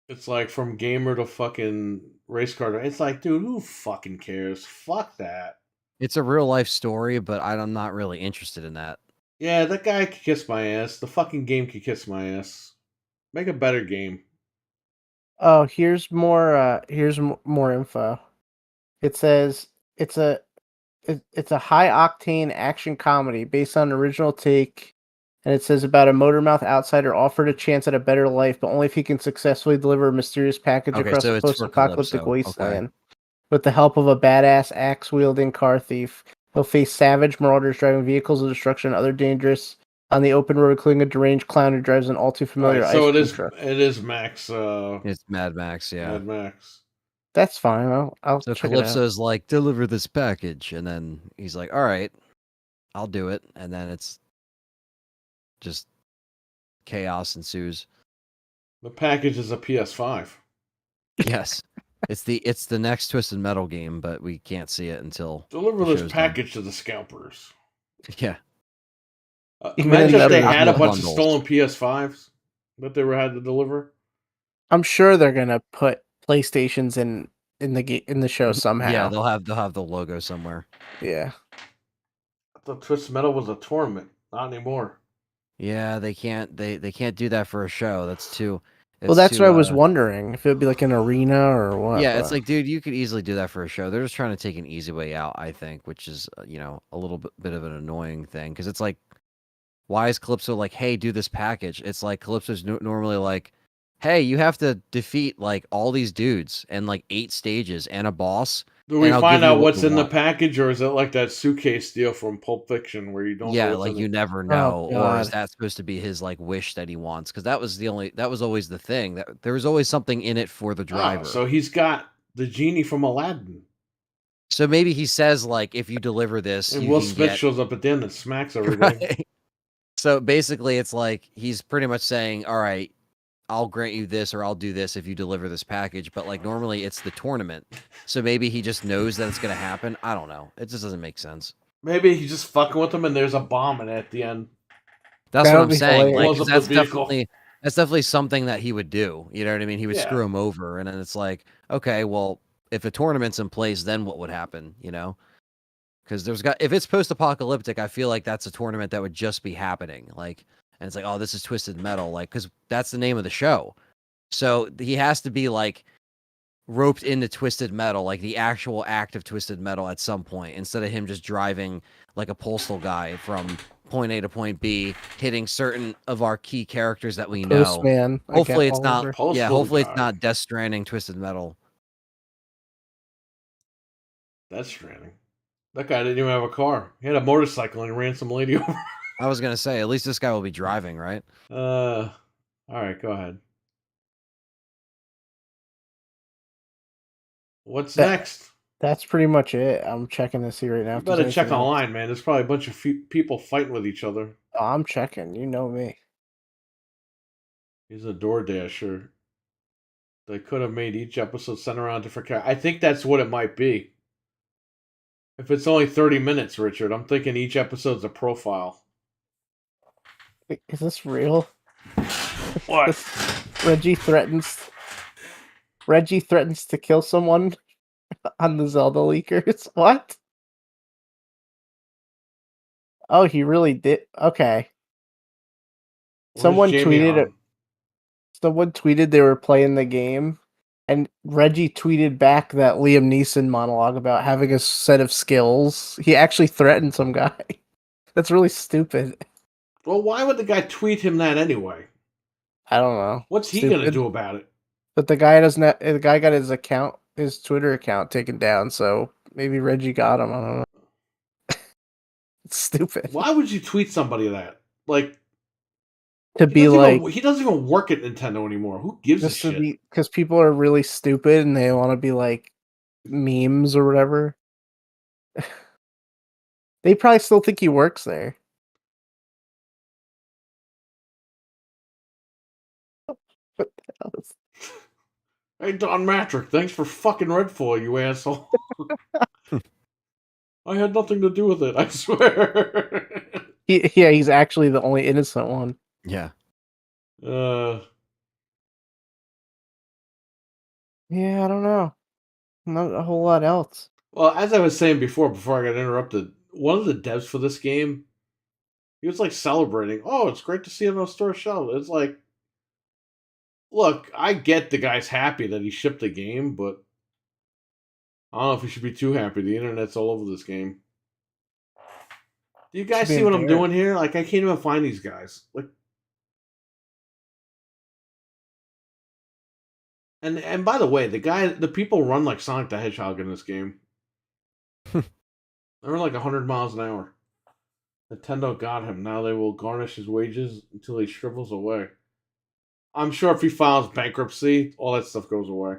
It's like from gamer to fucking race car. It's like, dude, who fucking cares? Fuck that. It's a real life story, but I'm not really interested in that. Yeah, that guy could kiss my ass. The fucking game could kiss my ass. Make a better game. Oh, here's more info. It says it's a high octane action comedy based on an original take, and it says about a motormouth outsider offered a chance at a better life, but only if he can successfully deliver a mysterious package across so a it's for post-apocalyptic Calypso. wasteland. Okay. With the help of a badass axe-wielding car thief, he'll face savage marauders driving vehicles of destruction and other dangerous on the open road, including a deranged clown who drives an all too familiar ice cream truck. It is Max. It's Mad Max, yeah. Mad Max. That's fine. I'll so check it out. Calypso's like, deliver this package, and then he's like, all right, I'll do it, and then it's just chaos ensues. The package is a PS5. Yes. It's the next Twisted Metal game, but we can't see it until deliver this package to the scalpers. Yeah. Imagine if they had a bunch bundles. of stolen PS5s that they had to deliver. I'm sure they're gonna put PlayStations in the show somehow. Yeah, they'll have the logo somewhere. Yeah. I thought Twisted Metal was a tournament. Not anymore. Yeah, they can't do that for a show. That's too. Well, that's what I was wondering, if it would be like an arena or what. Yeah, it's like, dude, you could easily do that for a show. They're just trying to take an easy way out, I think, which is a little bit of an annoying thing, because it's like, why is Calypso like, hey, do this package? It's like Calypso's normally like, hey, you have to defeat like all these dudes and like 8 stages and a boss. Do we find out what's in the package, or is it like that suitcase deal from Pulp Fiction where you don't? Yeah, know like you never know, Oh, or is that supposed to be his like wish that he wants? Because that was always the thing, that there was always something in it for the driver. So he's got the genie from Aladdin. So maybe he says like, if you deliver this, and you Will can Smith get... shows up at the end and smacks everybody. Right? So basically, it's like he's pretty much saying, all right, I'll grant you this, or I'll do this if you deliver this package. But like normally it's the tournament. So maybe he just knows that it's going to happen. I don't know. It just doesn't make sense. Maybe he's just fucking with them and there's a bomb in it at the end. That's what I'm saying. Like, that's definitely something that he would do. You know what I mean? He would screw him over. And then it's like, okay, well, if a tournament's in place, then what would happen? Because if it's post-apocalyptic, I feel like that's a tournament that would just be happening. Like, and it's like, oh, this is Twisted Metal, like, because that's the name of the show. So he has to be like roped into Twisted Metal, like the actual act of Twisted Metal at some point, instead of him just driving like a postal guy from point A to point B, hitting certain of our key characters that we know. Postman. Hopefully it's not. Yeah, hopefully it's not Death Stranding, Twisted Metal. Death Stranding. That guy didn't even have a car. He had a motorcycle and he ran some lady over. I was gonna say, at least this guy will be driving, right? All right, go ahead. What's next? That's pretty much it. I'm checking to see right now. You if there's better check anything else. online, man. There's probably a bunch of people fighting with each other. Oh, I'm checking. You know me. He's a DoorDasher. They could have made each episode center around a different character. I think that's what it might be. If it's only 30 minutes, Richard, I'm thinking each episode's a profile. Is this real? What? Reggie threatens to kill someone on the Zelda leakers. What? Oh, he really did. Okay. Where's Someone Jamie tweeted it. on? Someone tweeted they were playing the game, and Reggie tweeted back that Liam Neeson monologue about having a set of skills. He actually threatened some guy. That's really stupid. Well, why would the guy tweet him that anyway? I don't know. What's he Stupid. gonna do about it? But the guy doesn't. The guy got his Twitter account taken down. So maybe Reggie got him. I don't know. It's stupid. Why would you tweet somebody that? Like, To be like, he doesn't even work at Nintendo anymore. Who gives a just to shit? be, because people are really stupid and they want to be like memes or whatever. They probably still think he works there. What the hell is... Hey, Don Matrick, thanks for fucking Redfall, you asshole. I had nothing to do with it, I swear. Yeah, he's actually the only innocent one. Yeah. Yeah, I don't know. Not a whole lot else. Well, as I was saying before I got interrupted, one of the devs for this game, he was like celebrating. Oh, it's great to see it on a store shelf. It's like, look, I get the guy's happy that he shipped the game, but I don't know if he should be too happy. The internet's all over this game. Do you guys see what I'm doing here? Like, I can't even find these guys. Like, and by the way, the people run like Sonic the Hedgehog in this game. They run like 100 miles an hour. Nintendo got him. Now they will garnish his wages until he shrivels away. I'm sure if he files bankruptcy, all that stuff goes away.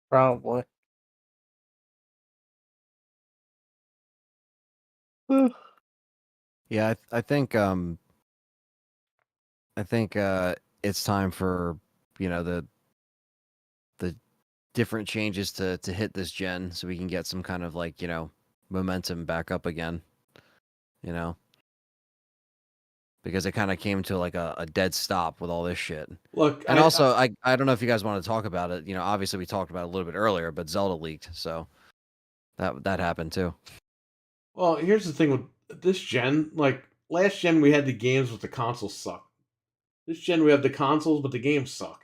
Probably. Yeah, I think it's time for, the different changes to hit this gen so we can get some kind of like, momentum back up again. Because it kind of came to like a dead stop with all this shit. Look, and I don't know if you guys want to talk about it. Obviously we talked about it a little bit earlier, but Zelda leaked, so that happened too. Well, here's the thing with this gen. Like, last gen we had the games, but the consoles suck. This gen we have the consoles, but the games suck.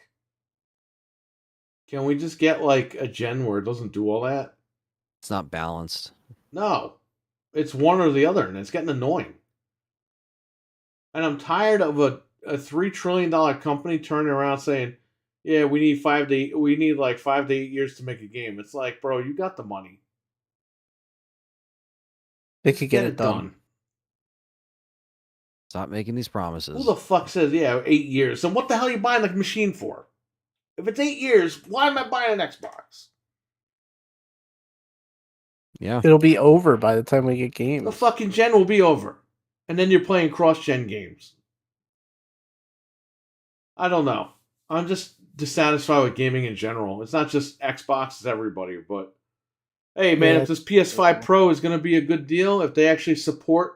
Can we just get like a gen where it doesn't do all that? It's not balanced. No. It's one or the other, and it's getting annoying. And I'm tired of a $3 trillion company turning around saying, yeah, we need 5 to 8 years to make a game. It's like, bro, you got the money. They could get it done. Stop making these promises. Who the fuck says, 8 years? So what the hell are you buying the machine for? If it's 8 years, why am I buying an Xbox? Yeah. It'll be over by the time we get games. The fucking gen will be over. And then you're playing cross-gen games. I don't know. I'm just dissatisfied with gaming in general. It's not just Xbox, it's everybody. But, hey, man, if this PS5 Pro is going to be a good deal, if they actually support...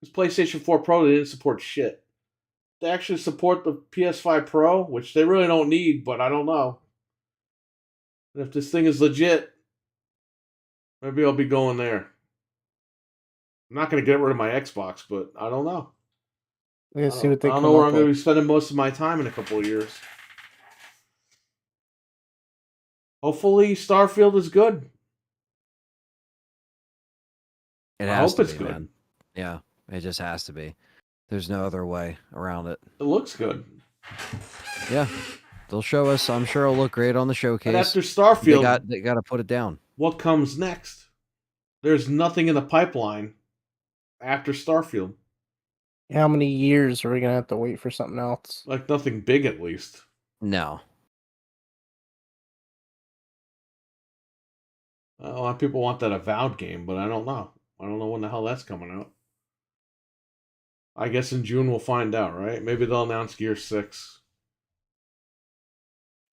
This PlayStation 4 Pro, they didn't support shit. They actually support the PS5 Pro, which they really don't need, but I don't know. And if this thing is legit, maybe I'll be going there. I'm not going to get rid of my Xbox, but I don't know. I see what they I don't know where I'm going to be spending most of my time in a couple of years. Hopefully, Starfield is good. I hope it's good. Man. Yeah, it just has to be. There's no other way around it. It looks good. Yeah, they'll show us. I'm sure it'll look great on the showcase. But after Starfield, they got to put it down. What comes next? There's nothing in the pipeline after Starfield. How many years are we gonna have to wait for something else? Like nothing big, at least. No. A lot of people want that Avowed game, but I don't know. I don't know when the hell that's coming out. I guess in June we'll find out, right? Maybe they'll announce Gear 6.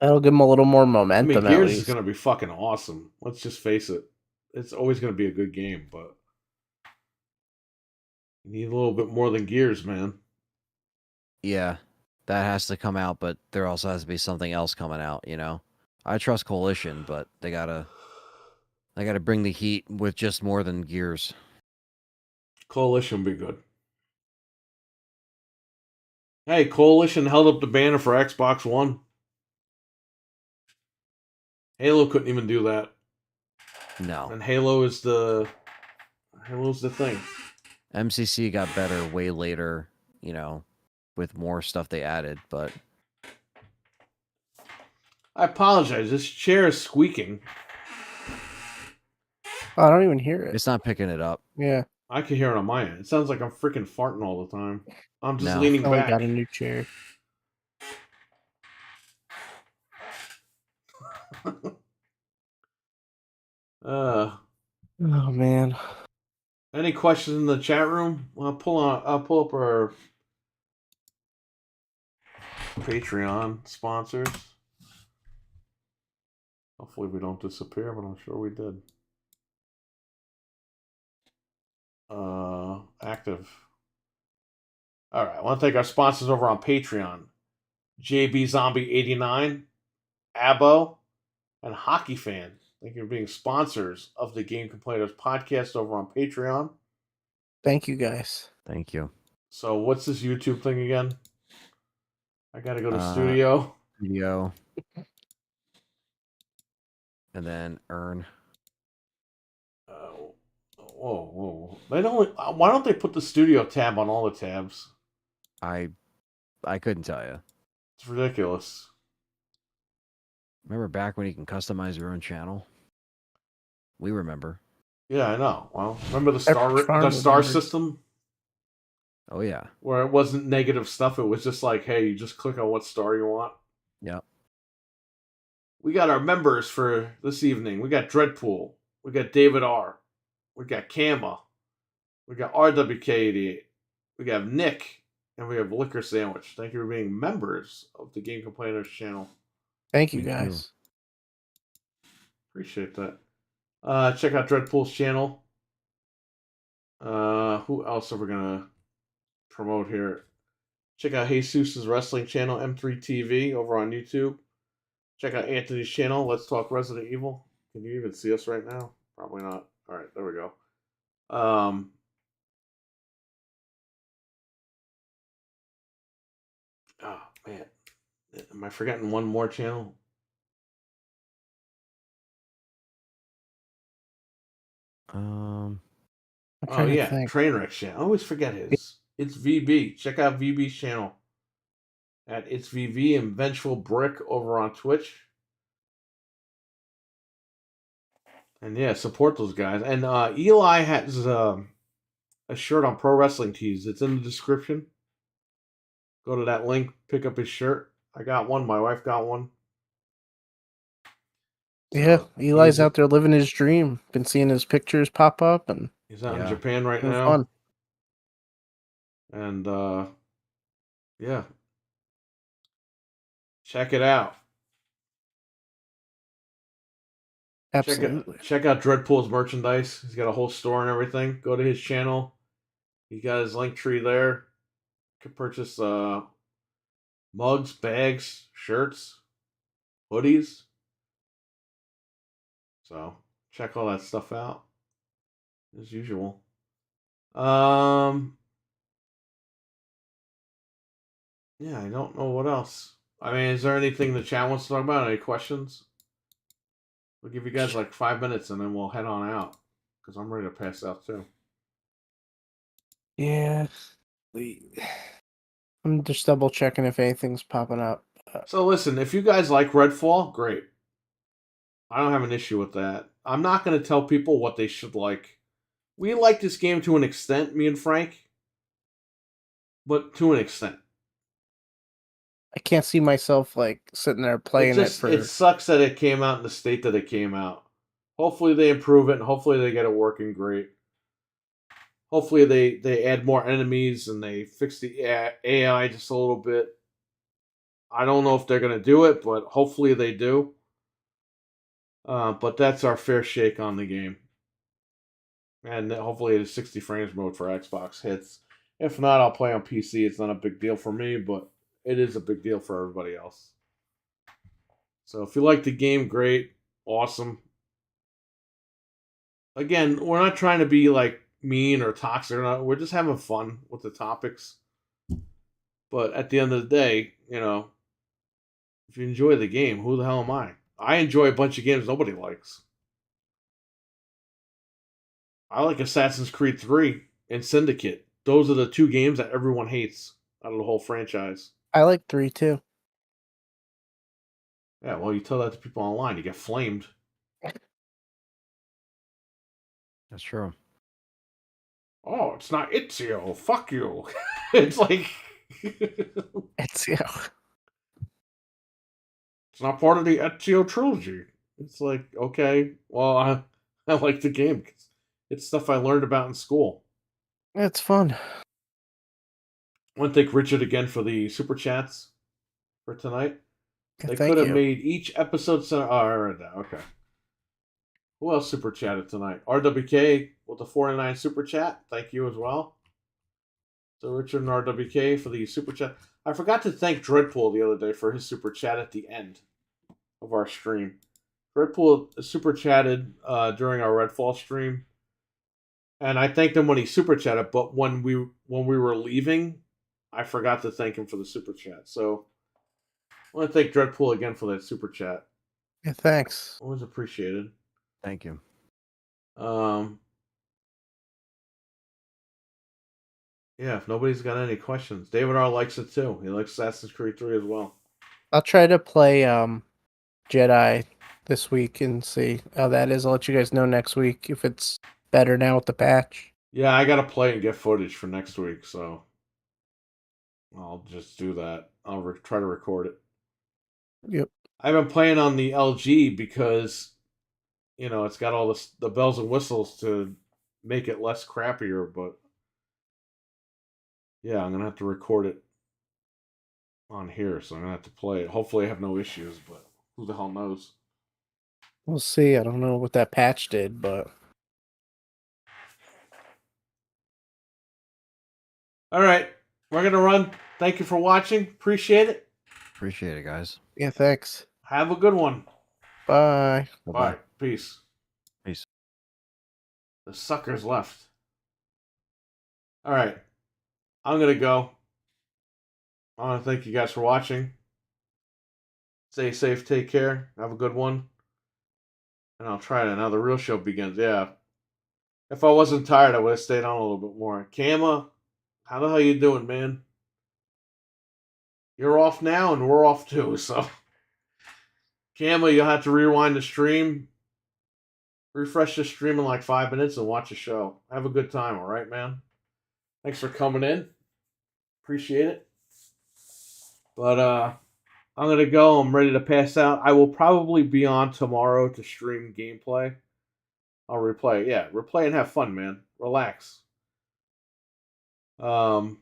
That'll give them a little more I mean, momentum at Gears is least. going to be fucking awesome. Let's just face it. It's always going to be a good game, but you need a little bit more than Gears, man. Yeah, that has to come out, but there also has to be something else coming out. I trust Coalition, but they gotta bring the heat with just more than Gears. Coalition would be good. Hey, Coalition held up the banner for Xbox One. Halo couldn't even do that. No, And Halo's the thing. MCC got better way later. With more stuff they added, but I apologize. This chair is squeaking. Oh, I don't even hear it. it's not picking it up. Yeah, I can hear it on my end. It sounds like I'm freaking farting all the time. I'm just No. leaning I only back. got a new chair. uh, Oh man. any questions in the chat room? I'll pull up our Patreon sponsors. Hopefully we don't disappear, but I'm sure we did. Active. All right, I want to thank our sponsors over on Patreon. JB Zombie 89, Abo, and Hockey Fan. Thank you for being sponsors of the Game Complainers podcast over on Patreon. Thank you guys. Thank you. So what's this YouTube thing again? I gotta go to Studio. studio. Video. And then earn. Whoa. Why don't they put the studio tab on all the tabs? I couldn't tell you. It's ridiculous. Remember back when you can customize your own channel? We remember. Yeah, I know. Well, remember the Every farm star remembers. system? Oh yeah. Where it wasn't negative stuff, it was just like, hey, you just click on what star you want. Yep. We got our members for this evening. We got Dreadpool. We got David R. We got Kama. We got RWK88. We got Nick. And we have Liquor Sandwich. Thank you for being members of the Game Complainers channel. Thank you Me too. guys. Appreciate that. Check out Dreadpool's channel. Who else are we gonna promote here? Check out Jesus' wrestling channel, M3TV, over on YouTube. Check out Anthony's channel, Let's Talk Resident Evil. Can you even see us right now? Probably not. All right, there we go. Oh man, am I forgetting one more channel? I'm Oh trying to yeah, think. Trainwreck channel. I always forget his. It's VB. Check out VB's channel at It's VV and Vengeful Brick over on Twitch. And yeah, support those guys. And Eli has a shirt on Pro Wrestling Tees. It's in the description. Go to that link, pick up his shirt. I got one. My wife got one. Yeah, So, Eli's out there living his dream. Been seeing his pictures pop up, and he's out in Yeah. Japan right having now. fun. And yeah. Check it out. Absolutely. Check out Dreadpool's merchandise. He's got a whole store and everything. Go to his channel. He got his link tree there. You can purchase mugs, bags, shirts, hoodies. So check all that stuff out. As usual. Yeah, I don't know what else. I mean, is there anything the chat wants to talk about? Any questions? We'll give you guys like 5 minutes and then we'll head on out. Because I'm ready to pass out too. Yeah. I'm just double checking if anything's popping up. So listen, if you guys like Redfall, great. I don't have an issue with that. I'm not going to tell people what they should like. We like this game to an extent, me and Frank. But to an extent. I can't see myself like sitting there playing it for. It sucks that it came out in the state that it came out. Hopefully they improve it, and hopefully they get it working great. Hopefully they add more enemies and they fix the AI just a little bit. I don't know if they're going to do it, but hopefully they do. But that's our fair shake on the game. And hopefully the 60 frames mode for Xbox hits. If not, I'll play on PC. It's not a big deal for me, but it is a big deal for everybody else. So if you like the game, great. Awesome. Again, we're not trying to be like mean or toxic or not. We're just having fun with the topics. But at the end of the day, if you enjoy the game, who the hell am I? I enjoy a bunch of games nobody likes. I like Assassin's Creed 3 and Syndicate. Those are the two games that everyone hates out of the whole franchise. I like 3 too. Yeah, well, you tell that to people online, you get flamed. That's true. Oh, it's not Ezio. Fuck you. It's like It's it's not part of the Ezio trilogy. It's like, okay, well, I like the game. It's stuff I learned about in school. it's fun. I want to thank Richard again for the super chats for tonight. They Thank could have you. made each episode. Okay. Who else super chatted tonight? RWK with the 49 super chat. Thank you as well. So Richard and RWK for the super chat. I forgot to thank Dreadpool the other day for his super chat at the end of our stream. Dreadpool super chatted during our Redfall stream, and I thanked him when he super chatted. But when we were leaving, I forgot to thank him for the super chat. So I want to thank Dreadpool again for that super chat. Yeah, thanks. Always appreciated. Thank you. Yeah, if nobody's got any questions. David R likes it too. He likes Assassin's Creed 3 as well. I'll try to play Jedi this week and see how that is. I'll let you guys know next week if it's better now with the patch. Yeah, I gotta play and get footage for next week, so I'll just do that. I'll try to record it. Yep. I've been playing on the LG because it's got all the bells and whistles to make it less crappier, but yeah, I'm gonna have to record it on here, so I'm gonna have to play it. Hopefully I have no issues, but who the hell knows? We'll see. I don't know what that patch did, but All right, we're gonna run. Thank you for watching. Appreciate it. Appreciate it, guys. yeah, thanks. Have a good one. Bye. Bye. Peace. Peace. The suckers left. All right, I'm gonna go. I want to thank you guys for watching. Stay safe. Take care. Have a good one. And I'll try it. Now the real show begins. Yeah. If I wasn't tired, I would have stayed on a little bit more. Kama, how the hell you doing, man? You're off now, and we're off too. So, Kama, you'll have to rewind the stream, refresh the stream in like 5 minutes, and watch the show. Have a good time, all right, man? Thanks for coming in. Appreciate it. But I'm gonna go. I'm ready to pass out. I will probably be on tomorrow to stream gameplay. I'll replay. Yeah, replay and have fun, man. Relax. Probably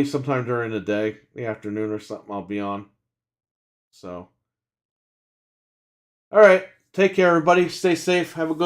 sometime during the day, the afternoon or something, I'll be on. So, all right. Take care, everybody. Stay safe. Have a good